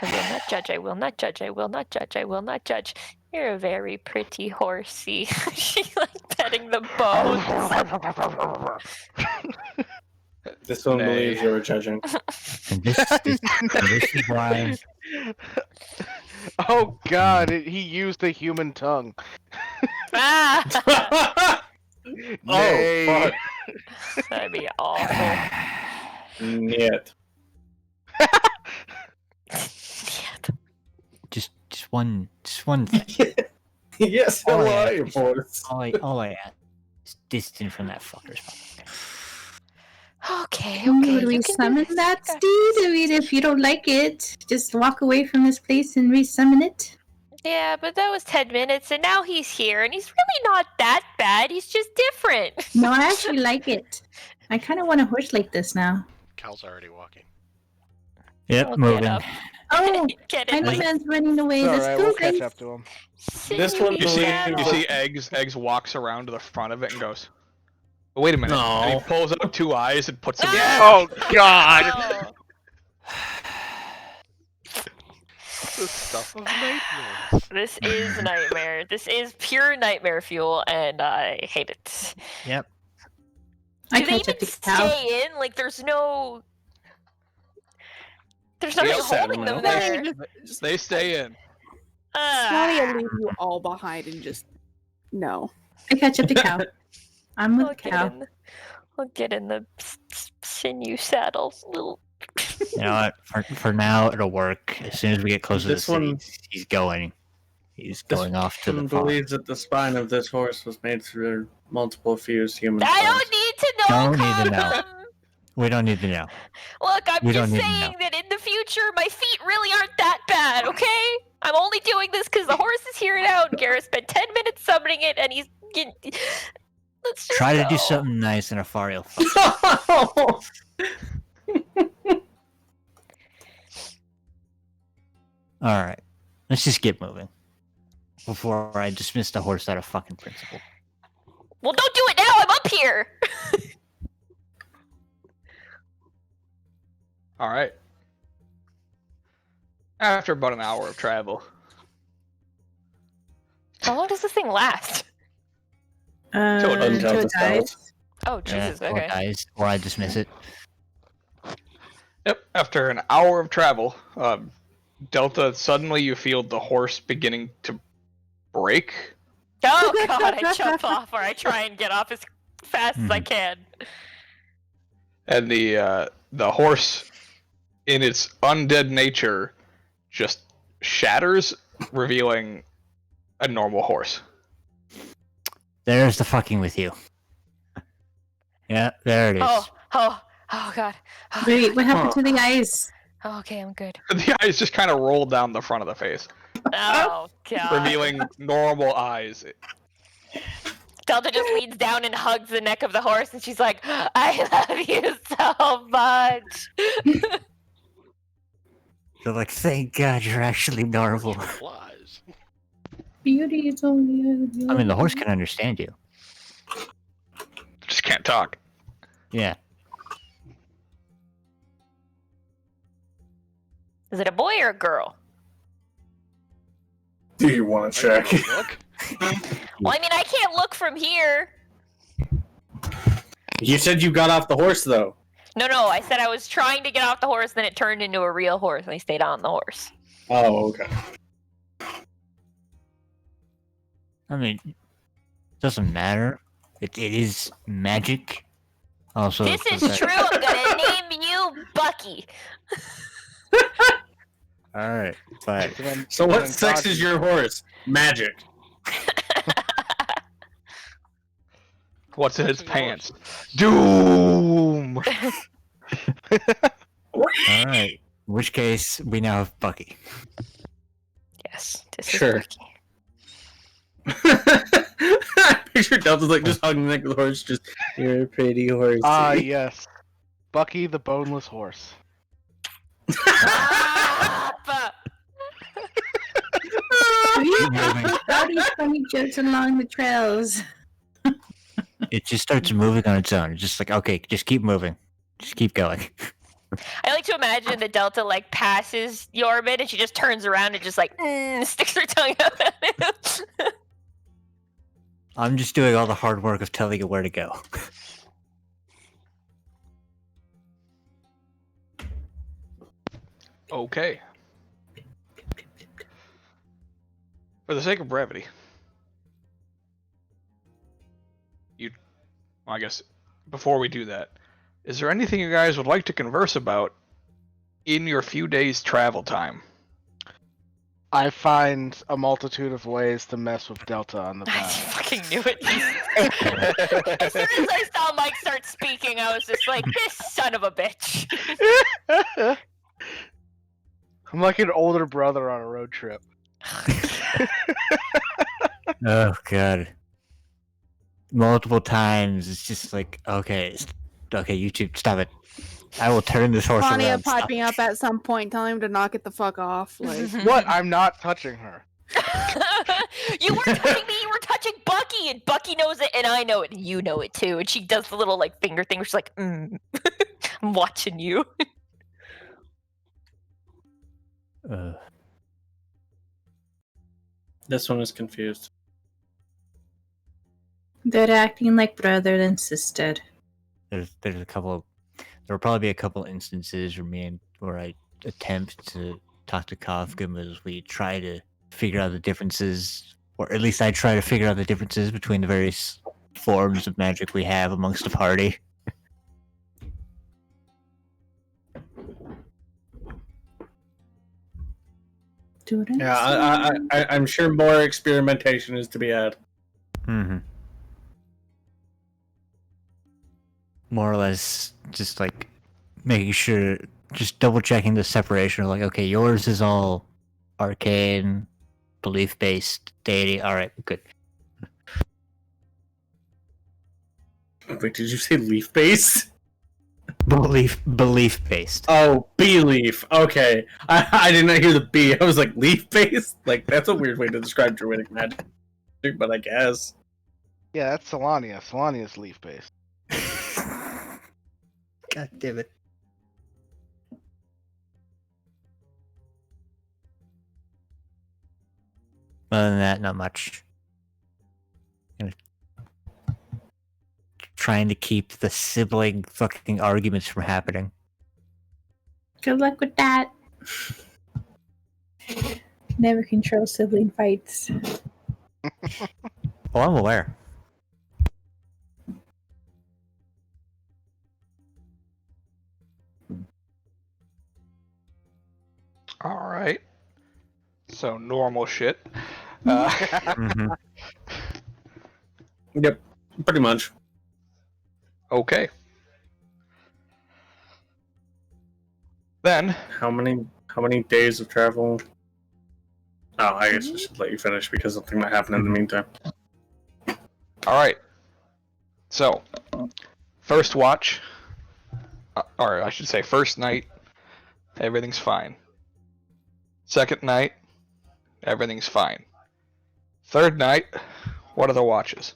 [SPEAKER 2] I will not judge, I will not judge, I will not judge, I will not judge. You're a very pretty horsey. She's like petting the bones.
[SPEAKER 6] This one
[SPEAKER 1] Nay.
[SPEAKER 6] believes you were judging.
[SPEAKER 10] And this is why
[SPEAKER 3] Oh God! He used a human tongue.
[SPEAKER 2] Ah!
[SPEAKER 3] Nay.
[SPEAKER 6] Oh,
[SPEAKER 2] That'd be awful.
[SPEAKER 6] fuck. Niet.
[SPEAKER 10] just one thing.
[SPEAKER 6] Yes,
[SPEAKER 10] Oh,
[SPEAKER 6] hello,
[SPEAKER 10] yeah.
[SPEAKER 6] boys.
[SPEAKER 10] All I ask is distant from that fucker's fucking.
[SPEAKER 2] Okay,
[SPEAKER 9] Would
[SPEAKER 2] okay.
[SPEAKER 9] we
[SPEAKER 2] You can
[SPEAKER 9] summon
[SPEAKER 2] do
[SPEAKER 9] that,
[SPEAKER 2] this.
[SPEAKER 9] Steve? I mean, if you don't like it, just walk away from this place and resummon it.
[SPEAKER 2] Yeah, but that was 10 minutes, and now he's here, and he's really not that bad. He's just different.
[SPEAKER 9] No, I actually like it. I kind of want a horse like this now.
[SPEAKER 4] Cal's already walking.
[SPEAKER 10] Yep,
[SPEAKER 2] I'll
[SPEAKER 10] moving.
[SPEAKER 2] get up.
[SPEAKER 9] Oh,
[SPEAKER 2] Get
[SPEAKER 9] I
[SPEAKER 2] in
[SPEAKER 9] know
[SPEAKER 2] my
[SPEAKER 9] man's running away.
[SPEAKER 3] It's
[SPEAKER 9] Let's
[SPEAKER 3] alright,
[SPEAKER 9] go,
[SPEAKER 3] we'll catch
[SPEAKER 9] guys.
[SPEAKER 3] up to him.
[SPEAKER 6] This one
[SPEAKER 2] sinewy
[SPEAKER 1] You see,
[SPEAKER 2] saddle.
[SPEAKER 1] you see Eggs walks around to the front of it and goes, "Oh, wait a minute."
[SPEAKER 6] No.
[SPEAKER 1] And he pulls out 2 eyes and puts them in.
[SPEAKER 3] Oh God!
[SPEAKER 2] Oh.
[SPEAKER 4] The stuff of nightmares.
[SPEAKER 2] This is nightmare. This is pure nightmare fuel, and I hate it.
[SPEAKER 10] Yep.
[SPEAKER 9] I
[SPEAKER 2] Do they
[SPEAKER 9] catch up
[SPEAKER 2] even
[SPEAKER 9] to cow.
[SPEAKER 2] stay in? Like, there's nothing
[SPEAKER 6] Yep.
[SPEAKER 2] holding them
[SPEAKER 6] Settle
[SPEAKER 2] there.
[SPEAKER 1] They stay in.
[SPEAKER 8] Slotty
[SPEAKER 2] Ah.
[SPEAKER 8] will leave you all behind and just no.
[SPEAKER 9] I catch up to cow. I'm
[SPEAKER 2] I'll
[SPEAKER 9] with
[SPEAKER 2] get
[SPEAKER 9] cow.
[SPEAKER 2] in the, I'll get in the sinew saddles. Little.
[SPEAKER 10] You know what? For now, it'll work. As soon as we get closer
[SPEAKER 6] This
[SPEAKER 10] to the city,
[SPEAKER 6] one-
[SPEAKER 10] he's going. He's
[SPEAKER 6] This
[SPEAKER 10] going off to the
[SPEAKER 6] one
[SPEAKER 10] farm.
[SPEAKER 6] believes that the spine of this horse was made through multiple fused human
[SPEAKER 2] I
[SPEAKER 6] skulls.
[SPEAKER 2] don't need to know.
[SPEAKER 10] Don't need to know.
[SPEAKER 2] Cobham.
[SPEAKER 10] We don't need to know.
[SPEAKER 2] Look, I'm
[SPEAKER 10] We
[SPEAKER 2] just
[SPEAKER 10] don't need to
[SPEAKER 2] saying
[SPEAKER 10] know.
[SPEAKER 2] that in the future, my feet really aren't that bad, okay? I'm only doing this because the horse is here now, and Garrett spent 10 minutes summoning it, and he's. Let's just
[SPEAKER 10] Try to do
[SPEAKER 2] go.
[SPEAKER 10] something nice in a Fario fight. All right, let's just get moving before I dismiss the horse out of fucking principle.
[SPEAKER 2] Well, don't do it now. I'm up here.
[SPEAKER 1] All right. After about an hour of travel,
[SPEAKER 2] How long does this thing last?
[SPEAKER 1] Till it
[SPEAKER 6] until it dies.
[SPEAKER 2] Oh, Jesus.
[SPEAKER 10] Or
[SPEAKER 2] Okay.
[SPEAKER 10] dies, or I dismiss it.
[SPEAKER 1] yep. After an hour of travel, Delta, suddenly you feel the horse beginning to break.
[SPEAKER 2] Oh God! I jump off, or I try and get off as fast as I can.
[SPEAKER 1] And the horse, in its undead nature, just shatters, revealing a normal horse.
[SPEAKER 10] There's the fucking with you. Yeah, there it is.
[SPEAKER 2] Oh God. Oh,
[SPEAKER 9] Wait, what happened to the eyes?
[SPEAKER 2] oh, okay, I'm good.
[SPEAKER 1] The eyes just kind of roll down the front of the face,
[SPEAKER 2] Oh God.
[SPEAKER 1] revealing normal eyes.
[SPEAKER 2] Delta just leans down and hugs the neck of the horse, and she's like, "I love you so much."
[SPEAKER 10] They're like, thank God you're actually normal.
[SPEAKER 4] Flies.
[SPEAKER 9] Beauty is only.
[SPEAKER 10] I mean, the horse can understand you.
[SPEAKER 1] Just can't talk.
[SPEAKER 10] Yeah.
[SPEAKER 2] Is it a boy or a girl?
[SPEAKER 6] Do you want to check?
[SPEAKER 4] Look.
[SPEAKER 2] Well, I mean, I can't look from here.
[SPEAKER 6] You said you got off the horse, though.
[SPEAKER 2] No, I said I was trying to get off the horse, then it turned into a real horse, and I stayed on the horse.
[SPEAKER 6] Oh, okay.
[SPEAKER 10] I mean, doesn't matter. It is magic. Also,
[SPEAKER 2] This is true. I'm gonna name you Bucky.
[SPEAKER 10] All right, but
[SPEAKER 6] So what sex is your horse? Magic.
[SPEAKER 1] What's in his pants? Doom!
[SPEAKER 10] Alright. In which case, we now have Bucky.
[SPEAKER 2] Yes, this
[SPEAKER 6] Sure.
[SPEAKER 2] is Bucky.
[SPEAKER 6] I picture Delta's like just hugging the neck of the horse, just, you're a pretty horse.
[SPEAKER 3] Ah, yes. Bucky the boneless horse.
[SPEAKER 2] Stop!
[SPEAKER 10] Keep moving.
[SPEAKER 9] All these funny jokes along the trails.
[SPEAKER 10] It just starts moving on its own. It's just like, okay, just keep moving. Just keep going.
[SPEAKER 2] I like to imagine that Delta like passes Yorman and she just turns around and just like sticks her tongue out at him.
[SPEAKER 10] I'm just doing all the hard work of telling you where to go.
[SPEAKER 1] Okay. For the sake of brevity, I guess before we do that, is there anything you guys would like to converse about in your few days travel time?
[SPEAKER 3] I find a multitude of ways to mess with Delta on the
[SPEAKER 2] I
[SPEAKER 3] path.
[SPEAKER 2] fucking knew it. As soon as I saw Mike start speaking, I was just like, this son of a bitch.
[SPEAKER 3] I'm like an older brother on a road trip.
[SPEAKER 10] Oh god. Multiple times, it's just like, okay, you two, stop it. I will turn this horse
[SPEAKER 8] Claudia
[SPEAKER 10] around. Stop.
[SPEAKER 8] piping up at some point, telling him to knock it the fuck off. Like,
[SPEAKER 3] What? I'm not touching her.
[SPEAKER 2] You weren't touching me, you were touching Bucky, and Bucky knows it, and I know it, and you know it too. And she does the little like finger thing where she's like, I'm watching you.
[SPEAKER 6] This one is confused.
[SPEAKER 9] They're acting like brother and sister.
[SPEAKER 10] There's a couple. There will probably be a couple instances where I attempt to talk to Kafgum as we try to figure out the differences, or at least I try to figure out the differences between the various forms of magic we have amongst the party.
[SPEAKER 6] Yeah, I'm sure more experimentation is to be had.
[SPEAKER 10] Mm-hmm. More or less, just like making sure, just double checking the separation. Like, okay, yours is all arcane, belief-based deity. All right, good.
[SPEAKER 6] Wait, did you say leaf-based?
[SPEAKER 10] Belief-based.
[SPEAKER 6] Oh, bee-leaf. Okay. I did not hear the B. I was like, leaf-based? Like, that's a weird way to describe druidic magic, but I guess.
[SPEAKER 3] Yeah, that's Solania. Solania's leaf-based.
[SPEAKER 5] God damn it.
[SPEAKER 10] Other than that, not much. Trying to keep the sibling fucking arguments from happening.
[SPEAKER 9] Good luck with that. Never control sibling fights.
[SPEAKER 10] Oh, I'm aware.
[SPEAKER 1] All right. So normal shit.
[SPEAKER 10] Mm-hmm.
[SPEAKER 6] Yep, pretty much.
[SPEAKER 1] Okay. Then,
[SPEAKER 6] How many days of travel? Oh, I guess I should let you finish because something might happen in the meantime.
[SPEAKER 1] all right. So, first watch, or I should say, first night, everything's fine. Second night, everything's fine. Third night, what are the watches?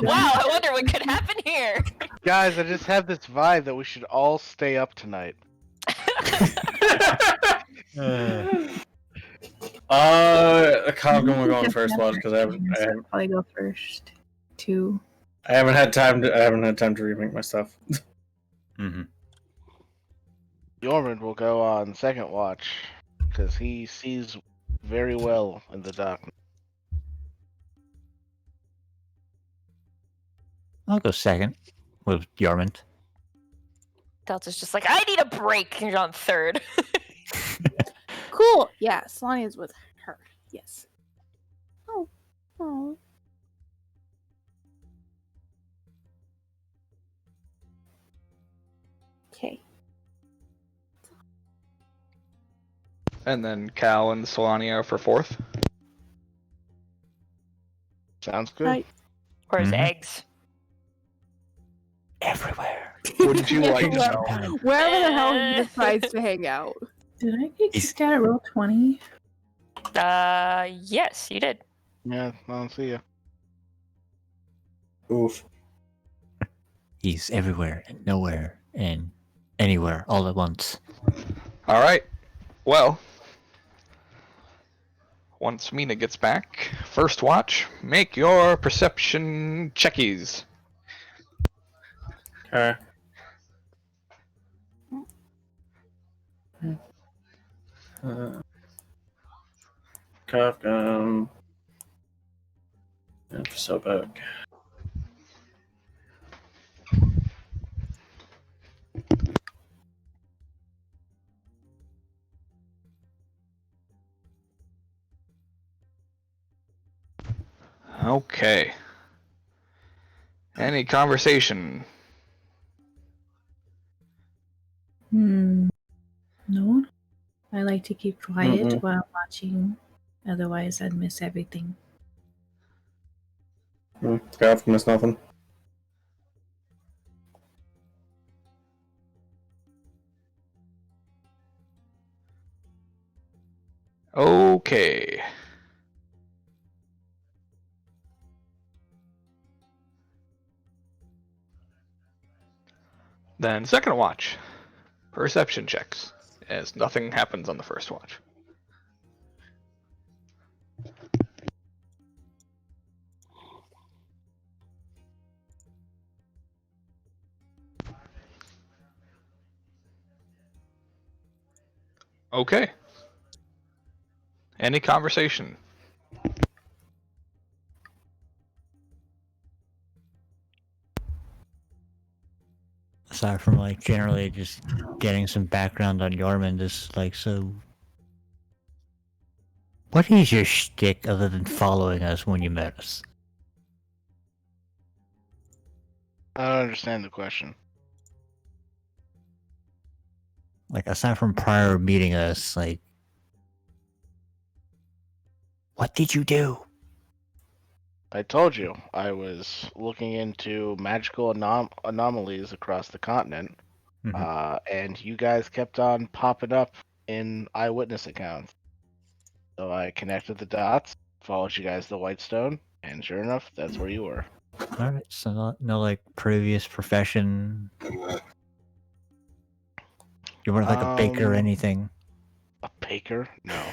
[SPEAKER 2] Wow, I wonder what could happen here.
[SPEAKER 3] Guys, I just have this vibe that we should all stay up tonight.
[SPEAKER 6] Kavgum will go on first watch because I haven't
[SPEAKER 9] Probably go first. 2.
[SPEAKER 6] had time to remake my stuff.
[SPEAKER 10] Mm-hmm.
[SPEAKER 3] Yorman will go on second watch because he sees very well in the darkness.
[SPEAKER 10] I'll go second with Yarmond.
[SPEAKER 2] Delta's just like, I need a break. And you're on third.
[SPEAKER 8] cool. Oh, yeah, Solania's with her. Yes. Oh. Oh. Okay.
[SPEAKER 1] And then Cal and Solania for 4th.
[SPEAKER 3] Sounds good.
[SPEAKER 8] Right.
[SPEAKER 2] Where's
[SPEAKER 10] Mhm.
[SPEAKER 2] eggs?
[SPEAKER 10] Everywhere.
[SPEAKER 1] Wouldn't you
[SPEAKER 8] Yeah,
[SPEAKER 1] like to
[SPEAKER 8] where-
[SPEAKER 1] know?
[SPEAKER 10] Time.
[SPEAKER 8] Wherever the hell he decides to hang out.
[SPEAKER 9] Did I get
[SPEAKER 10] He's-
[SPEAKER 9] kicked out at roll 20?
[SPEAKER 2] Yes, you did.
[SPEAKER 3] Yeah, I don't see you.
[SPEAKER 6] Oof.
[SPEAKER 10] He's everywhere and nowhere and anywhere all at once.
[SPEAKER 1] All right. Well, once Mina gets back, first watch, make your perception checkies.
[SPEAKER 6] Okay. Kafka. So back.
[SPEAKER 1] Okay. Any conversation?
[SPEAKER 9] No. I like to keep quiet
[SPEAKER 6] Mm-mm.
[SPEAKER 9] while watching. Otherwise, I'd miss everything.
[SPEAKER 6] Kafka missed nothing.
[SPEAKER 1] Okay. Then second watch, perception checks, as nothing happens on the first watch. Okay. Any conversation?
[SPEAKER 10] Aside from like generally just getting some background on Yorman, just like, so what is your shtick other than following us when you met us?
[SPEAKER 3] I don't understand the question.
[SPEAKER 10] Like, aside from prior meeting us, like, what did you do?
[SPEAKER 3] I told you I was looking into magical anomalies across the continent,
[SPEAKER 10] Mhm.
[SPEAKER 3] and you guys kept on popping up in eyewitness accounts. So I connected the dots, followed you guys to Whitestone, and sure enough, that's where you were.
[SPEAKER 10] All right, so no like previous profession. You weren't like a baker or anything.
[SPEAKER 3] A baker? No.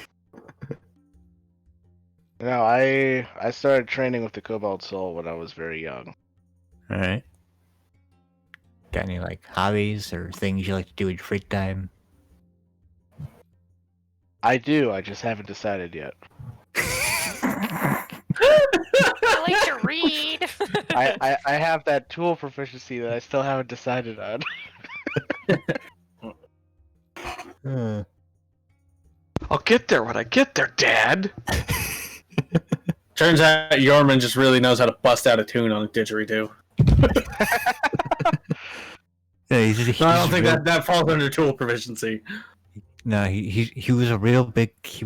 [SPEAKER 3] No, I started training with the Cobalt Soul when I was very young.
[SPEAKER 10] All right. Got any like hobbies or things you like to do in your free time?
[SPEAKER 3] I do, I just haven't decided yet.
[SPEAKER 2] I like to read.
[SPEAKER 3] I have that tool proficiency that I still haven't decided on.
[SPEAKER 1] I'll get there when I get there, Dad.
[SPEAKER 6] Turns out Yorman just really knows how to bust out a tune on a didgeridoo.
[SPEAKER 10] Yeah, he's
[SPEAKER 6] No, I don't think
[SPEAKER 10] real-
[SPEAKER 6] that falls under tool proficiency.
[SPEAKER 10] No, he was a real big. He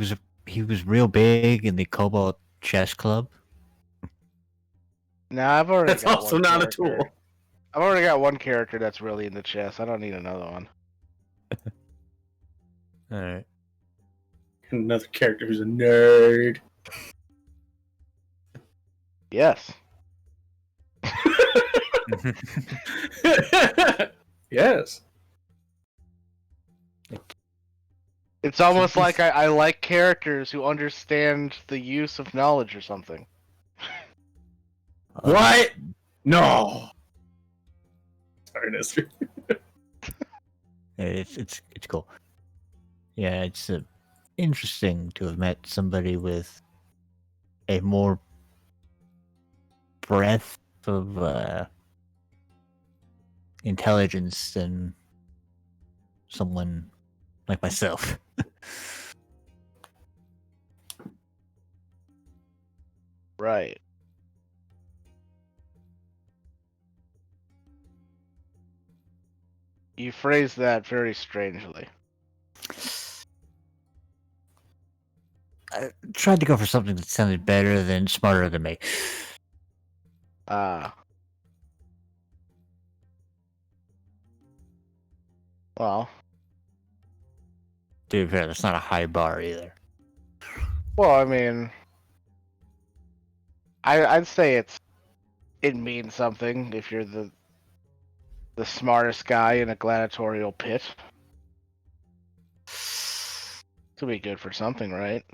[SPEAKER 10] was real big in the Cobalt Chess Club.
[SPEAKER 3] Nah, I've already
[SPEAKER 6] That's
[SPEAKER 3] got
[SPEAKER 6] also
[SPEAKER 3] one
[SPEAKER 6] not a
[SPEAKER 3] character.
[SPEAKER 6] tool.
[SPEAKER 3] I've already got one character that's really in the chess. I don't need another one.
[SPEAKER 10] All right.
[SPEAKER 6] Another character who's a nerd.
[SPEAKER 3] Yes.
[SPEAKER 6] Yes.
[SPEAKER 3] It's almost like I like characters who understand the use of knowledge or something.
[SPEAKER 6] What? No. Sorry, Nestor.
[SPEAKER 10] It's cool. Yeah, it's interesting to have met somebody with a more breadth of intelligence than someone like myself.
[SPEAKER 3] Right. You phrased that very strangely.
[SPEAKER 10] I tried to go for something that sounded better than smarter than me.
[SPEAKER 3] Well,
[SPEAKER 10] To be fair, that's not a high bar either.
[SPEAKER 3] I mean, I'd say it means something if you're the smartest guy in a gladiatorial pit. Could be good for something, right?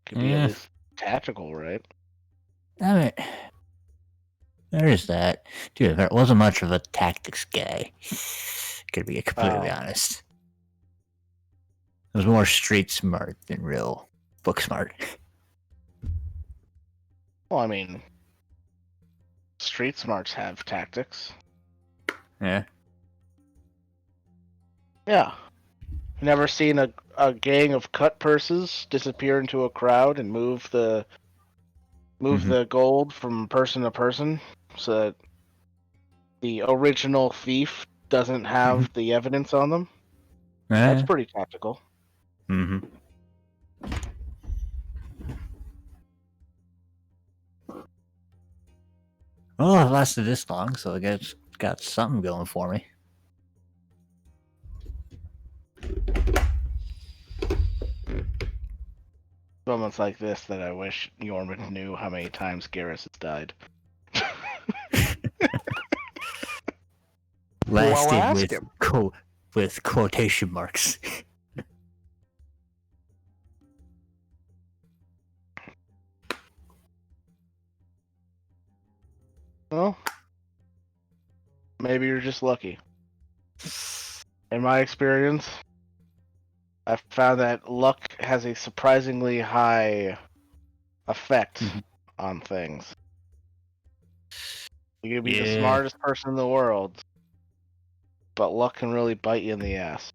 [SPEAKER 3] Could be at least tactical, right?
[SPEAKER 10] I mean, there is that. To be fair, it wasn't much of a tactics guy. To be completely honest. It was more street smart than real book smart.
[SPEAKER 3] Well, I mean, street smarts have tactics.
[SPEAKER 10] Yeah.
[SPEAKER 3] Yeah. Never seen a gang of cut purses disappear into a crowd and move the gold from person to person so that the original thief doesn't have the evidence on them? That's pretty tactical.
[SPEAKER 10] Mm-hmm. Well, it lasted this long, so I guess got something going for me.
[SPEAKER 3] Moments like this that I wish Yorman knew how many times Garrus has died.
[SPEAKER 10] Lasted with quotation marks.
[SPEAKER 3] Well, maybe you're just lucky. In my experience, I've found that luck has a surprisingly high effect on things. You can be the smartest person in the world, but luck can really bite you in the ass.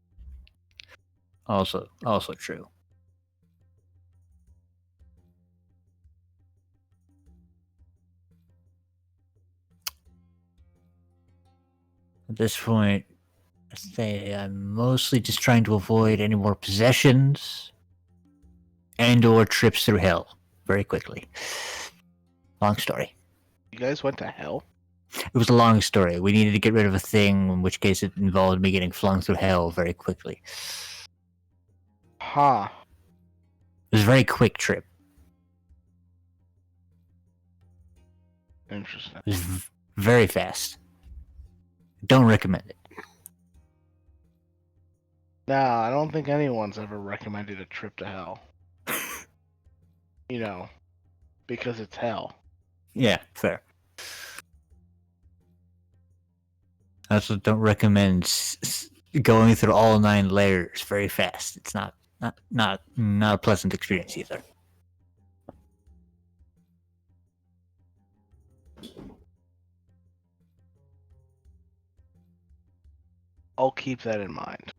[SPEAKER 10] Also true. At this point, I say I'm mostly just trying to avoid any more possessions and/or trips through hell very quickly. Long story.
[SPEAKER 3] You guys went to hell?
[SPEAKER 10] It was a long story. We needed to get rid of a thing, in which case it involved me getting flung through hell very quickly.
[SPEAKER 3] Huh.
[SPEAKER 10] It was a very quick trip.
[SPEAKER 3] Interesting.
[SPEAKER 10] It was very fast. Don't recommend it.
[SPEAKER 3] No, I don't think anyone's ever recommended a trip to hell. You know, because it's hell.
[SPEAKER 10] Yeah, fair. I also don't recommend going through all 9 layers very fast. It's not a pleasant experience either.
[SPEAKER 3] I'll keep that in mind.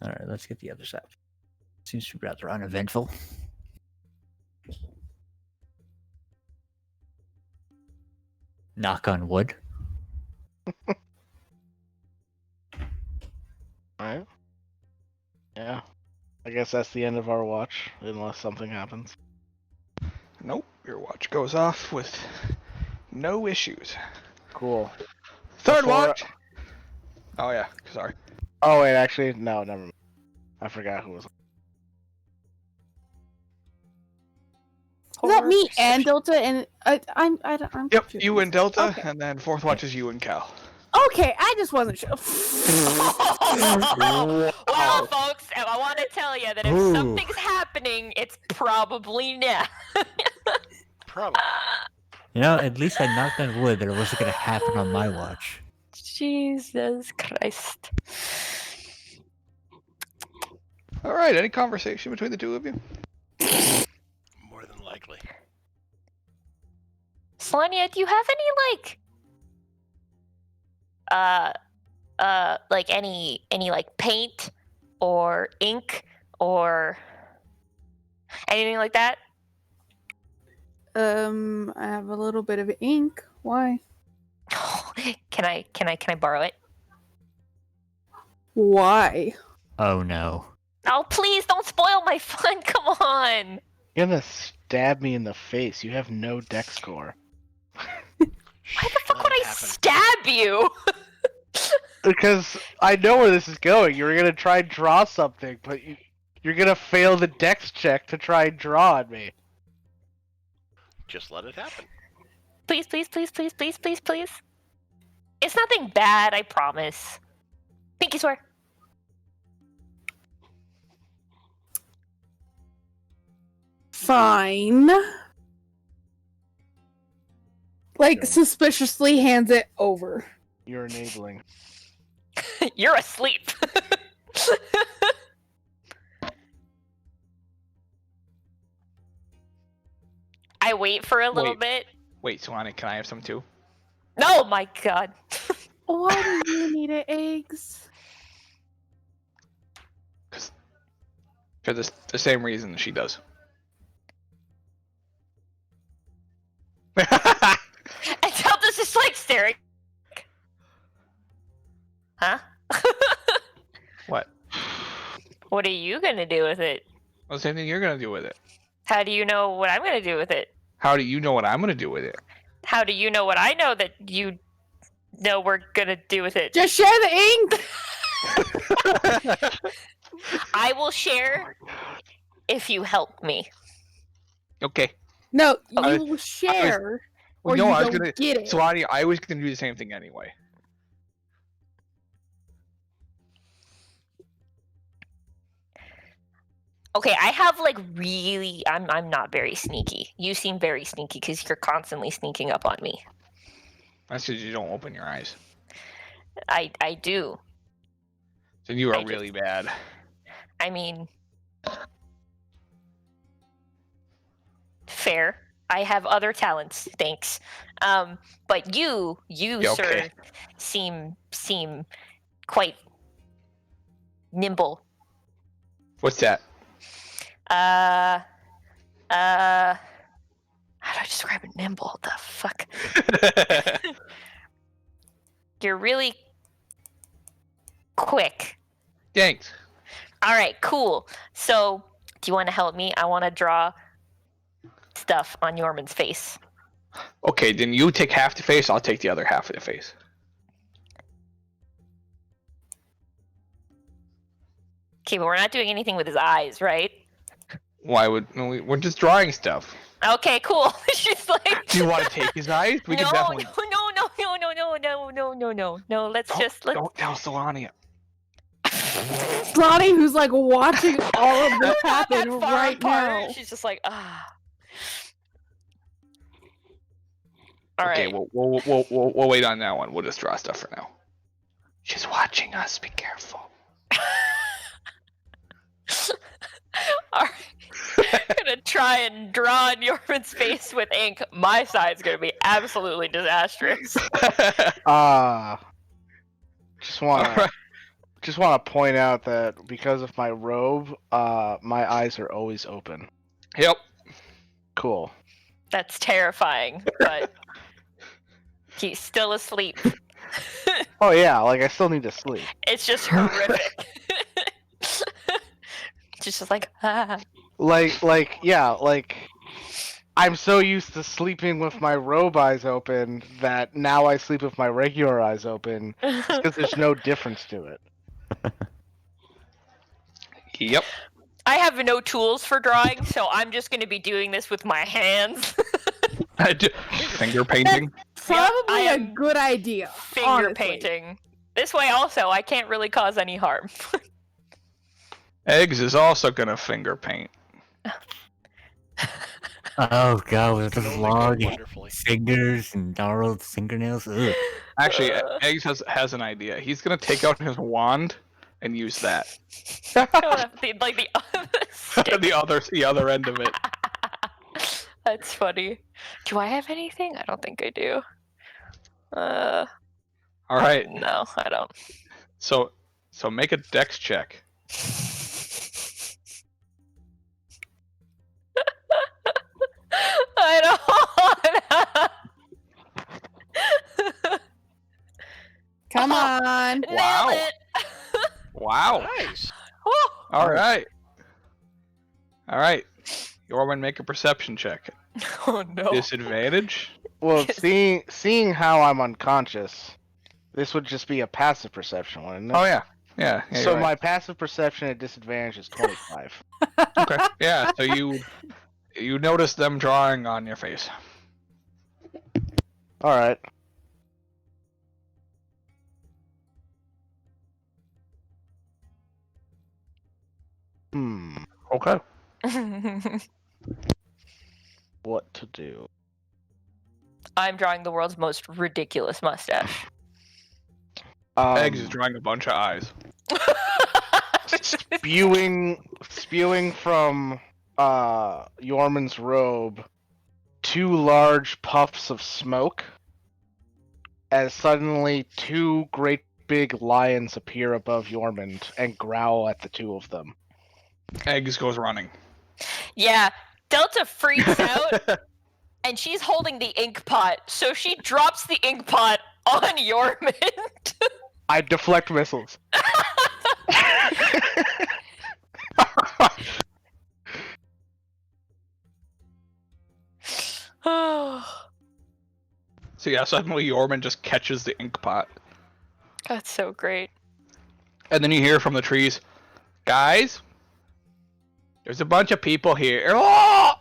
[SPEAKER 10] Alright, let's get the other side. Seems to be rather uneventful. Knock on wood.
[SPEAKER 3] Alright. Yeah. I guess that's the end of our watch, unless something happens.
[SPEAKER 1] Nope, your watch goes off with no issues.
[SPEAKER 3] Cool.
[SPEAKER 1] Third watch! Oh yeah, sorry.
[SPEAKER 3] Oh wait, actually, no, never mind. I forgot who was.
[SPEAKER 8] Is that me and Delta? And I'm
[SPEAKER 1] Yep,
[SPEAKER 8] confused.
[SPEAKER 1] you and Delta,
[SPEAKER 8] Okay.
[SPEAKER 1] and then fourth watch is you and Cal.
[SPEAKER 8] Okay, I just wasn't sure.
[SPEAKER 2] Well, folks, I want to tell you that if
[SPEAKER 10] Ooh.
[SPEAKER 2] something's happening, it's probably now.
[SPEAKER 4] Probably.
[SPEAKER 10] You know, at least I knocked on wood that it wasn't going to happen on my watch.
[SPEAKER 2] Jesus Christ.
[SPEAKER 1] Alright, any conversation between the two of you?
[SPEAKER 4] More than likely.
[SPEAKER 2] Selenia, do you have any like any like paint or ink or anything like that?
[SPEAKER 8] I have a little bit of ink. Why?
[SPEAKER 2] Can I borrow it?
[SPEAKER 8] Why?
[SPEAKER 10] Oh no.
[SPEAKER 2] Oh, please don't spoil my fun. Come on.
[SPEAKER 3] You're gonna stab me in the face. You have no dex score.
[SPEAKER 2] Why the fuck would I stab you?
[SPEAKER 3] Because I know where this is going. You're gonna try and draw something, but you're gonna fail the dex check to try and draw on me.
[SPEAKER 4] Just let it happen.
[SPEAKER 2] Please, please, please, please, please, please, please. It's nothing bad, I promise. Pinky swear.
[SPEAKER 8] Fine. Like, suspiciously hands it over.
[SPEAKER 3] You're enabling.
[SPEAKER 2] You're asleep. I wait for a little bit.
[SPEAKER 1] Wait, Solani, can I have some too?
[SPEAKER 2] Oh my god.
[SPEAKER 8] Why do you need it, eggs?
[SPEAKER 1] For the same reason she does.
[SPEAKER 2] And Zelda's just like staring. Huh?
[SPEAKER 1] What?
[SPEAKER 2] What are you gonna do with it?
[SPEAKER 1] Well, the same thing you're gonna do with it.
[SPEAKER 2] How do you know what I'm gonna do with it?
[SPEAKER 1] How do you know what I'm gonna do with it?
[SPEAKER 2] How do you know what I know that you know we're gonna do with it?
[SPEAKER 8] Just share the ink!
[SPEAKER 2] I will share if you help me.
[SPEAKER 1] Okay.
[SPEAKER 8] No,
[SPEAKER 1] I
[SPEAKER 8] you will share, or
[SPEAKER 1] No,
[SPEAKER 8] you
[SPEAKER 1] I was
[SPEAKER 8] don't
[SPEAKER 1] gonna.
[SPEAKER 8] get it.
[SPEAKER 1] Solani, I was gonna do the same thing anyway.
[SPEAKER 2] Okay, I have like really. I'm not very sneaky. You seem very sneaky because you're constantly sneaking up on me.
[SPEAKER 1] That's because you don't open your eyes.
[SPEAKER 2] I do.
[SPEAKER 1] So you are
[SPEAKER 2] I
[SPEAKER 1] really bad.
[SPEAKER 2] I mean, fair. I have other talents, thanks. But you,
[SPEAKER 1] Yeah,
[SPEAKER 2] sir,
[SPEAKER 1] okay.
[SPEAKER 2] seem quite nimble.
[SPEAKER 1] What's that?
[SPEAKER 2] How do I describe it? Nimble? The fuck? You're really quick.
[SPEAKER 1] Thanks.
[SPEAKER 2] All right, cool. So, do you want to help me? I want to draw stuff on Yorman's face.
[SPEAKER 1] Okay, then you take half the face. I'll take the other half of the face.
[SPEAKER 2] Okay, but we're not doing anything with his eyes, right?
[SPEAKER 1] Why would no, we're just drawing stuff?
[SPEAKER 2] Okay, cool. She's like,
[SPEAKER 1] Do you want to take his eyes? We
[SPEAKER 2] no,
[SPEAKER 1] can definitely.
[SPEAKER 2] no. Let's let's.
[SPEAKER 1] Don't tell Solani.
[SPEAKER 8] Lonnie, who's like watching all of
[SPEAKER 2] We're
[SPEAKER 8] this
[SPEAKER 2] not that
[SPEAKER 8] happen
[SPEAKER 2] far
[SPEAKER 8] right
[SPEAKER 2] apart.
[SPEAKER 8] now.
[SPEAKER 2] She's just like, ah. All
[SPEAKER 1] Okay,
[SPEAKER 2] right.
[SPEAKER 1] we'll wait on that one. We'll just draw stuff for now. She's watching us. Be careful.
[SPEAKER 2] All right. I'm gonna try and draw on Yorman's face with ink. My side's gonna be absolutely disastrous.
[SPEAKER 3] Just want to point out that because of my robe, my eyes are always open.
[SPEAKER 1] Yep.
[SPEAKER 3] Cool.
[SPEAKER 2] That's terrifying, but he's still asleep.
[SPEAKER 3] Oh yeah, like I still need to sleep.
[SPEAKER 2] It's just horrific. Just like, ah.
[SPEAKER 3] Like I'm so used to sleeping with my robe eyes open that now I sleep with my regular eyes open because there's no difference to it.
[SPEAKER 1] Yep.
[SPEAKER 2] I have no tools for drawing, so I'm just going to be doing this with my hands.
[SPEAKER 1] Finger painting.
[SPEAKER 8] Probably
[SPEAKER 2] I
[SPEAKER 8] a
[SPEAKER 2] am
[SPEAKER 8] good idea.
[SPEAKER 2] Finger
[SPEAKER 8] honestly.
[SPEAKER 2] painting. This way, also, I can't really cause any harm.
[SPEAKER 1] Eggs is also gonna finger paint.
[SPEAKER 10] Oh god, with those
[SPEAKER 4] Totally
[SPEAKER 10] long
[SPEAKER 4] go wonderfully.
[SPEAKER 10] fingers and gnarled fingernails. Ugh.
[SPEAKER 1] Actually, Eggs has an idea. He's gonna take out his wand and use that.
[SPEAKER 2] Like the stick.
[SPEAKER 1] the other end of it.
[SPEAKER 2] That's funny. Do I have anything? I don't think I do.
[SPEAKER 1] All right.
[SPEAKER 2] No, I don't.
[SPEAKER 1] So make a dex check.
[SPEAKER 2] I don't
[SPEAKER 8] man.
[SPEAKER 1] Wow.
[SPEAKER 2] Nailed it.
[SPEAKER 1] Wow.
[SPEAKER 4] Nice.
[SPEAKER 2] Woo.
[SPEAKER 1] All right. All right. Yorman, make a perception check.
[SPEAKER 2] Oh no.
[SPEAKER 1] Disadvantage.
[SPEAKER 3] Well, seeing how I'm unconscious, this would just be a passive perception, wouldn't it?
[SPEAKER 1] Oh yeah. Yeah.
[SPEAKER 3] So
[SPEAKER 1] you're right.
[SPEAKER 3] my passive perception at disadvantage is 25.
[SPEAKER 1] Okay. Yeah. So you notice them drawing on your face.
[SPEAKER 3] All right.
[SPEAKER 1] Okay.
[SPEAKER 3] What to do?
[SPEAKER 2] I'm drawing the world's most ridiculous mustache.
[SPEAKER 1] Eggs is drawing a bunch of eyes.
[SPEAKER 3] spewing from Yorman's robe 2 large puffs of smoke as suddenly 2 great big lions appear above Yorman and growl at the 2 of them.
[SPEAKER 1] Eggs goes running.
[SPEAKER 2] Yeah, Delta freaks out, and she's holding the ink pot, so she drops the ink pot on Yorman.
[SPEAKER 3] I deflect missiles.
[SPEAKER 1] So yeah, suddenly Yorman just catches the ink pot.
[SPEAKER 2] That's so great.
[SPEAKER 1] And then you hear from the trees, guys, there's a bunch of people here. Oh!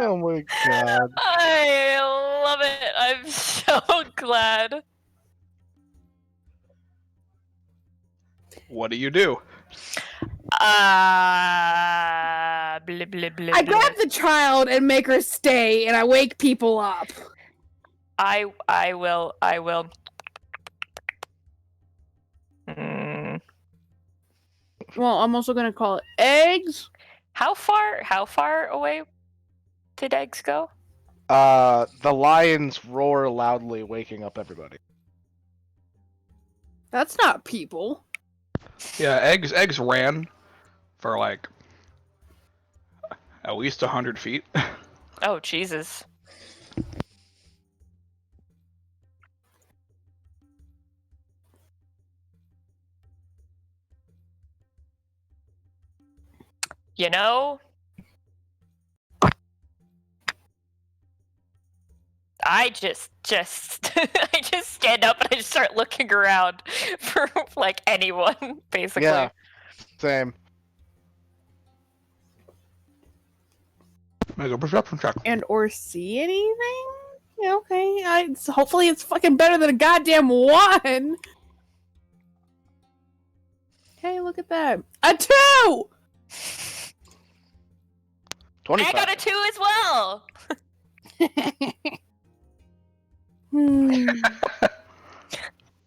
[SPEAKER 3] Oh my god.
[SPEAKER 2] I love it. I'm so glad.
[SPEAKER 1] What do you do?
[SPEAKER 2] Blah, blah, blah,
[SPEAKER 8] I
[SPEAKER 2] blah.
[SPEAKER 8] grab the child and make her stay, and I wake people up.
[SPEAKER 2] I will. Mm.
[SPEAKER 8] Well, I'm also gonna call it eggs.
[SPEAKER 2] How far away did eggs go?
[SPEAKER 3] The lions roar loudly, waking up everybody.
[SPEAKER 8] That's not people.
[SPEAKER 1] Yeah, eggs ran for like at least 100 feet.
[SPEAKER 2] Oh, Jesus. You know, I just I just stand up and I just start looking around for like anyone, basically.
[SPEAKER 3] Yeah. Same.
[SPEAKER 1] Make a perception check.
[SPEAKER 8] And or see anything? Yeah, okay. Hopefully it's fucking better than a goddamn 1. Hey, look at that. A 2!
[SPEAKER 3] 25.
[SPEAKER 2] I got a 2 as well.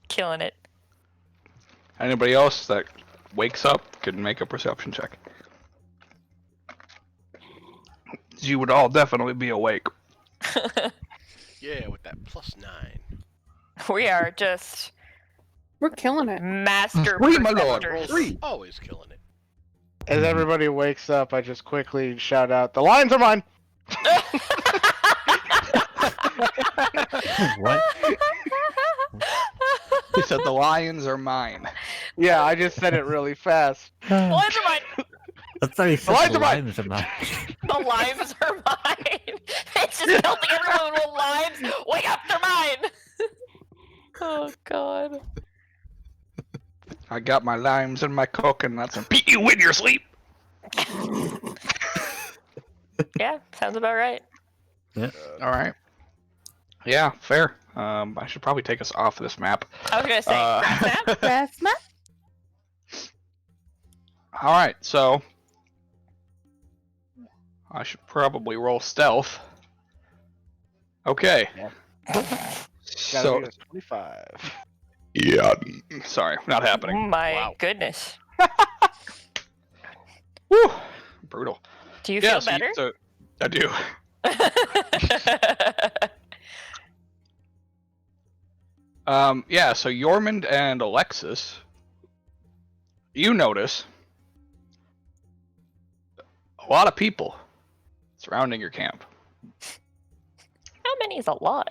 [SPEAKER 2] Killing it.
[SPEAKER 1] Anybody else that wakes up can make a perception check. You would all definitely be awake.
[SPEAKER 4] Yeah, with that +9.
[SPEAKER 2] We are just
[SPEAKER 8] We're killing it.
[SPEAKER 2] master
[SPEAKER 1] Three, my lord.
[SPEAKER 2] perceptors.
[SPEAKER 1] Three.
[SPEAKER 4] Always killing it.
[SPEAKER 3] As everybody wakes up, I just quickly shout out, "The lions are mine!"
[SPEAKER 10] What?
[SPEAKER 1] He said the lions are mine.
[SPEAKER 3] Yeah, I just said it really fast.
[SPEAKER 2] Lions are mine.
[SPEAKER 10] I thought he said
[SPEAKER 3] limes
[SPEAKER 10] the
[SPEAKER 3] are mine.
[SPEAKER 10] limes are mine.
[SPEAKER 2] The limes are mine. It's just pelting everyone with limes. Wake up, they're mine. Oh God.
[SPEAKER 1] I got my limes and my coconuts and beat you in your sleep.
[SPEAKER 2] Yeah, sounds about right.
[SPEAKER 1] All right. Yeah, fair. I should probably take us off this map.
[SPEAKER 2] I was gonna say, grass map?
[SPEAKER 8] Grass map?
[SPEAKER 1] All right, so I should probably roll stealth. Okay.
[SPEAKER 3] Gotta
[SPEAKER 1] So
[SPEAKER 3] be a 25.
[SPEAKER 1] yeah, sorry, not happening.
[SPEAKER 2] My
[SPEAKER 3] Wow.
[SPEAKER 2] goodness.
[SPEAKER 1] Woo, brutal.
[SPEAKER 2] Do you
[SPEAKER 1] Yeah,
[SPEAKER 2] feel
[SPEAKER 1] so
[SPEAKER 2] better?
[SPEAKER 1] so I do. Yeah, so Yormund and Alexis, you notice a lot of people surrounding your camp.
[SPEAKER 2] How many is a lot?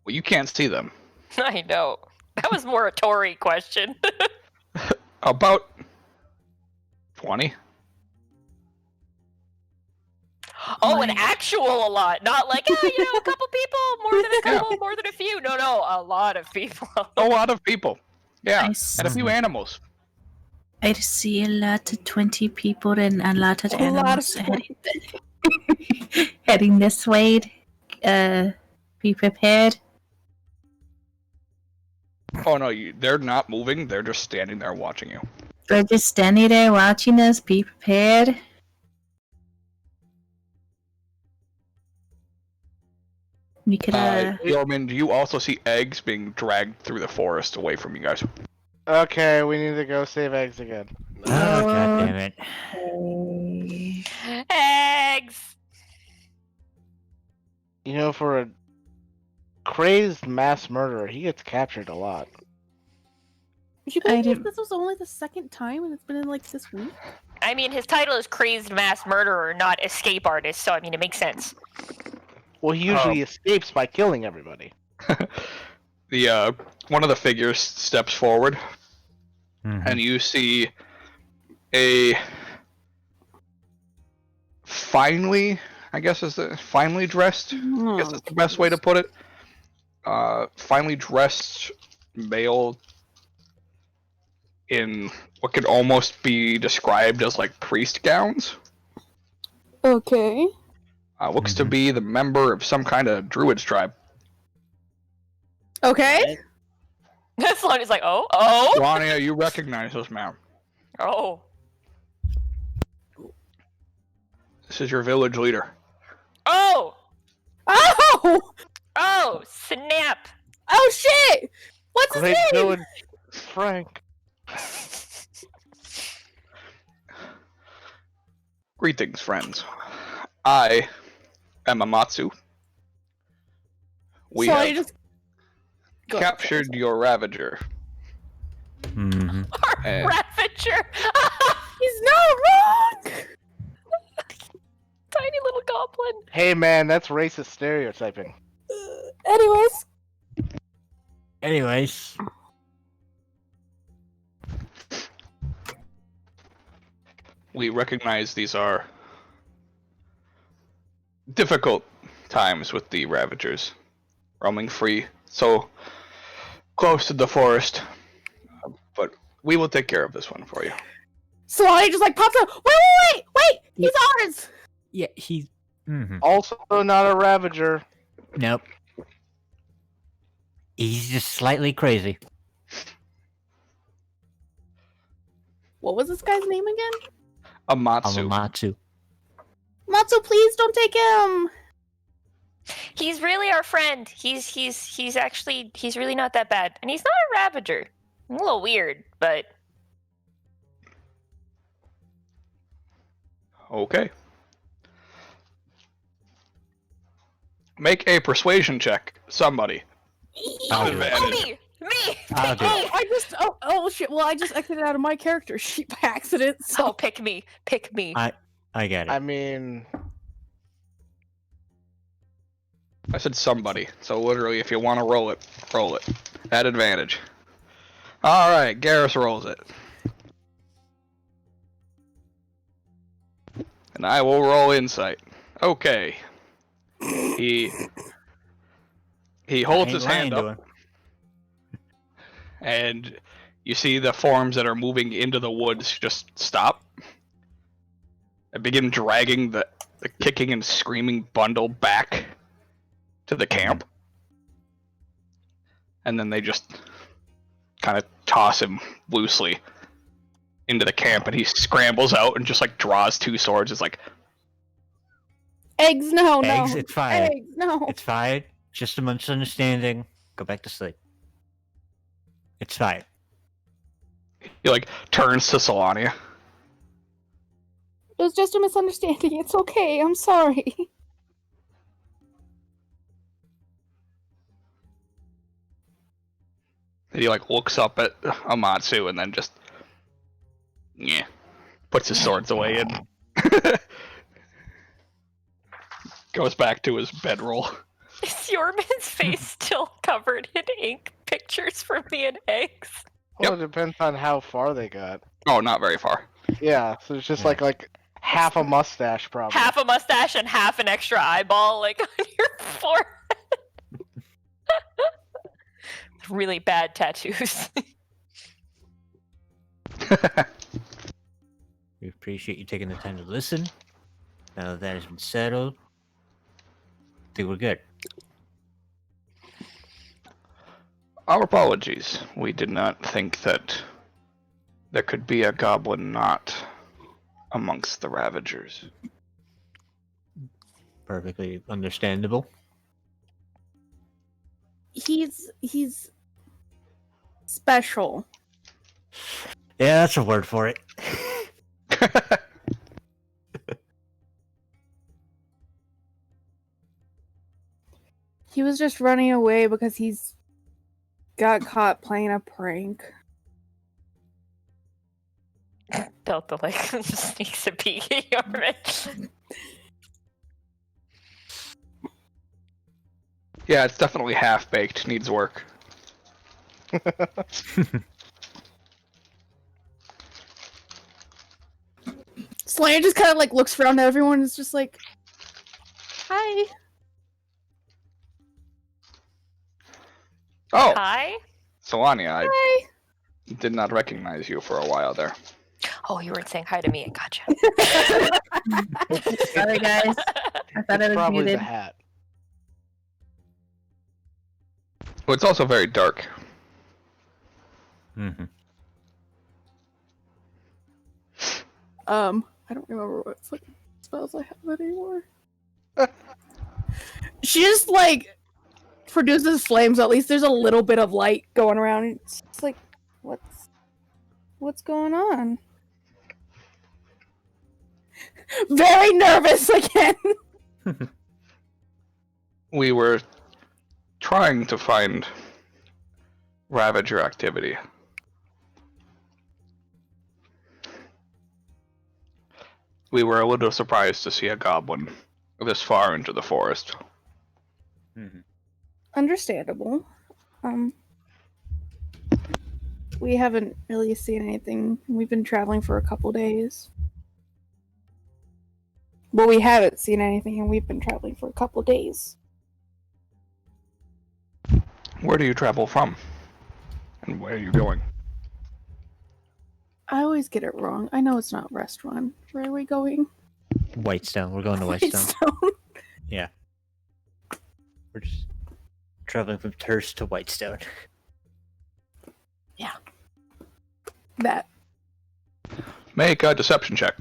[SPEAKER 1] Well, you can't see them.
[SPEAKER 2] I know. That was more a Tory question.
[SPEAKER 1] About 20.
[SPEAKER 2] Oh, an actual a lot. Not like, a couple people, more than a couple, more than a few. No, a lot of people.
[SPEAKER 1] A lot of people. Yeah,
[SPEAKER 9] I
[SPEAKER 1] and a few animals.
[SPEAKER 9] I see a lot of 20 people and a lot of
[SPEAKER 8] A lot
[SPEAKER 9] animals
[SPEAKER 8] of
[SPEAKER 9] heading this way. Be prepared.
[SPEAKER 1] Oh no, they're not moving. They're just standing there watching you.
[SPEAKER 9] They're just standing there watching us. Be prepared. We could,
[SPEAKER 1] Yeoman, you also see eggs being dragged through the forest away from you guys.
[SPEAKER 3] Okay, we need to go save eggs again.
[SPEAKER 10] Oh, god damn it.
[SPEAKER 2] Eggs!
[SPEAKER 3] You know, for a crazed mass murderer, he gets captured a lot.
[SPEAKER 8] Would you believe this was only the second time and it's been in like this week?
[SPEAKER 2] I mean, his title is Crazed Mass Murderer, not Escape Artist, so I mean, it makes sense.
[SPEAKER 3] Well, he usually escapes by killing everybody.
[SPEAKER 1] The one of the figures steps forward,
[SPEAKER 10] Mhm.
[SPEAKER 1] and you see a finely dressed. I guess that's the best way to put it. Finely dressed male in what could almost be described as like priest gowns.
[SPEAKER 8] Okay.
[SPEAKER 1] Looks to be the member of some kind of druid's tribe.
[SPEAKER 8] Okay.
[SPEAKER 2] Sloney's like, oh.
[SPEAKER 1] Ronnie, you recognize this man.
[SPEAKER 2] Oh.
[SPEAKER 1] This is your village leader.
[SPEAKER 2] Oh!
[SPEAKER 8] Oh!
[SPEAKER 2] Oh, snap!
[SPEAKER 8] Oh shit! What's his
[SPEAKER 3] Great
[SPEAKER 8] name?
[SPEAKER 3] villain, Frank.
[SPEAKER 1] Greetings, friends. I am Amatsu. We
[SPEAKER 8] So
[SPEAKER 1] have
[SPEAKER 8] I just Go ahead.
[SPEAKER 1] captured your Ravager.
[SPEAKER 10] Mhm.
[SPEAKER 1] And
[SPEAKER 2] Ravager!
[SPEAKER 8] He's not wrong.
[SPEAKER 2] Tiny little goblin.
[SPEAKER 3] Hey man, that's racist stereotyping.
[SPEAKER 8] Anyways,
[SPEAKER 10] Anyways,
[SPEAKER 1] we recognize these are difficult times with the Ravagers roaming free so close to the forest. But we will take care of this one for you.
[SPEAKER 8] Sloney just like pops up. Wait! He's ours.
[SPEAKER 10] yeah, he's. Mhm.
[SPEAKER 3] Also not a Ravager.
[SPEAKER 10] Nope. He's just slightly crazy.
[SPEAKER 8] What was this guy's name again?
[SPEAKER 1] Amatsu.
[SPEAKER 10] Amamatsu.
[SPEAKER 8] Matsu, please don't take him.
[SPEAKER 2] He's really our friend. He's really not that bad. And he's not a Ravager. A little weird, but
[SPEAKER 1] Okay. Make a persuasion check, somebody.
[SPEAKER 10] I'll do it.
[SPEAKER 2] oh,
[SPEAKER 1] Advantage.
[SPEAKER 2] me.
[SPEAKER 10] I'll do
[SPEAKER 8] Oh,
[SPEAKER 10] it.
[SPEAKER 8] oh shit. Well, I just exited out of my character sheet by accident. So
[SPEAKER 2] So pick me.
[SPEAKER 10] I get it.
[SPEAKER 3] I mean,
[SPEAKER 1] I said somebody, so literally if you want to roll it. At advantage. Alright, Garrus rolls it. And I will roll insight. Okay. He holds
[SPEAKER 10] I
[SPEAKER 1] his
[SPEAKER 10] ain't
[SPEAKER 1] hand
[SPEAKER 10] lying to
[SPEAKER 1] up,
[SPEAKER 10] him.
[SPEAKER 1] and you see the forms that are moving into the woods just stop and begin dragging the kicking and screaming bundle back to the camp. And then they just kind of toss him loosely into the camp, and he scrambles out and just like draws two swords. It's like,
[SPEAKER 8] eggs, no.
[SPEAKER 10] Eggs, it's fine.
[SPEAKER 8] Eggs, no.
[SPEAKER 10] It's fine. Just a misunderstanding. Go back to sleep. It's fine.
[SPEAKER 1] he like turns to Solania.
[SPEAKER 8] It was just a misunderstanding. It's okay. I'm sorry.
[SPEAKER 1] And he like looks up at Amatsu and then just puts his swords away and goes back to his bedroll.
[SPEAKER 2] Is Yorman's face still covered in ink pictures from me and eggs?
[SPEAKER 3] Well, it depends on how far they got.
[SPEAKER 1] Oh, not very far.
[SPEAKER 3] Yeah, so it's just
[SPEAKER 10] Yeah.
[SPEAKER 3] like half a mustache, probably.
[SPEAKER 2] Half a mustache and half an extra eyeball, like on your forehead. Really bad tattoos.
[SPEAKER 10] We appreciate you taking the time to listen. Now that has been settled, I think we're good.
[SPEAKER 1] Our apologies. We did not think that there could be a goblin knot amongst the Ravagers.
[SPEAKER 10] Perfectly understandable.
[SPEAKER 8] He's special.
[SPEAKER 10] Yeah, that's a word for it.
[SPEAKER 8] He was just running away because he's got caught playing a prank.
[SPEAKER 2] Delta like sneaks a peek at Yorman.
[SPEAKER 1] Yeah, it's definitely half-baked. Needs work.
[SPEAKER 8] Slayer just kind of like looks around at everyone and is just like, "Hi."
[SPEAKER 1] Oh,
[SPEAKER 2] Hi?
[SPEAKER 1] Solania, I
[SPEAKER 8] Hi.
[SPEAKER 1] did not recognize you for a while there.
[SPEAKER 2] Oh, you weren't saying hi to me. Gotcha.
[SPEAKER 9] Sorry, guys. I thought I was
[SPEAKER 3] Probably
[SPEAKER 9] muted.
[SPEAKER 3] the hat.
[SPEAKER 1] Well, it's also very dark.
[SPEAKER 10] Mm-hmm.
[SPEAKER 8] I don't remember what fucking spells I have anymore. She just like produces flames. At least there's a little bit of light going around. It's just like, what's going on? Very nervous again.
[SPEAKER 1] We were trying to find Ravager activity. We were a little surprised to see a goblin this far into the forest.
[SPEAKER 10] Mm-hmm.
[SPEAKER 8] Understandable. We haven't really seen anything. We've been traveling for a couple days. Well, we haven't seen anything, and we've been traveling for a couple days.
[SPEAKER 1] Where do you travel from? And where are you going?
[SPEAKER 8] I always get it wrong. I know it's not restaurant. Where are we going?
[SPEAKER 10] Whitestone. We're going to Whitestone.
[SPEAKER 8] Whitestone.
[SPEAKER 10] Yeah. We're just traveling from Terst to Whitestone.
[SPEAKER 8] That.
[SPEAKER 1] Make a deception check.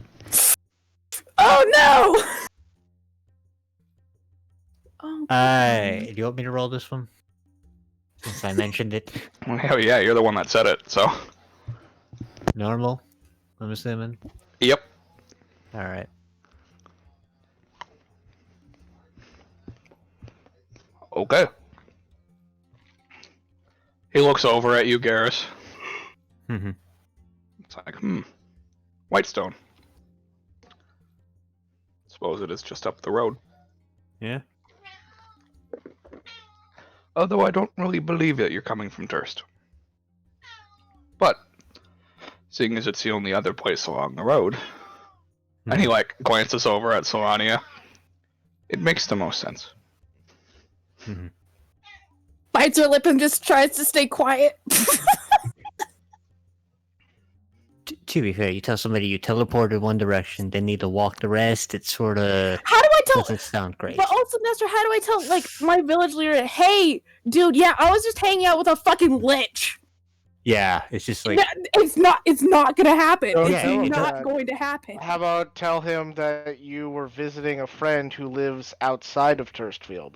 [SPEAKER 8] Oh no! Oh,
[SPEAKER 10] Do you want me to roll this one? Since I mentioned it.
[SPEAKER 1] Oh yeah, you're the one that said it, so.
[SPEAKER 10] Normal, I'm assuming.
[SPEAKER 1] Yep.
[SPEAKER 10] Alright.
[SPEAKER 1] Okay. He looks over at you, Garrus.
[SPEAKER 10] Mm-hmm.
[SPEAKER 1] It's like, Whitestone. Suppose it is just up the road.
[SPEAKER 10] Yeah.
[SPEAKER 1] Although I don't really believe that you're coming from Durst. But, seeing as it's the only other place along the road, and he glances over at Solania, it makes the most sense.
[SPEAKER 10] Mm-hmm.
[SPEAKER 8] bites her lip and just tries to stay quiet.
[SPEAKER 10] To be fair, you tell somebody you teleported one direction, they need to walk the rest. It's sort of
[SPEAKER 8] How do I tell?
[SPEAKER 10] doesn't sound great.
[SPEAKER 8] But also, Nestor, how do I tell like my village leader? Hey, dude, yeah, I was just hanging out with a fucking lich.
[SPEAKER 10] Yeah, it's just like
[SPEAKER 8] It's not gonna happen.
[SPEAKER 3] Don't
[SPEAKER 8] It's
[SPEAKER 3] tell him
[SPEAKER 8] not
[SPEAKER 3] that.
[SPEAKER 8] going to happen.
[SPEAKER 3] How about tell him that you were visiting a friend who lives outside of Turstfield?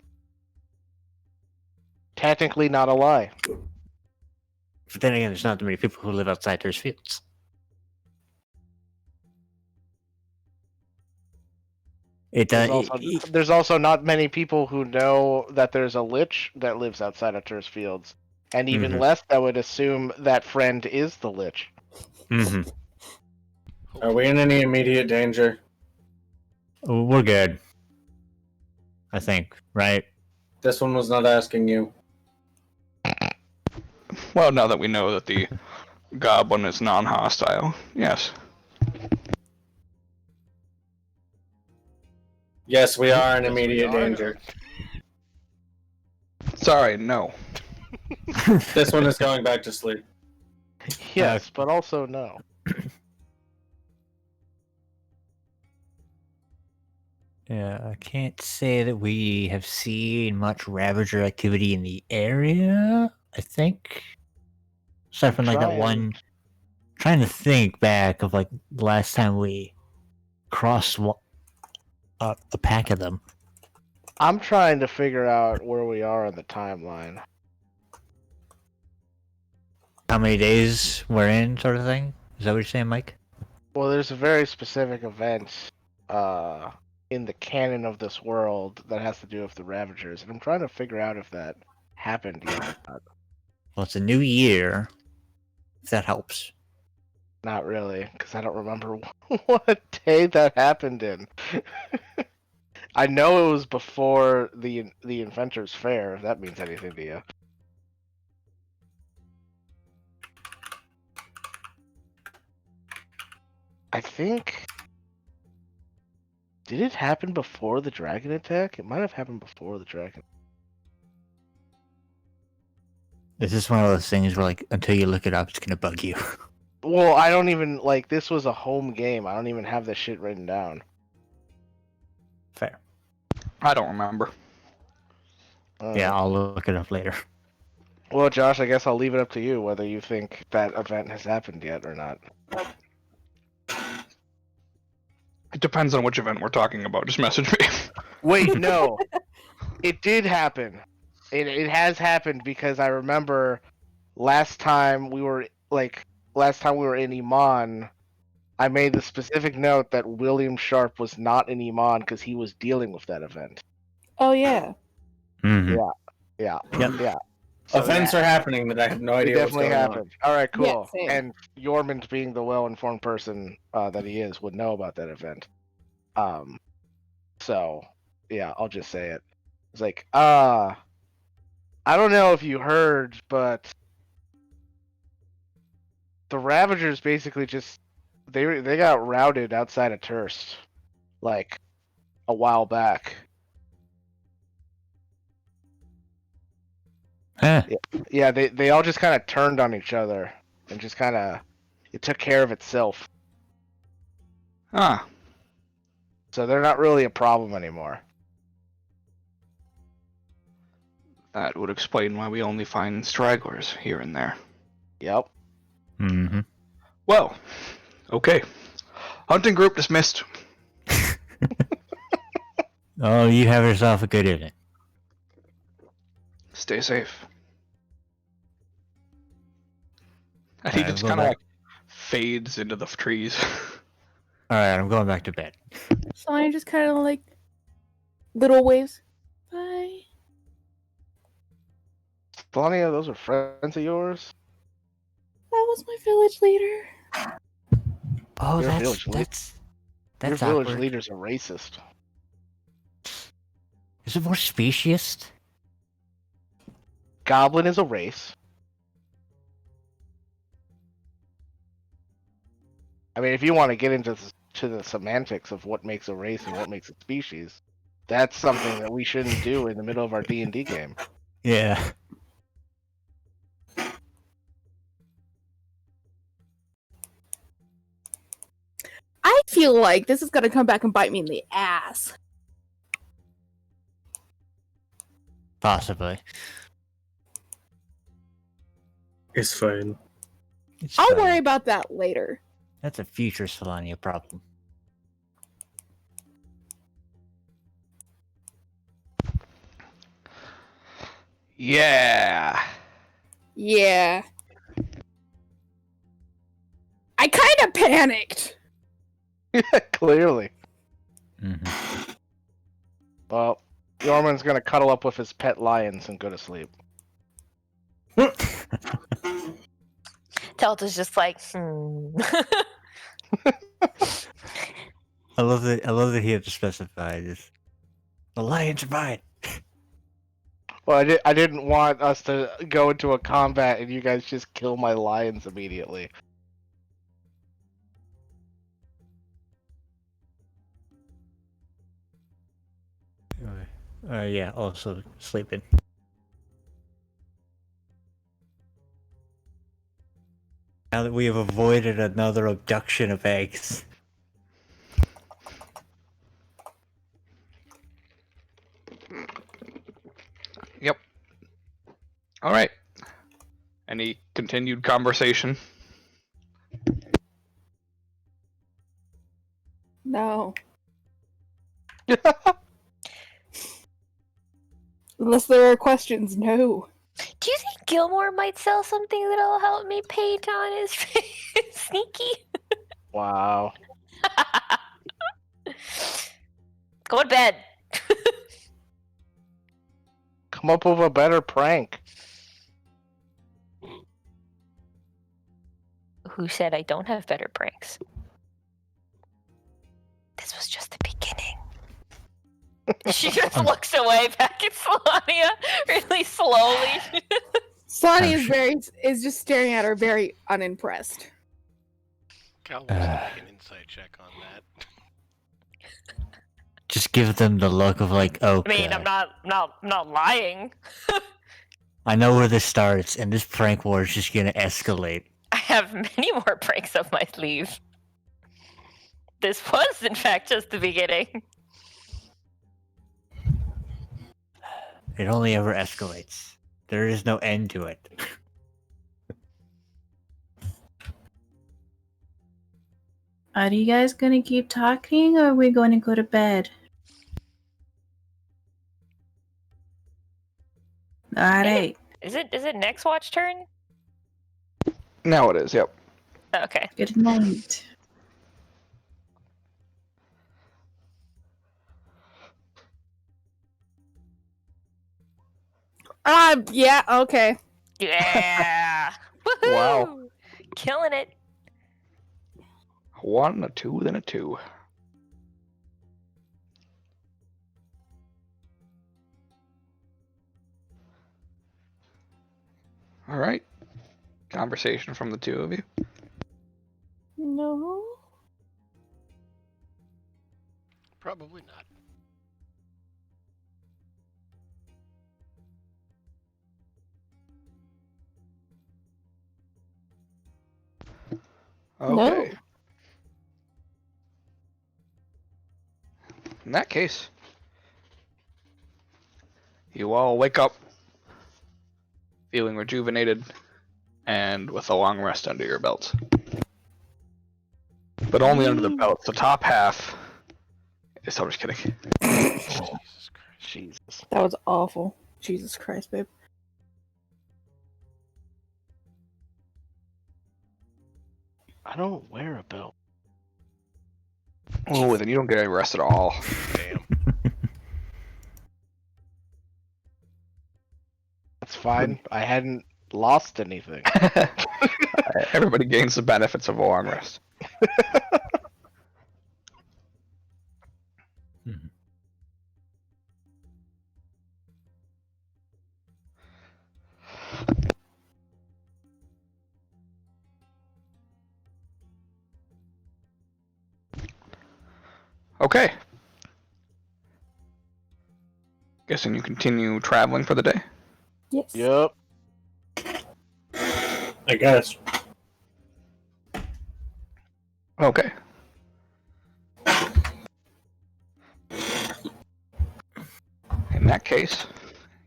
[SPEAKER 3] Technically not a lie.
[SPEAKER 10] But then again, there's not that many people who live outside those fields. It
[SPEAKER 3] There's also not many people who know that there's a lich that lives outside of Turstfields. And even
[SPEAKER 10] Mhm.
[SPEAKER 3] less that would assume that friend is the lich.
[SPEAKER 10] Mm-hmm.
[SPEAKER 6] Are we in any immediate danger?
[SPEAKER 10] We're good. I think, right?
[SPEAKER 6] This one was not asking you.
[SPEAKER 1] Well, now that we know that the goblin is non-hostile, yes.
[SPEAKER 6] Yes, we are in
[SPEAKER 4] Yes, we
[SPEAKER 6] immediate
[SPEAKER 4] are.
[SPEAKER 6] danger.
[SPEAKER 1] Sorry, no.
[SPEAKER 6] This one is going back to sleep.
[SPEAKER 3] Yes, but also no.
[SPEAKER 10] Yeah, I can't say that we have seen much Ravager activity in the area. I think, aside from like that one. Trying to think back of like the last time we crossed a pack of them.
[SPEAKER 3] I'm trying to figure out where we are on the timeline.
[SPEAKER 10] How many days we're in, sort of thing. Is that what you're saying, Mike?
[SPEAKER 3] Well, there's a very specific event in the canon of this world that has to do with the Ravagers, and I'm trying to figure out if that happened yet or not.
[SPEAKER 10] Well, it's a new year. If that helps.
[SPEAKER 3] Not really, because I don't remember what day that happened in. I know it was before the Inventors Fair, if that means anything to you. I think... Did it happen before the dragon attack? It might have happened before the dragon.
[SPEAKER 10] Is this one of those things where, like, until you look it up, it's gonna bug you?
[SPEAKER 3] Well, I don't even, like, this was a home game. I don't even have this shit written down.
[SPEAKER 10] Fair.
[SPEAKER 1] I don't remember.
[SPEAKER 10] Yeah, I'll look it up later.
[SPEAKER 3] Well, Josh, I guess I'll leave it up to you whether you think that event has happened yet or not.
[SPEAKER 1] It depends on which event we're talking about. Just message me.
[SPEAKER 3] Wait, no. It did happen. It has happened because I remember last time we were in Iman, I made the specific note that William Sharp was not in Iman because he was dealing with that event.
[SPEAKER 8] Oh yeah.
[SPEAKER 10] Mm-hmm.
[SPEAKER 3] Yeah.
[SPEAKER 10] Yep.
[SPEAKER 3] Yeah. So
[SPEAKER 6] Events are happening that I have no
[SPEAKER 3] it
[SPEAKER 6] idea what's
[SPEAKER 3] definitely
[SPEAKER 6] going
[SPEAKER 3] happened. All right, cool.
[SPEAKER 8] Yeah, same.
[SPEAKER 3] And Yormond, being the well-informed person that he is, would know about that event. So yeah, I'll just say it. It's like, I don't know if you heard, but the Ravagers basically just they got routed outside of Turst, like a while back.
[SPEAKER 10] Huh.
[SPEAKER 3] Yeah, they all just kind of turned on each other and just kind of it took care of itself.
[SPEAKER 1] Ah,
[SPEAKER 3] So they're not really a problem anymore.
[SPEAKER 1] that would explain why we only find stragglers here and there.
[SPEAKER 3] Yep.
[SPEAKER 10] Mm-hmm.
[SPEAKER 1] Well, okay. Hunting group dismissed.
[SPEAKER 10] Oh, you have yourself a good evening.
[SPEAKER 1] Stay safe. And he
[SPEAKER 10] Alright,
[SPEAKER 1] just
[SPEAKER 10] we'll
[SPEAKER 1] kind of
[SPEAKER 10] go
[SPEAKER 1] like fades into the trees.
[SPEAKER 10] Alright, I'm going back to bed.
[SPEAKER 8] So I just kind of like little waves. Bye.
[SPEAKER 3] Melania, those are friends of yours?
[SPEAKER 8] That was my village leader.
[SPEAKER 10] Oh,
[SPEAKER 3] Your
[SPEAKER 10] that's
[SPEAKER 3] village lead-
[SPEAKER 10] that's
[SPEAKER 3] Your village
[SPEAKER 10] awkward.
[SPEAKER 3] leader's a racist.
[SPEAKER 10] Is it more speciest?
[SPEAKER 3] Goblin is a race. I mean, if you want to get into the semantics of what makes a race and what makes a species, that's something that we shouldn't do in the middle of our D&D game.
[SPEAKER 10] Yeah.
[SPEAKER 8] I feel like this is gonna come back and bite me in the ass.
[SPEAKER 10] Possibly.
[SPEAKER 6] It's fine.
[SPEAKER 10] It's
[SPEAKER 8] I'll
[SPEAKER 10] fine.
[SPEAKER 8] worry about that later.
[SPEAKER 10] That's a future Solania problem.
[SPEAKER 1] Yeah.
[SPEAKER 8] Yeah. I kind of panicked.
[SPEAKER 3] Clearly.
[SPEAKER 10] Mm-hmm.
[SPEAKER 3] Well, Yorman's gonna cuddle up with his pet lions and go to sleep.
[SPEAKER 2] Telta's just like,
[SPEAKER 10] I love that he had to specify this. The lions are mine.
[SPEAKER 3] Well, I didn't want us to go into a combat and you guys just kill my lions immediately.
[SPEAKER 10] Yeah, also sleeping. Now that we have avoided another abduction of eggs.
[SPEAKER 1] Yep. All right. Any continued conversation?
[SPEAKER 8] No. Unless there are questions, no.
[SPEAKER 2] Do you think Gilmore might sell something that'll help me paint on his face? Sneaky.
[SPEAKER 3] Wow.
[SPEAKER 2] Go to bed.
[SPEAKER 3] Come up with a better prank.
[SPEAKER 2] Who said I don't have better pranks? This was just the beginning. She just looks away back at Solania really slowly.
[SPEAKER 8] Sonny is just staring at her, very unimpressed.
[SPEAKER 4] Cal wants to make an insight check on that.
[SPEAKER 10] Just give them the look of like,
[SPEAKER 2] I
[SPEAKER 10] okay.
[SPEAKER 2] mean, I'm not lying.
[SPEAKER 10] I know where this starts, and this prank war is just gonna escalate.
[SPEAKER 2] I have many more pranks up my sleeve. This was, in fact, just the beginning.
[SPEAKER 10] It only ever escalates. There is no end to it.
[SPEAKER 9] Are you guys gonna keep talking, or are we going to go to bed? All right.
[SPEAKER 2] Is it next watch turn?
[SPEAKER 1] Now it is, yep.
[SPEAKER 2] Okay.
[SPEAKER 9] Good night.
[SPEAKER 8] Yeah, okay.
[SPEAKER 2] Yeah. Woohoo!
[SPEAKER 1] Wow.
[SPEAKER 2] Killing it.
[SPEAKER 1] 1, a 2, then a 2. All right. Conversation from the two of you.
[SPEAKER 8] No.
[SPEAKER 4] Probably not.
[SPEAKER 1] Okay. In that case, you all wake up feeling rejuvenated and with a long rest under your belts. But only under the belts. The top half is... I'm just kidding.
[SPEAKER 4] Jesus Christ.
[SPEAKER 3] Jesus.
[SPEAKER 8] That was awful. Jesus Christ, babe.
[SPEAKER 3] I don't wear a belt.
[SPEAKER 1] Oh, then you don't get any rest at all.
[SPEAKER 4] Damn.
[SPEAKER 3] That's fine. I hadn't lost anything.
[SPEAKER 1] Everybody gains the benefits of a long rest. Okay. Guessing you continue traveling for the day?
[SPEAKER 8] Yes.
[SPEAKER 3] Yep.
[SPEAKER 6] I guess.
[SPEAKER 1] Okay. In that case,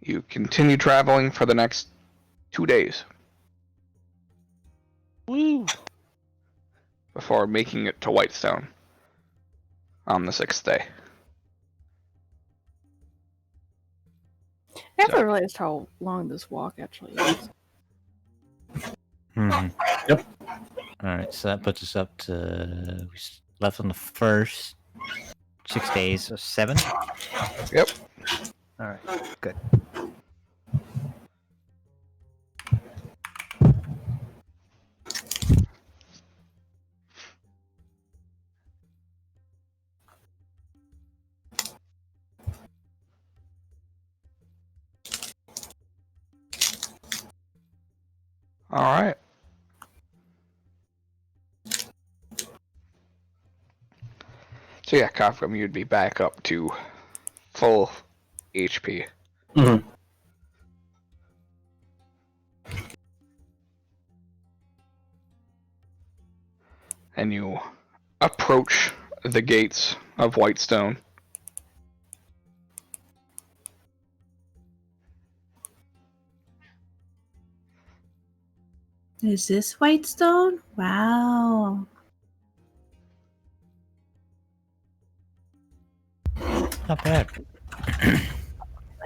[SPEAKER 1] you continue traveling for the next 2 days
[SPEAKER 3] Woo.
[SPEAKER 1] before making it to Whitestone on the 6th day.
[SPEAKER 8] I never realized how long this walk actually is.
[SPEAKER 6] Yep.
[SPEAKER 10] Alright, so that puts us up to... We left on the 1st. 6 days, so 7?
[SPEAKER 1] Yep.
[SPEAKER 10] Alright, good.
[SPEAKER 1] All right. So yeah, Kafka, you'd be back up to full HP.
[SPEAKER 6] Mhm.
[SPEAKER 1] And you approach the gates of Whitestone.
[SPEAKER 9] Is this Whitestone? Wow.
[SPEAKER 10] Not bad.
[SPEAKER 9] I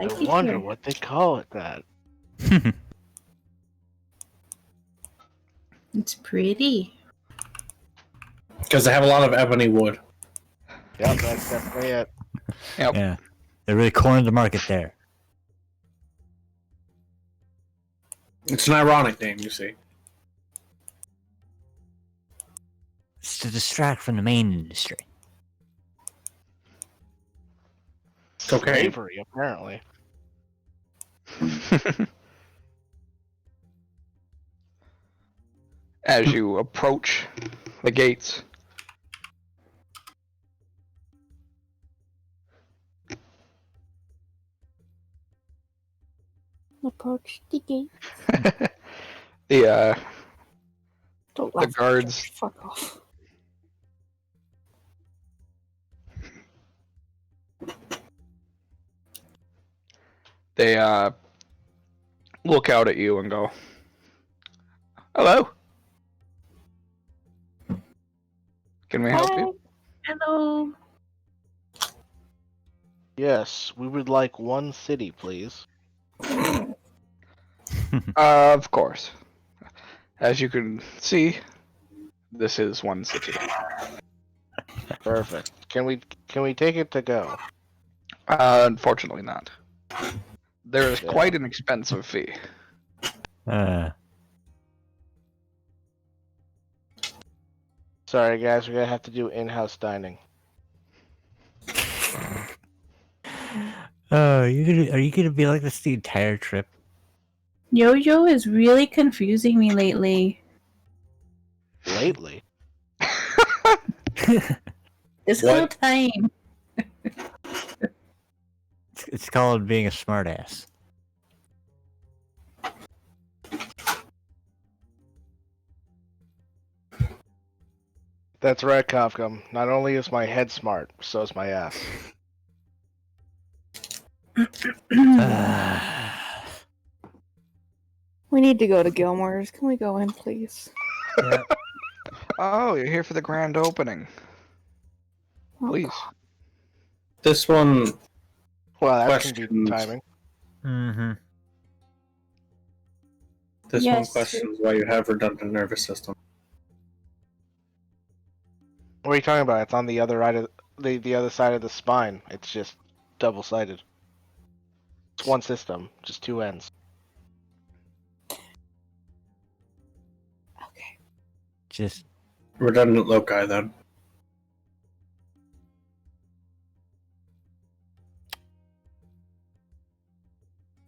[SPEAKER 3] I
[SPEAKER 9] like it
[SPEAKER 3] wonder
[SPEAKER 9] here.
[SPEAKER 3] what they call it that.
[SPEAKER 9] It's pretty.
[SPEAKER 6] Because they have a lot of ebony wood.
[SPEAKER 3] Yep, that's definitely it.
[SPEAKER 1] Yep.
[SPEAKER 10] Yeah. They really cornered the market there.
[SPEAKER 6] It's an ironic name, you see.
[SPEAKER 10] It's to distract from the main industry.
[SPEAKER 6] Cocaine.
[SPEAKER 3] Slavery, apparently.
[SPEAKER 1] As you approach the gates,
[SPEAKER 8] Approach the gate.
[SPEAKER 1] the
[SPEAKER 8] Don't
[SPEAKER 1] The
[SPEAKER 8] laugh at me,
[SPEAKER 1] guards-
[SPEAKER 8] George. Fuck off.
[SPEAKER 1] they look out at you and go, "Hello. Can we help you?"
[SPEAKER 9] Hello.
[SPEAKER 3] Yes, we would like one city, please.
[SPEAKER 1] Of course. As you can see, this is one city.
[SPEAKER 3] Perfect. Can we take it to go?
[SPEAKER 1] Unfortunately not. There is
[SPEAKER 3] Yeah.
[SPEAKER 1] quite an expensive fee.
[SPEAKER 3] Sorry, guys, we're gonna have to do in-house dining.
[SPEAKER 10] Oh, are you gonna be like this the entire trip?
[SPEAKER 9] Yo-Yo is really confusing me lately.
[SPEAKER 3] Lately,
[SPEAKER 9] This
[SPEAKER 6] What?
[SPEAKER 9] whole time.
[SPEAKER 10] It's called being a smartass.
[SPEAKER 3] that's right, Kafka. Not only is my head smart, so is my ass.
[SPEAKER 8] We need to go to Gilmore's. Can we go in, please?
[SPEAKER 1] Oh, you're here for the grand opening.
[SPEAKER 8] Oh,
[SPEAKER 1] Please.
[SPEAKER 8] God.
[SPEAKER 6] This one,
[SPEAKER 3] Well, that's
[SPEAKER 6] Questions.
[SPEAKER 3] convenient timing.
[SPEAKER 10] Mm-hmm.
[SPEAKER 6] one
[SPEAKER 9] Yes.
[SPEAKER 6] questions why you have redundant nervous system.
[SPEAKER 3] What are you talking about? It's on the other side of the other side of the spine. It's just double-sided. It's one system, just two ends.
[SPEAKER 8] Okay.
[SPEAKER 10] Just
[SPEAKER 6] Redundant loci, then.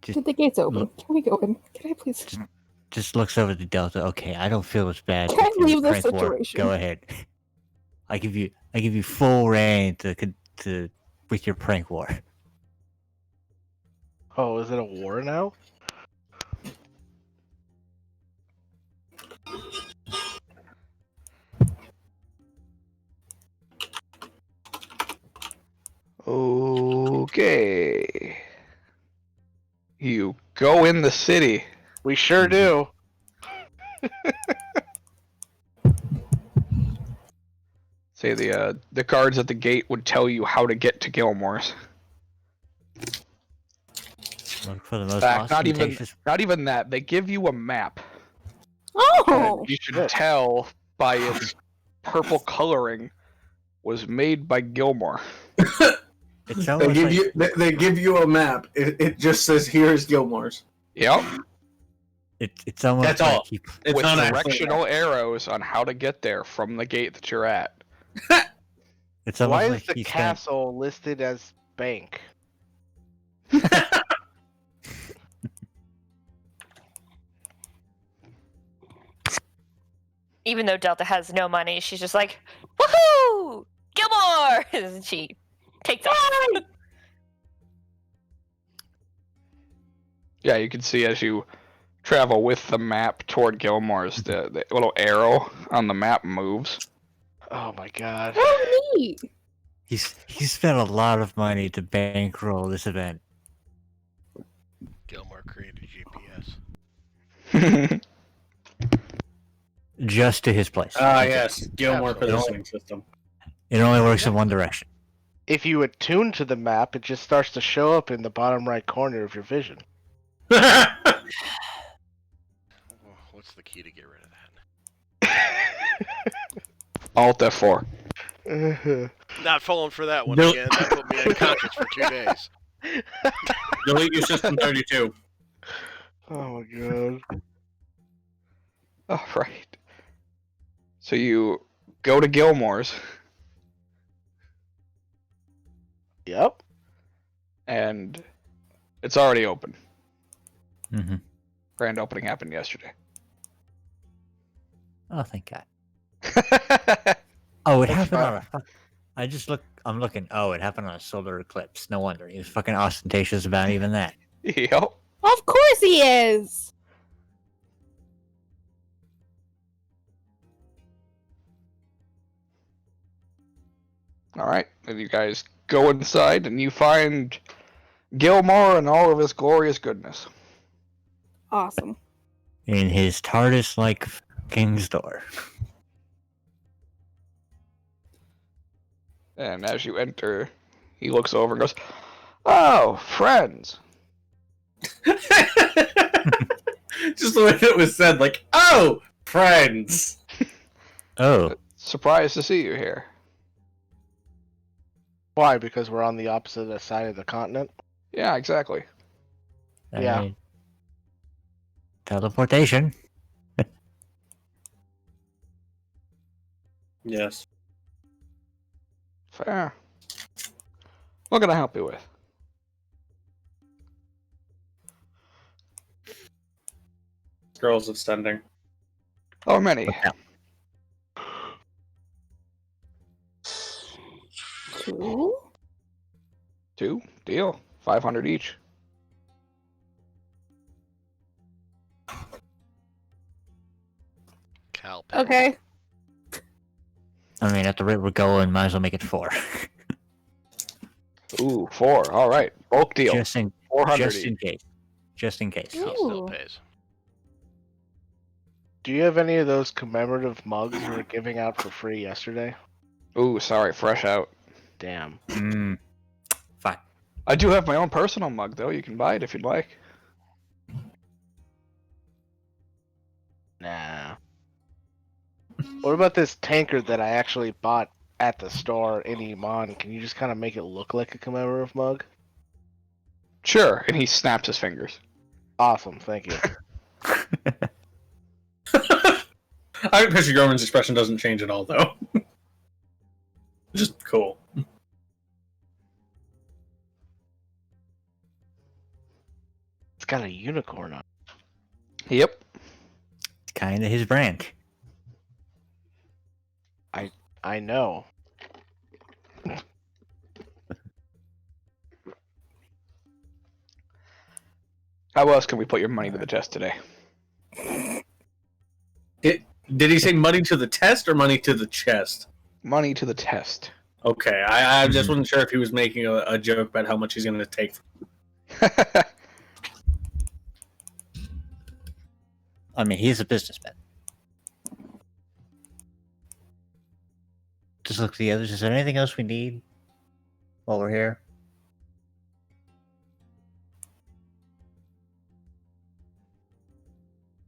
[SPEAKER 10] just
[SPEAKER 8] Did the gates open?
[SPEAKER 10] look-
[SPEAKER 8] Can we go in? Can I please?
[SPEAKER 10] just looks over the Delta. Okay, I don't feel as bad.
[SPEAKER 8] Can I
[SPEAKER 10] with your
[SPEAKER 8] leave this
[SPEAKER 10] prank war.
[SPEAKER 8] situation?
[SPEAKER 10] Go ahead. I give you full reign to with your prank war.
[SPEAKER 3] Oh, is it a war now?
[SPEAKER 1] Okay. You go in the city.
[SPEAKER 3] We sure do.
[SPEAKER 1] Say the guards at the gate would tell you how to get to Gilmore's.
[SPEAKER 10] Look for the most
[SPEAKER 1] Fact, not even
[SPEAKER 10] ostentatious.
[SPEAKER 1] not even that. They give you a map.
[SPEAKER 8] Oh!
[SPEAKER 1] And you should
[SPEAKER 3] shit.
[SPEAKER 1] tell by its purple coloring was made by Gilmore.
[SPEAKER 10] It's
[SPEAKER 6] They
[SPEAKER 10] almost
[SPEAKER 6] give
[SPEAKER 10] like
[SPEAKER 6] you they give you a map. It just says here's Gilmore's.
[SPEAKER 1] Yep.
[SPEAKER 10] it's almost
[SPEAKER 6] That's
[SPEAKER 10] like
[SPEAKER 6] all.
[SPEAKER 10] he-
[SPEAKER 6] It's
[SPEAKER 1] With
[SPEAKER 6] not actually
[SPEAKER 1] directional arrows on how to get there from the gate that you're at.
[SPEAKER 10] it's almost
[SPEAKER 3] Why
[SPEAKER 10] like
[SPEAKER 3] is the
[SPEAKER 10] he spent
[SPEAKER 3] castle listed as bank?
[SPEAKER 2] even though Delta has no money, she's just like, "Woohoo, Gilmore!" and she takes off.
[SPEAKER 1] Yeah, you can see as you travel with the map toward Gilmore's, the little arrow on the map moves.
[SPEAKER 3] Oh my god.
[SPEAKER 8] Oh, neat.
[SPEAKER 10] He spent a lot of money to bankroll this event.
[SPEAKER 4] Gilmore created GPS.
[SPEAKER 10] Just to his place.
[SPEAKER 6] Yes, Gilmore
[SPEAKER 3] Absolutely.
[SPEAKER 6] positioning system.
[SPEAKER 10] It only works in one direction.
[SPEAKER 3] If you attune to the map, it just starts to show up in the bottom right corner of your vision.
[SPEAKER 4] What's the key to get rid of that?
[SPEAKER 1] Alt F4.
[SPEAKER 4] Not falling for that one
[SPEAKER 6] No.
[SPEAKER 4] again. That put me unconscious for 2 days.
[SPEAKER 6] Delete your system 32.
[SPEAKER 3] Oh my god.
[SPEAKER 1] All right. So you go to Gilmore's,
[SPEAKER 3] Yep.
[SPEAKER 1] and it's already open.
[SPEAKER 10] Mm-hmm.
[SPEAKER 1] Grand opening happened yesterday.
[SPEAKER 10] Oh, thank God. Oh, it
[SPEAKER 3] That's
[SPEAKER 10] happened on
[SPEAKER 3] fine.
[SPEAKER 10] I'm looking. Oh, it happened on a solar eclipse. No wonder. He was fucking ostentatious about even that.
[SPEAKER 1] Yep.
[SPEAKER 8] Of course he is.
[SPEAKER 1] All right. And you guys go inside, and you find Gilmore and all of his glorious goodness.
[SPEAKER 8] Awesome.
[SPEAKER 10] In his TARDIS-like king's door.
[SPEAKER 1] And as you enter, he looks over and goes, "Oh, friends."
[SPEAKER 6] Just the way it was said, like, oh, friends.
[SPEAKER 10] Oh,
[SPEAKER 1] Surprised to see you here.
[SPEAKER 3] Why? Because we're on the opposite side of the continent?
[SPEAKER 1] Yeah, exactly.
[SPEAKER 3] Yeah.
[SPEAKER 10] I- Teleportation.
[SPEAKER 6] Yes.
[SPEAKER 1] Fair. What can I help you with?
[SPEAKER 6] Girls ascending.
[SPEAKER 1] Oh, many.
[SPEAKER 8] Cool.
[SPEAKER 1] 2? Deal. 500 each.
[SPEAKER 4] Cal.
[SPEAKER 8] Okay.
[SPEAKER 10] I mean, at the rate we're going, might as well make it 4.
[SPEAKER 1] Ooh, 4. All right. Bulk deal.
[SPEAKER 10] just in
[SPEAKER 1] 400
[SPEAKER 10] just
[SPEAKER 1] each.
[SPEAKER 10] in case. Just in case.
[SPEAKER 4] He still
[SPEAKER 8] Ooh.
[SPEAKER 4] pays.
[SPEAKER 3] Do you have any of those commemorative mugs you were giving out for free yesterday?
[SPEAKER 1] Ooh, sorry. Fresh out.
[SPEAKER 3] Damn.
[SPEAKER 10] Fine.
[SPEAKER 1] I do have my own personal mug, though. You can buy it if you'd like.
[SPEAKER 3] Nah. What about this tankard that I actually bought at the store in Iman? Can you just kind of make it look like a commemorative mug?
[SPEAKER 1] Sure. And he snaps his fingers.
[SPEAKER 3] Awesome, thank you.
[SPEAKER 6] I picture Gorman's expression doesn't change at all, though. Just cool.
[SPEAKER 3] It's got a unicorn on it.
[SPEAKER 1] Yep.
[SPEAKER 10] It's kind of his brand.
[SPEAKER 3] I know.
[SPEAKER 1] How else can we put your money to the test today?
[SPEAKER 6] Did he say money to the test or money to the chest?
[SPEAKER 1] Money to the test.
[SPEAKER 6] Okay, I just wasn't sure if he was making a joke about how much he's going to take.
[SPEAKER 10] I mean, he's a businessman. Just look at the others. Is there anything else we need while we're here?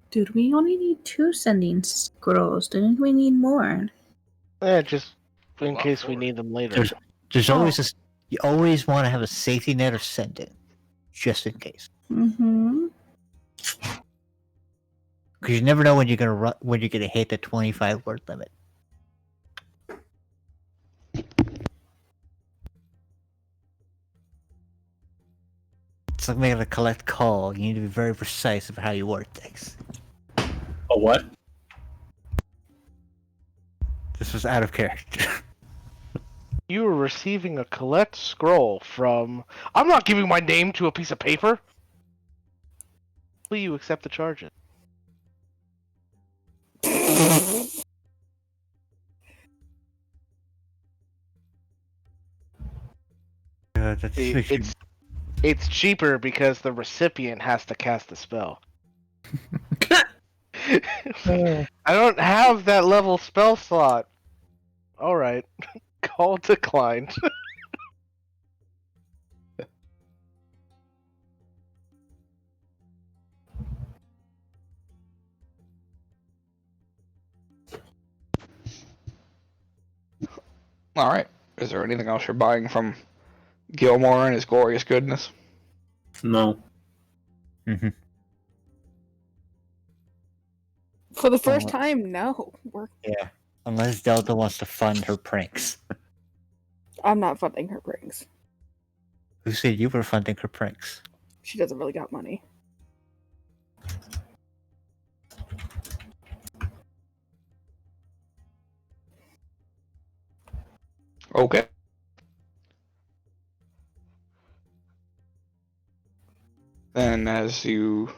[SPEAKER 9] Dude, we only need 2 sending scrolls. Didn't we need more?
[SPEAKER 3] Just in
[SPEAKER 4] Well,
[SPEAKER 3] case we
[SPEAKER 4] forward.
[SPEAKER 3] need them later.
[SPEAKER 10] There's always this. You always want to have a safety net of send in, just in case,
[SPEAKER 9] Mm-hmm.
[SPEAKER 10] because you never know when you're gonna hit the 25 word limit. It's like making a collect call. You need to be very precise about how you word things.
[SPEAKER 6] A what?
[SPEAKER 10] This was out of character.
[SPEAKER 3] You are receiving a collect scroll from... I'm not giving my name to a piece of paper! Will you accept the charges? It's cheaper because the recipient has to cast the spell. I don't have that level spell slot. Alright. Call declined.
[SPEAKER 1] All right. Is there anything else you're buying from Gilmore and his glorious goodness?
[SPEAKER 6] No.
[SPEAKER 10] Mm-hmm.
[SPEAKER 8] For the first time, no.
[SPEAKER 10] Yeah. Unless Delta wants to fund her pranks.
[SPEAKER 8] I'm not funding her pranks.
[SPEAKER 10] Who said you were funding her pranks?
[SPEAKER 8] She doesn't really got money.
[SPEAKER 1] Okay. Then, as you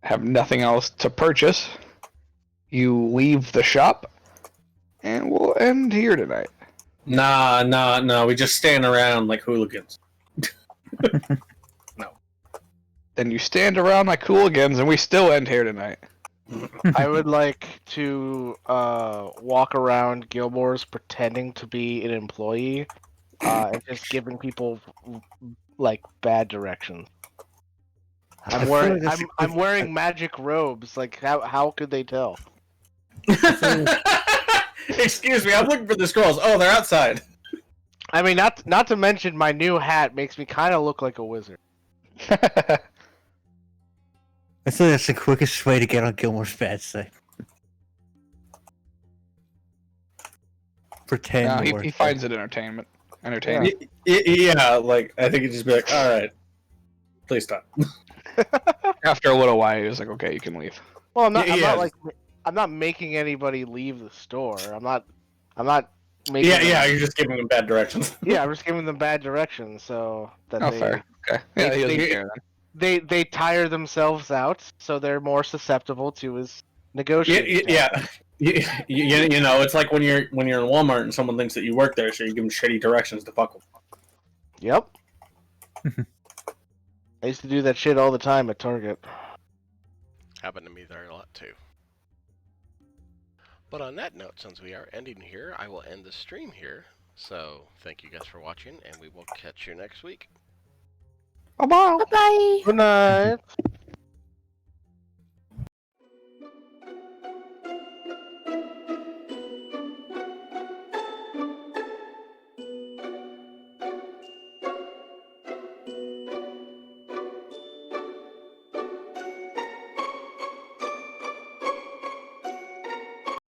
[SPEAKER 1] have nothing else to purchase, you leave the shop, and we'll end here tonight.
[SPEAKER 6] Nah. We just stand around like hooligans. No.
[SPEAKER 1] Then you stand around like hooligans, and we still end here tonight.
[SPEAKER 3] I would like to walk around Gilmore's pretending to be an employee and just giving people like bad directions. I'm wearing magic robes. Like how could they tell?
[SPEAKER 6] Excuse me, I'm looking for the scrolls. Oh, they're outside.
[SPEAKER 3] I mean, not to mention my new hat makes me kind of look like a wizard.
[SPEAKER 10] I think that's the quickest way to get on Gilmore's bad side. Pretend.
[SPEAKER 1] No, he finds it entertaining.
[SPEAKER 6] Yeah, like I think he'd just be like, "All right, please stop."
[SPEAKER 1] After a little while, he was like, "Okay, you can leave."
[SPEAKER 3] Well, I'm not making anybody leave the store. I'm not making.
[SPEAKER 6] Yeah, you're just giving them bad directions.
[SPEAKER 3] Yeah, I'm just giving them bad directions so that
[SPEAKER 1] fair. Okay. Yeah,
[SPEAKER 3] they tire themselves out, so they're more susceptible to his negotiating.
[SPEAKER 6] Yeah. You know, it's like when you're in Walmart and someone thinks that you work there, so you give them shitty directions to fuck with.
[SPEAKER 3] Yep. I used to do that shit all the time at Target.
[SPEAKER 4] Happened to me there a lot too. But on that note, since we are ending here, I will end the stream here. So thank you guys for watching, and we will catch you next week.
[SPEAKER 3] Bye-bye.
[SPEAKER 8] Bye-bye.
[SPEAKER 3] Good night.